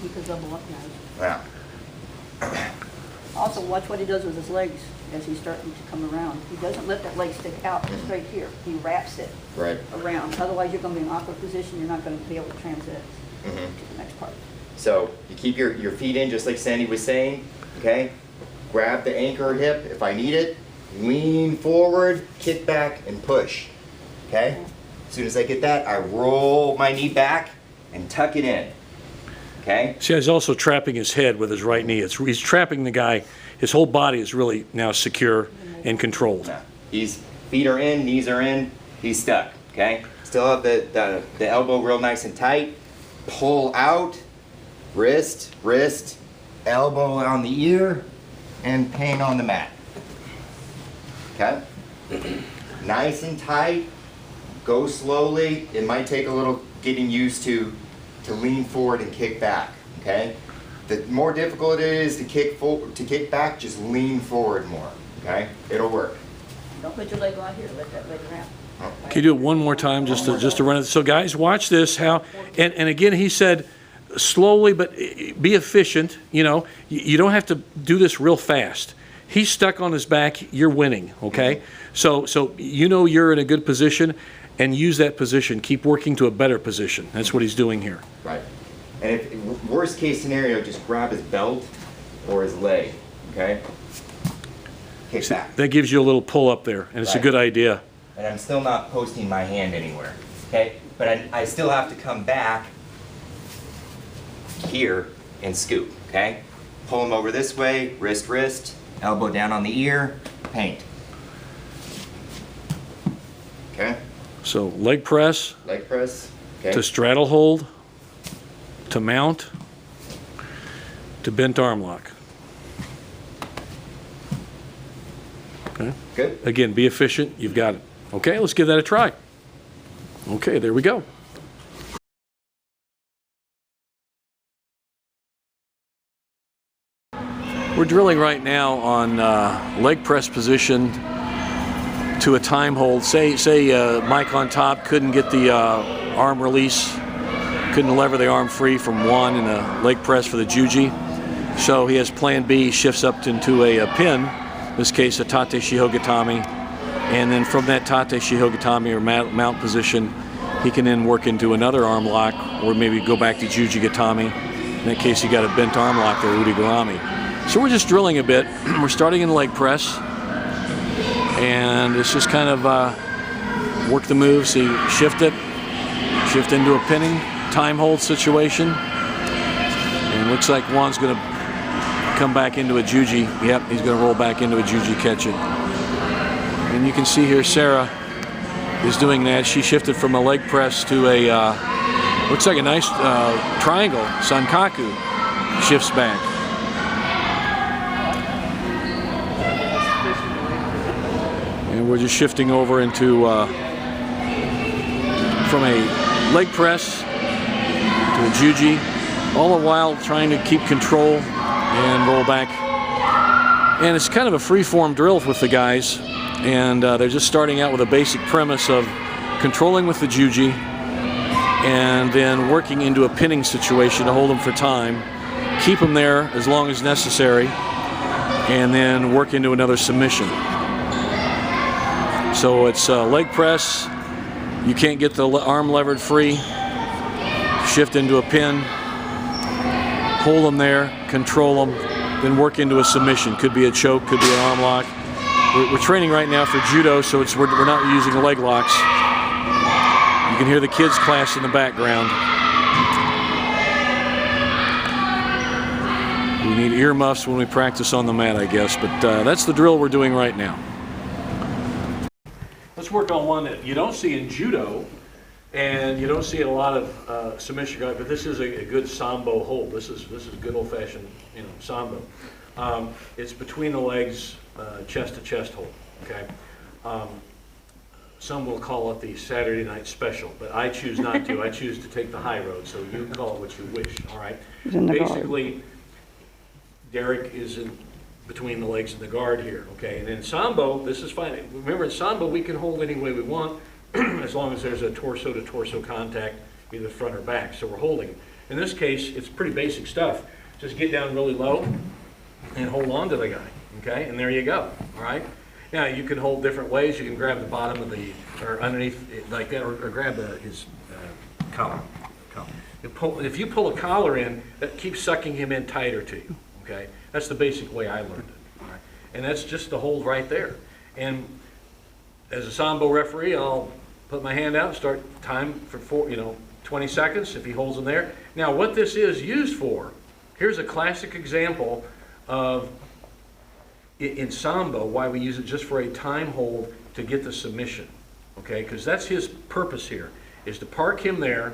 You could double up now. Now, Also, watch what he does with his legs as he's starting to come around. He doesn't let that leg stick out just right here. He wraps it right. around. Otherwise, you're going to be in an awkward position. You're not going to be able to transit Mm-hmm. to the next part. So you keep your feet in, just like Sandy was saying, okay? Grab the anchor hip if I need it. Lean forward, kick back, and push, okay? As soon as I get that, I roll my knee back and tuck it in, okay? See, he's also trapping his head with his right knee. He's trapping the guy. His whole body is really now secure and controlled. Now, feet are in, knees are in, he's stuck, okay? Still have the elbow real nice and tight. Pull out, wrist, elbow on the ear, and pain on the mat. Okay? Nice and tight. Go slowly. It might take a little getting used to lean forward and kick back. Okay? The more difficult it is to kick back, just lean forward more. Okay? It'll work. Don't put your leg on here. Let that leg ramp. Can you do it one more time just to run it? So guys, watch this. How and again, he said slowly, but be efficient. You know, you don't have to do this real fast. He's stuck on his back. You're winning. Okay, so you know you're in a good position, and use that position. Keep working to a better position. That's what he's doing here. Right. And if worst case scenario, just grab his belt or his leg. Okay. Kick back. That gives you a little pull up there, and it's a good idea. And I'm still not posting my hand anywhere, okay? But I still have to come back here and scoop, okay? Pull him over this way, wrist, elbow down on the ear, paint. Okay? So leg press, okay? to straddle hold, to mount, to bent arm lock. Okay? Good? Again, be efficient. You've got it. Okay, let's give that a try. Okay, there we go. We're drilling right now on leg press position to a time hold. Say Mike on top couldn't get the arm release, couldn't lever the arm free from one in a leg press for the juji. So he has plan B, he shifts up into a pin, in this case a tate shihogatami, and then from that tate shihogatami or mount position, he can then work into another arm lock or maybe go back to juji gatami. In that case, you got a bent arm lock there, udigarami. So we're just drilling a bit. We're starting in leg press, and it's just kind of work the move. See, shift it, shift into a pinning, time hold situation, and looks like Juan's going to come back into a juji. Yep, he's going to roll back into a juji, catch it. And you can see here Sarah is doing that. She shifted from a leg press to a, looks like a nice triangle, sankaku, shifts back. And we're just shifting over into, from a leg press to a juji, all the while trying to keep control and roll back. And it's kind of a free-form drill with the guys, and they're just starting out with a basic premise of controlling with the juji and then working into a pinning situation to hold them for time, keep them there as long as necessary, and then work into another submission. So it's leg press, you can't get the arm levered free, shift into a pin, hold them there, control them, then work into a submission. Could be a choke, could be an arm lock. We're training right now for judo, so we're not using leg locks. You can hear the kids' class in the background. We need earmuffs when we practice on the mat, I guess, but that's the drill we're doing right now. Let's work on one that you don't see in judo, And you don't see a lot of submission guard, but this is a good Sambo hold. This is good old-fashioned, you know, Sambo. It's between the legs, chest to chest hold. Okay. Some will call it the Saturday night special, but I choose not to. I choose to take the high road, so you call it what you wish. All right. Basically, Derek is in between the legs and the guard here. Okay. And in Sambo, this is fine. Remember, in Sambo, we can hold any way we want. As long as there's a torso-to-torso contact, either front or back, so we're holding. In this case, it's pretty basic stuff. Just get down really low and hold on to the guy, okay? And there you go, all right? Now, you can hold different ways. You can grab the bottom of the, or underneath, like that, or grab his collar. If you pull a collar in, that keeps sucking him in tighter to you, okay? That's the basic way I learned it, all right? And that's just the hold right there. And as a Sambo referee, I'll put my hand out, start time for 20 seconds if he holds them there. Now, what this is used for, here's a classic example of, in Sambo, why we use it just for a time hold to get the submission, okay? Because that's his purpose here, is to park him there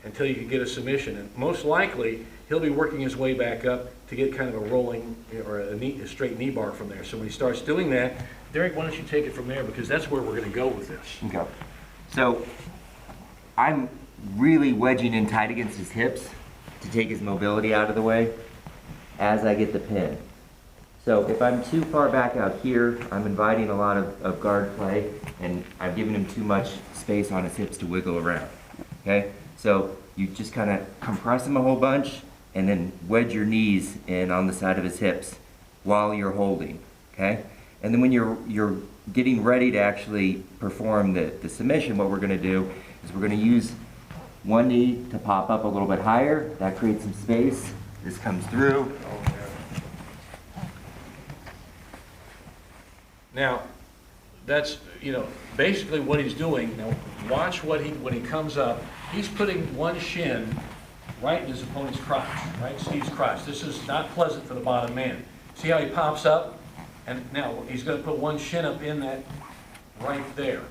until you can get a submission. And most likely, he'll be working his way back up to get kind of a rolling, or a straight knee bar from there. So when he starts doing that, Derek, why don't you take it from there, because that's where we're going to go with this. Okay. So I'm really wedging in tight against his hips to take his mobility out of the way as I get the pin. So if I'm too far back out here, I'm inviting a lot of guard play, and I'm giving him too much space on his hips to wiggle around. Okay? So you just kind of compress him a whole bunch and then wedge your knees in on the side of his hips while you're holding. Okay? And then when you're getting ready to actually perform the submission, what we're going to do is we're going to use one knee to pop up a little bit higher. That creates some space. This comes through. Now, that's, basically what he's doing. Now, watch when he comes up, he's putting one shin right in his opponent's crotch, right? Steve's crotch. This is not pleasant for the bottom man. See how he pops up? And now he's going to put one shin up in that right there,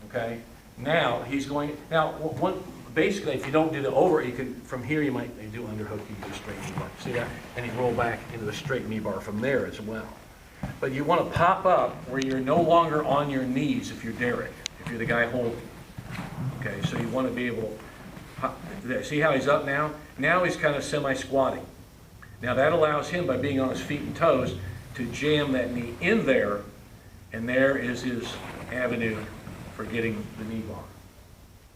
okay? Now he's going, basically if you don't do the over, you can, from here you might do underhook, you can do straight knee bar. See that? And you roll back into the straight knee bar from there as well. But you want to pop up where you're no longer on your knees if you're Derek, if you're the guy holding. Okay, so you want to be able to pop, see how he's up now? Now he's kind of semi-squatting. Now that allows him, by being on his feet and toes, to jam that knee in there, and there is his avenue for getting the knee bar.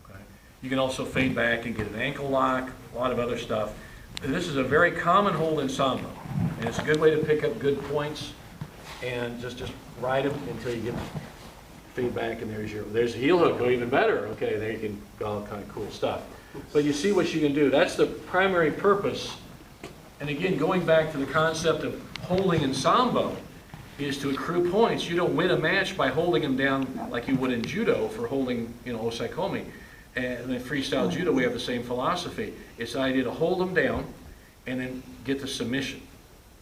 Okay? You can also fade back and get an ankle lock, a lot of other stuff. This is a very common hold in Sambo, and it's a good way to pick up good points, and just ride him until you get fade back, and there's a heel hook, go even better. Okay, there you can go, all kind of cool stuff. But you see what you can do. That's the primary purpose. And again, going back to the concept of holding in Sambo is to accrue points. You don't win a match by holding him down like you would in judo for holding, osaikomi. And in freestyle judo, we have the same philosophy. It's the idea to hold them down and then get the submission.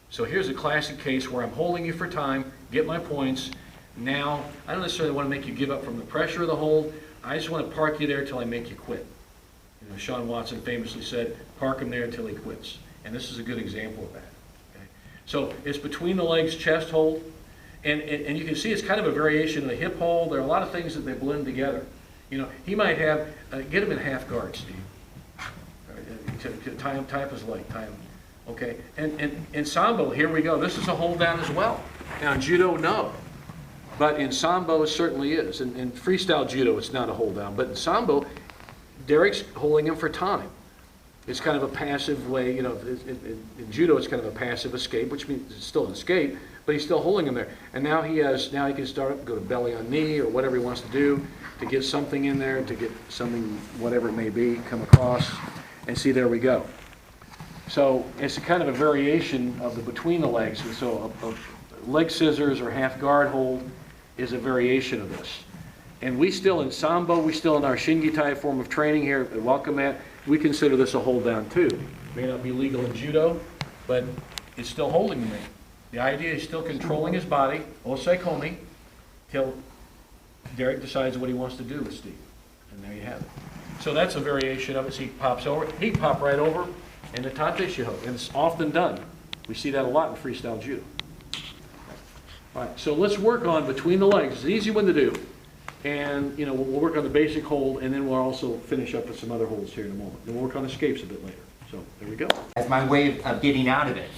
So here's a classic case where I'm holding you for time, get my points. Now, I don't necessarily want to make you give up from the pressure of the hold. I just want to park you there till I make you quit. Sean Watson famously said, park him there until he quits. And this is a good example of that. Okay? So it's between the legs, chest hold, and you can see it's kind of a variation of the hip hold. There are a lot of things that they blend together. He might have, get him in half guard, Steve. To tie up his leg, tie him. Okay, and in Sambo, here we go. This is a hold down as well. Now in judo, no. But in Sambo, it certainly is. In freestyle judo, it's not a hold down. But in Sambo, Derek's holding him for time. It's kind of a passive way, in judo it's kind of a passive escape, which means it's still an escape, but he's still holding him there. And now he can start, go to belly on knee or whatever he wants to do to get something in there, to get something, whatever it may be, come across, and see, there we go. So it's a kind of a variation of the between the legs. And so a leg scissors or half guard hold is a variation of this. And we still in Sambo, we still in our Shingitai form of training here at Welcome Mat, we consider this a hold down too. May not be legal in judo, but it's still holding the man. The idea is still controlling his body, osaikomi, till Derek decides what he wants to do with Steve. And there you have it. So that's a variation of it. So he pops over, he pop right over, and the Tateshi hook, and it's often done. We see that a lot in freestyle judo. All right, so let's work on between the legs. It's an easy one to do. And, you know, we'll work on the basic hold, and then we'll also finish up with some other holds here in a moment. Then we'll work on escapes a bit later. So, there we go. As my way of getting out of it.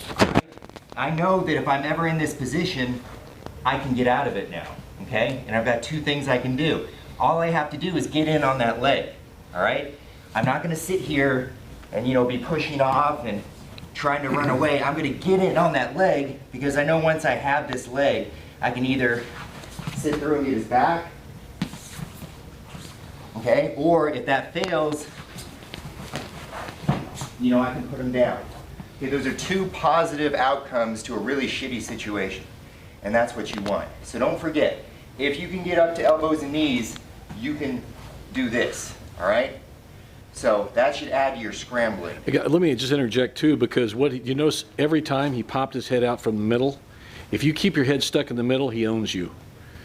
I know that if I'm ever in this position, I can get out of it now, okay? And I've got two things I can do. All I have to do is get in on that leg, all right? I'm not gonna sit here and, you know, be pushing off and trying to run away. I'm gonna get in on that leg because I know once I have this leg, I can either sit through and get his back, okay? Or if that fails, you know, I can put him down. Okay, those are two positive outcomes to a really shitty situation. And that's what you want. So don't forget, if you can get up to elbows and knees, you can do this, all right? So that should add to your scrambling. Let me just interject too, because you notice every time he popped his head out from the middle, if you keep your head stuck in the middle, he owns you.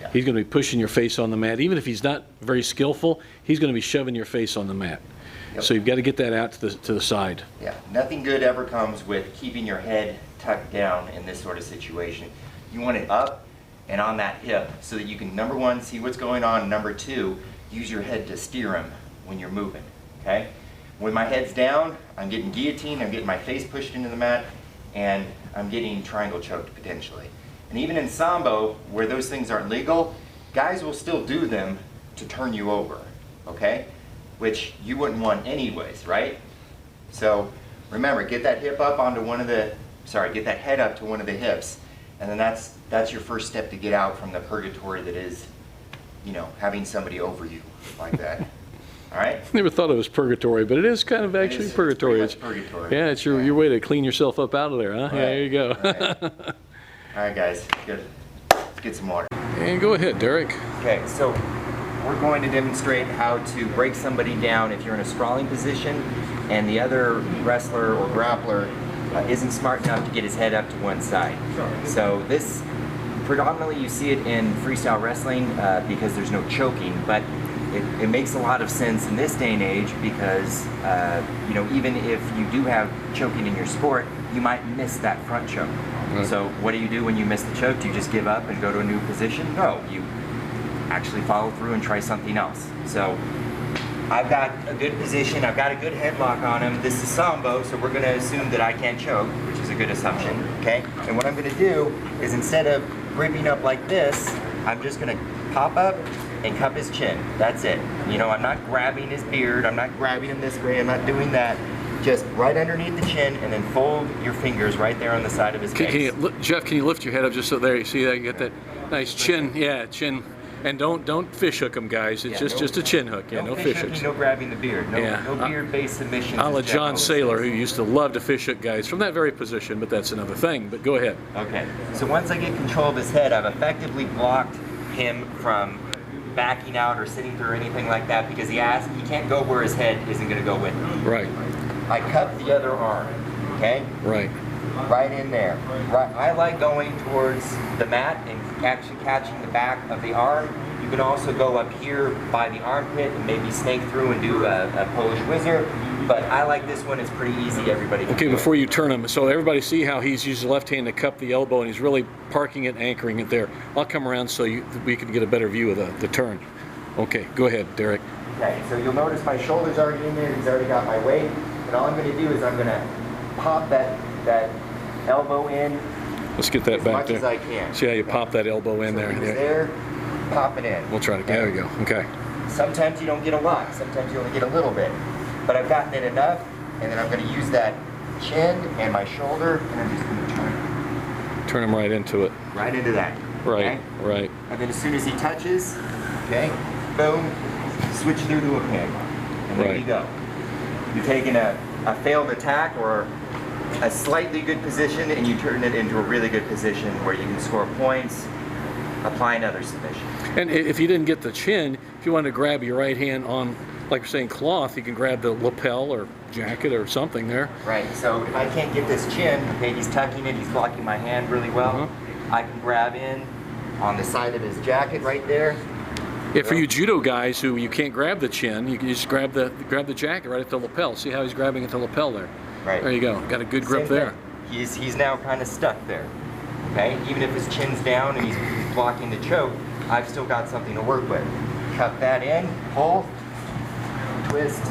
Yeah. He's going to be pushing your face on the mat. Even if he's not very skillful, he's going to be shoving your face on the mat. Yep. So you've got to get that out to the side. Yeah, nothing good ever comes with keeping your head tucked down in this sort of situation. You want it up and on that hip so that you can, number one, see what's going on, and number two, use your head to steer him when you're moving, okay? When my head's down, I'm getting guillotined, I'm getting my face pushed into the mat, and I'm getting triangle choked potentially. And even in Sambo, where those things aren't legal, guys will still do them to turn you over, okay? Which you wouldn't want anyways, right? So remember, get that hip up onto one of the, get that head up to one of the hips, and then that's your first step to get out from the purgatory that is, you know, having somebody over you like that. All right? Never thought it was purgatory, but it is kind of actually purgatory. It's pretty much purgatory. Yeah, it's your way to clean yourself up out of there, huh? Right. Yeah, there you go. All right, guys, good. Let's get some water. And go ahead, Derek. Okay, so we're going to demonstrate how to break somebody down if you're in a sprawling position and the other wrestler or grappler isn't smart enough to get his head up to one side. So this, predominantly you see it in freestyle wrestling because there's no choking, but it makes a lot of sense in this day and age because, you know, even if you do have choking in your sport, you might miss that front choke. Right. So what do when you miss the choke? Do you just give up and go to a new position? No, you actually follow through and try something else. So I've got a good position, I've got a good headlock on him. This is Sambo, so we're gonna assume that I can't choke, which is a good assumption, okay? And what I'm gonna do is instead of gripping up like this, I'm just gonna pop up and cup his chin. That's it. You know, I'm not grabbing his beard, I'm not grabbing him this way, I'm not doing that. Just right underneath the chin and then fold your fingers right there on the side of his face. Jeff, can you lift your head up just so there you see that? You get that nice chin, yeah, chin. And don't fish hook them, guys. It's just a chin hook. Yeah, no fish hooks. No grabbing the beard. No beard-based submissions. A la John Saylor, who used to love to fish hook guys from that very position, but that's another thing. But go ahead. Okay. So once I get control of his head, I've effectively blocked him from backing out or sitting through or anything like that because he can't go where his head isn't going to go with him. Right. I cup the other arm. Okay. Right. Right in there. Right. I like going towards the mat and actually catching the back of the arm. You can also go up here by the armpit and maybe snake through and do a Polish whizzer. But I like this one. It's pretty easy. Everybody can Okay, do before it. you turn him, so everybody see how he's using the left hand to cup the elbow and he's really parking it, anchoring it there. I'll come around so we can get a better view of the turn. Okay, go ahead, Derek. Okay, so you'll notice my shoulder's already in there. He's already got my weight. And all I'm going to do is I'm going to pop that elbow in. Let's get that as back much there. as I can. See how you pop that elbow in So there. he's Yeah. there, pop it in. We'll try to. There we go. Okay. Sometimes you don't get a lot. Sometimes you only get a little bit. But I've gotten it enough, and then I'm going to use that chin and my shoulder, and I'm just going to turn. Turn him right into it. Right into that. Right. Okay? Right. And then as soon as he touches, okay, boom, switch through to a pin. And there Right. you go. You're taking a failed attack or a slightly good position and you turn it into a really good position where you can score points, apply another submission. And if you didn't get the chin, if you wanted to grab your right hand on, like you're saying, cloth, you can grab the lapel or jacket or something there. Right, so if I can't get this chin, okay, he's tucking it, he's blocking my hand really well, I can grab in on the side of his jacket right there, Yeah, for you judo guys who you can't grab the chin, you can just grab the jacket right at the lapel. See how he's grabbing at the lapel there? Right. There you go. Got a good grip Same there. thing. He's now kind of stuck there. Okay? Even if his chin's down and he's blocking the choke, I've still got something to work with. Cut that in, pull, twist,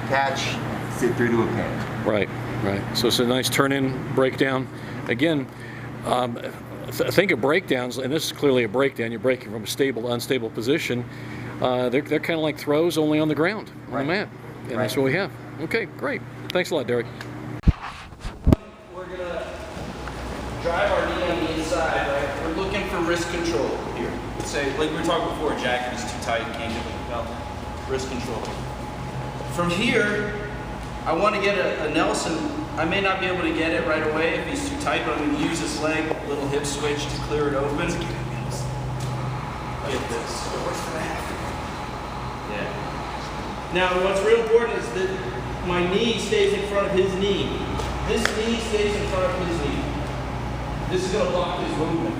catch, sit through to a pin. Right, right. So it's a nice turn-in breakdown. Again, think of breakdowns, and this is clearly a breakdown. You're breaking from a stable to unstable position. They're kind of like throws, only on the ground, on the mat. And that's what we have. Okay, great. Thanks a lot, Derek. We're gonna drive our knee on the inside, right? We're looking for wrist control here. Let's say, like we were talking before, jacket is too tight, can't get the belt. Wrist control. From here, I want to get a Nelson. I may not be able to get it right away if he's too tight, but I'm going to use this leg, little hip switch to clear it open. Get this. Yeah. Now, what's real important is that my knee stays in front of his knee. This knee stays in front of his knee. This is going to block his movement.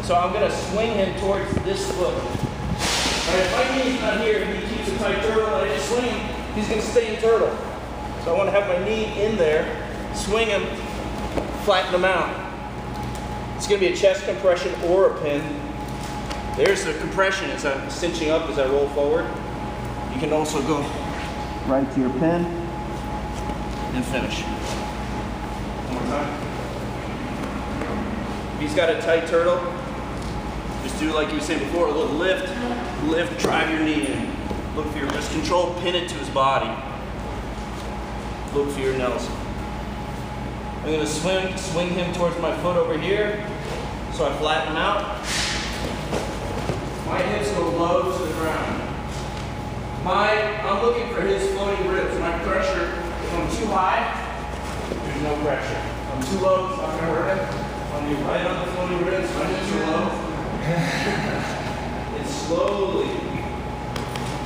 So I'm going to swing him towards this foot. All right, if my knee's not here and he keeps a tight turtle and I just swing him, he's going to stay in turtle. So I want to have my knee in there, swing him, flatten him out. It's going to be a chest compression or a pin. There's the compression as I'm cinching up as I roll forward. You can also go right to your pin and finish. One more time. If he's got a tight turtle, just do like you were saying before, a little lift, drive your knee in. Look for your wrist control, pin it to his body. Look for your Nelson. I'm gonna swing him towards my foot over here, so I flatten him out. My hips go low to the ground. I'm looking for his floating ribs. My pressure, if I'm too high, there's no pressure. If I'm too low, it's not gonna hurt him. When you're right on the floating ribs, my hips are low. And slowly,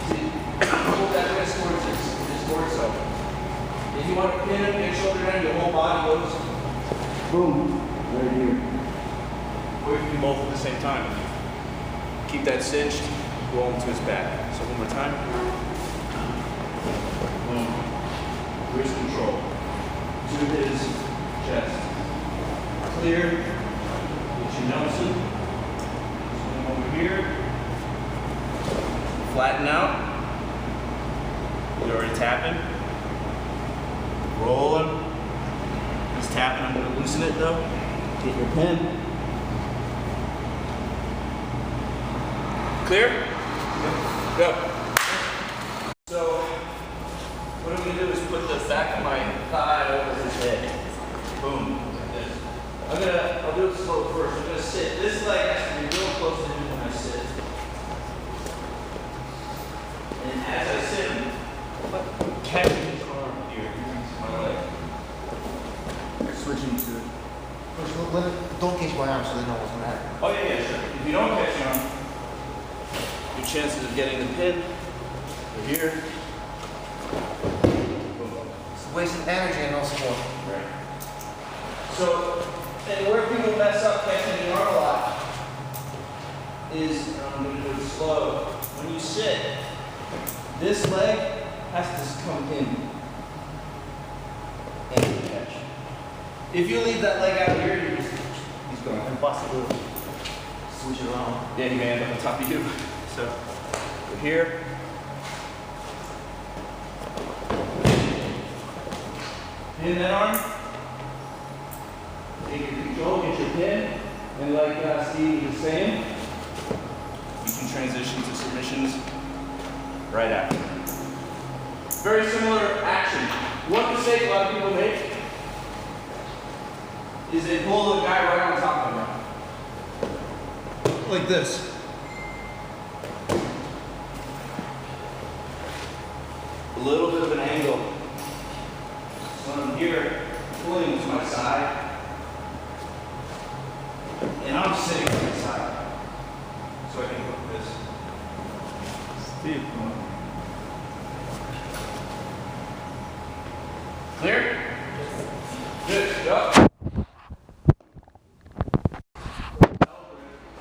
see, hold that wrist towards his torso. If you want to pin him, make sure that your whole body goes, boom, right here. Or you can do both at the same time. Keep that cinched, roll him to his back. So one more time. Boom. Wrist control. To his chest. Clear. Get your Nelson. Swing over here. Flatten out. You're already tapping. Rolling. He's tapping. I'm going to loosen it though. Get your pin. Clear? Go. So, what I'm going to do is put the back of my thigh over his head. Boom. Like this. I'll do it slow first. I'm going to sit. This leg has to be real close to him when I sit. And as I sit, I'm catching his arm here. My leg. Switching to. Don't catch my arm so they know what's going to happen. Oh, yeah, sure. If you don't catch your arm, your chances of getting the pin are here. Boom. It's wasting energy and no support. Right. So, and where people mess up catching the arm a lot is, I'm going to do it slow. When you sit, this leg has to come in and catch. If you leave that leg out here, he's going to bust a little. Switch it around. Yeah, he may end up on top of you. So, we're here. Pin that arm. Take your control, get your pin. And like Steve was saying, you can transition to submissions right after. Very similar action. One mistake a lot of people make is they pull the guy right on top of them. Like this. A little bit of an angle. So I'm here, pulling to my side. And I'm sitting to my side. So I can hook this. Steve. Clear? Good. Go.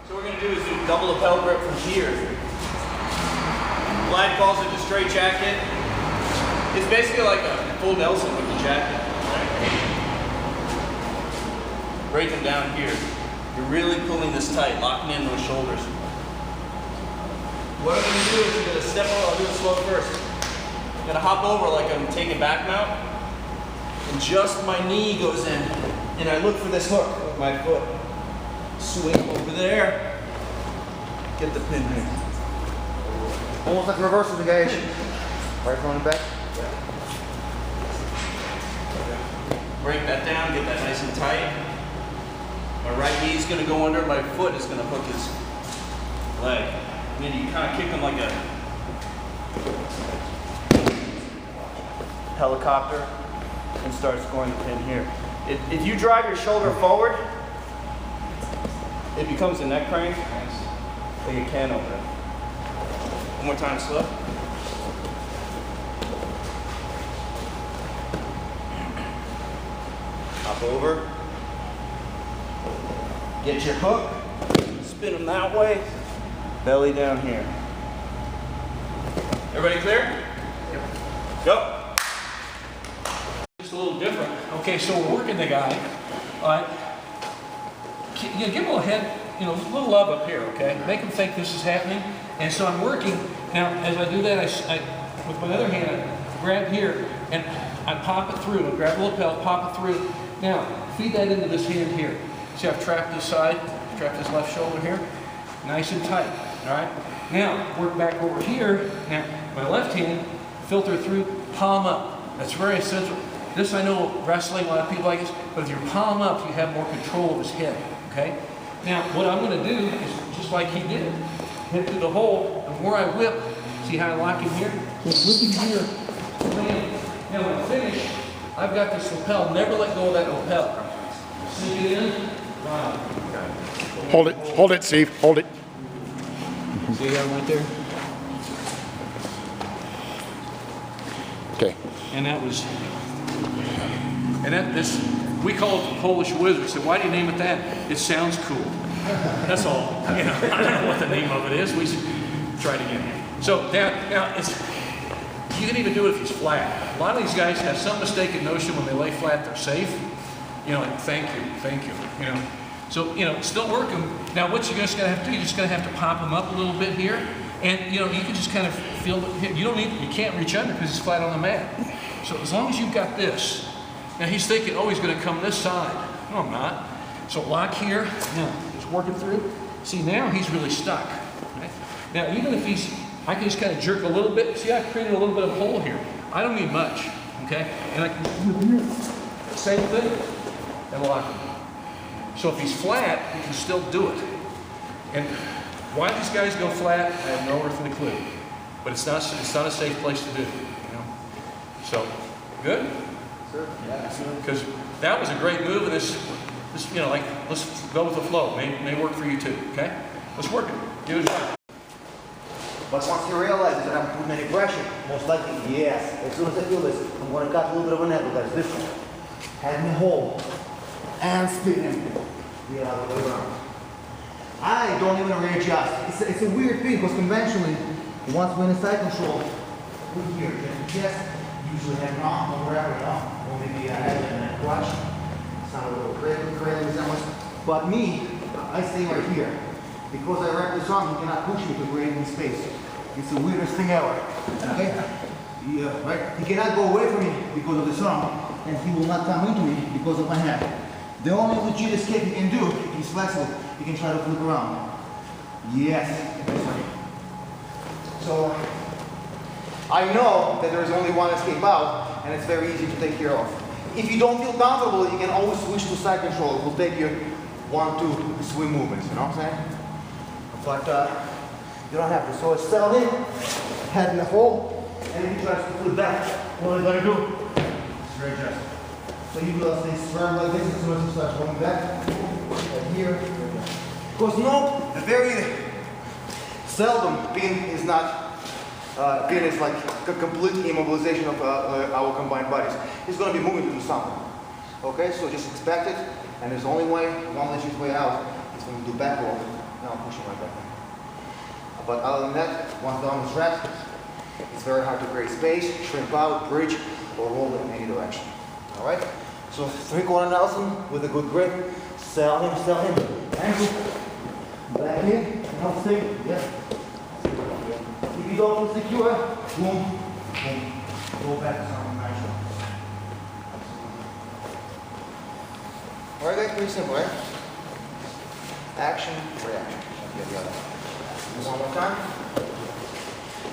So what we're going to do is do double Clyde calls it the straight jacket. It's basically like a full Nelson with the jacket. Break them down here. You're really pulling this tight, locking in those shoulders. What I'm going to do is I'm going to step over. I'll do it slow first. I'm going to hop over like I'm taking back mount. And just my knee goes in. And I look for this hook with my foot. Swing over there. Get the pin here. Almost like reverse engage. Right front and back. Break that down, get that nice and tight. My right knee is going to go under, my foot is going to hook his leg. And then you kind of kick him like a helicopter and start scoring the pin here. If you drive your shoulder forward, it becomes a neck crank, like a can opener. One more time, slow. Hop over. Get your hook. Spin them that way. Belly down here. Everybody clear? Yep. Go. It's a little different. Okay, so we're working the guy. All right. You know, give him a little head, you know, a little love up here, okay? Make him think this is happening. And so I'm working. Now, as I do that, I with my other hand, I grab here and I pop it through. I grab the lapel, pop it through. Now, feed that into this hand here. See, I've trapped this side, trapped this left shoulder here. Nice and tight, all right? Now, work back over here. Now, my left hand, filter through, palm up. That's very essential. This, I know, wrestling, a lot of people like this, but if you're palm up, you have more control of his head, okay? Now, what I'm gonna do is just like he did. Hit through the hole, and where I whip, see how I lock him here? Just whipping here, bam. Now when I finish, I've got this lapel, never let go of that lapel. Sink it in, wow. Hold it, Steve, hold it. See that right there? Okay. And that was, we call it the Polish Wizard. So why do you name it that? It sounds cool. That's all. You know, I don't know what the name of it is. We try to get it. So now it's, you can even do it if he's flat. A lot of these guys have some mistaken notion when they lay flat they're safe. You know, like thank you, you know. So, you know, still working. Now what you're just gonna have to do, you're just gonna have to pop him up a little bit here. And you know, you can just kind of feel it. You can't reach under because he's flat on the mat. So as long as you've got this, now he's thinking, oh, he's gonna come this side. No, I'm not. So lock here, now just working through. See, now he's really stuck. Right? Now, even if I can just kind of jerk a little bit. See, I created a little bit of a hole here. I don't need much, okay? And I can do same thing and lock him. So if he's flat, he can still do it. And why these guys go flat, I have no earthly clue. But it's not a safe place to do, you know? So, good? Sure. Yeah. Because that was a great move, and this, you know, like, let's go with the flow. May work for you too, okay? Let's work it. Give it a shot. But once he realizes that I'm putting any pressure, most likely, yes. As soon as I feel this, I'm going to cut a little bit of an angle, guys. This one. Head in the hole. And spin him the other way around. I don't even readjust. It's a weird thing, because conventionally, once we're in a side control, we're here. Just usually have an arm or wherever, you know? Or maybe a head and a clutch. Sound a little cradle resemblance. But me, I stay right here. Because I wrap this arm, you cannot push me to create any space. It's the weirdest thing ever. Okay? Yeah, right? He cannot go away from me because of this arm, and he will not come into me because of my hand. The only legit escape he can do, if he's flexible, he can try to flip around. Yes. So, I know that there is only one escape out, and it's very easy to take care of. If you don't feel comfortable, you can always switch to side control. It will take you 1-2 swim movements, you know what I'm saying? But you don't have to. So it's settled in, head in the hole, and if he tries to flip back, what are you going to do? Just readjust. So you will stay firm like this as soon as you start going back. And here. Because very seldom pin is not, pin is like a complete immobilization of our combined bodies. It's going to be moving to do something. Okay, so just expect it, and there's only one legit way out. It's going to do back roll. Now I'm pushing right back. But other than that, once the arm is wrapped, It's very hard to create space, shrimp out, bridge, or roll it in any direction. All right? So 3/4 Nelson with a good grip. Sell him, ankle, back in, now stick, yeah. Keep it open, secure, boom, boom. Go back to something natural. All right, guys, pretty simple, right? Action, reaction. Okay, the other. One more time.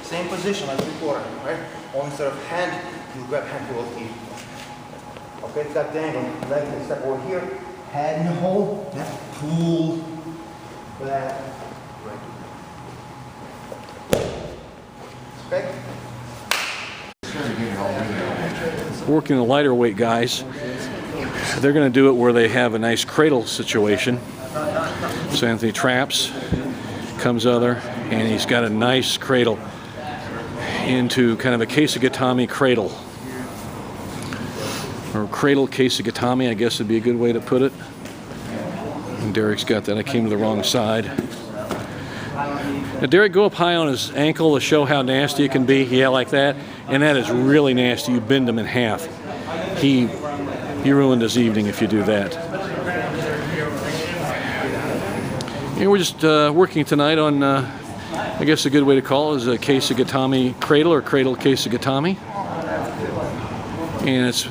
Same position like 3/4, right? Only instead of hand, you grab hand to both feet. Okay, that dangle, leg can step over here, head in the hole, yeah. Pull back, right. Okay. Working the lighter weight guys, they're going to do it where they have a nice cradle situation. So Anthony traps, comes other, and he's got a nice cradle into kind of a Keisagatame cradle. Or cradle Keisagatame, I guess would be a good way to put it. And Derek's got that. I came to the wrong side. Now Derek, go up high on his ankle to show how nasty it can be. Yeah, like that. And that is really nasty. You bend him in half. He ruined his evening if you do that. And we're just working tonight on, I guess a good way to call it is a Keisagatame cradle or cradle Keisagatame. And it's,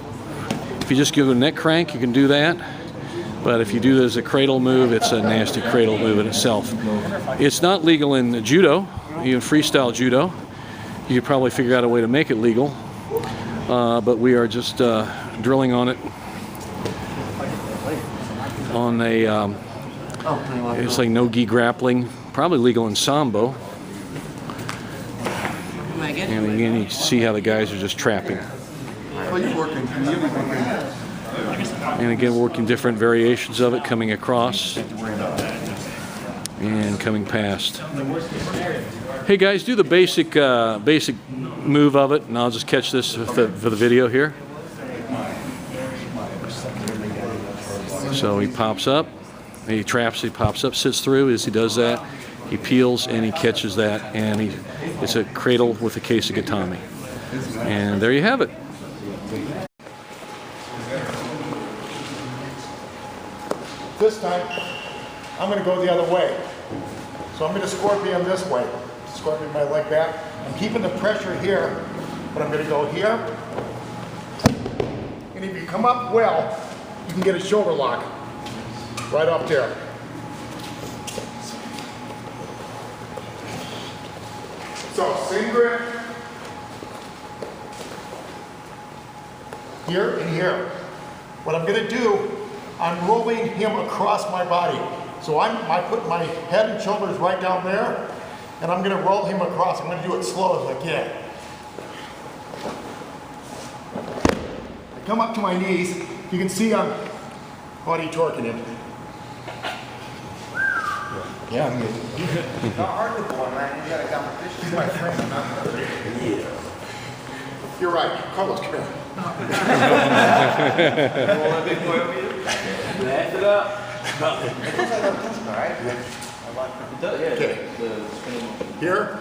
if you just give a neck crank, you can do that. But if you do this as a cradle move, it's a nasty cradle move in itself. It's not legal in judo, even freestyle judo. You could probably figure out a way to make it legal. But we are just drilling on it on a, it's like no-gi grappling, probably legal in Sambo. And again, you see how the guys are just trapping. And again, working different variations of it, coming across and coming past. Hey guys, do the basic move of it, and I'll just catch this for the video here. So he pops up, he traps, he pops up, sits through. As he does that, he peels and he catches that, and it's a cradle with a Keisagatame. And there you have it. This time, I'm going to go the other way. So I'm going to scorpion this way. Scorpion my leg back. I'm keeping the pressure here, but I'm going to go here. And if you come up well, you can get a shoulder lock right up there. So same grip. Here and here. What I'm going to do, I'm rolling him across my body. So I put my head and shoulders right down there, and I'm going to roll him across. I'm going to do it slow as I can. I come up to my knees. You can see I'm body torquing him. Yeah, I'm good. Not hard to boy, man. You got a competition. He's my friend. I'm not yeah. You're right. Carlos, come here. Laugh it up. Okay. Here,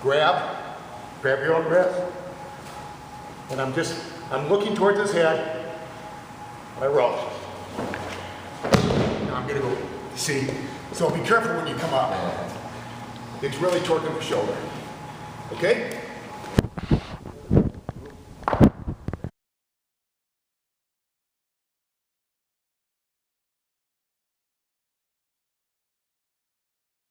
grab your own breath, and I'm looking towards his head. I roll. Now I'm gonna go, see, so be careful when you come up. It's really torquing the shoulder, okay?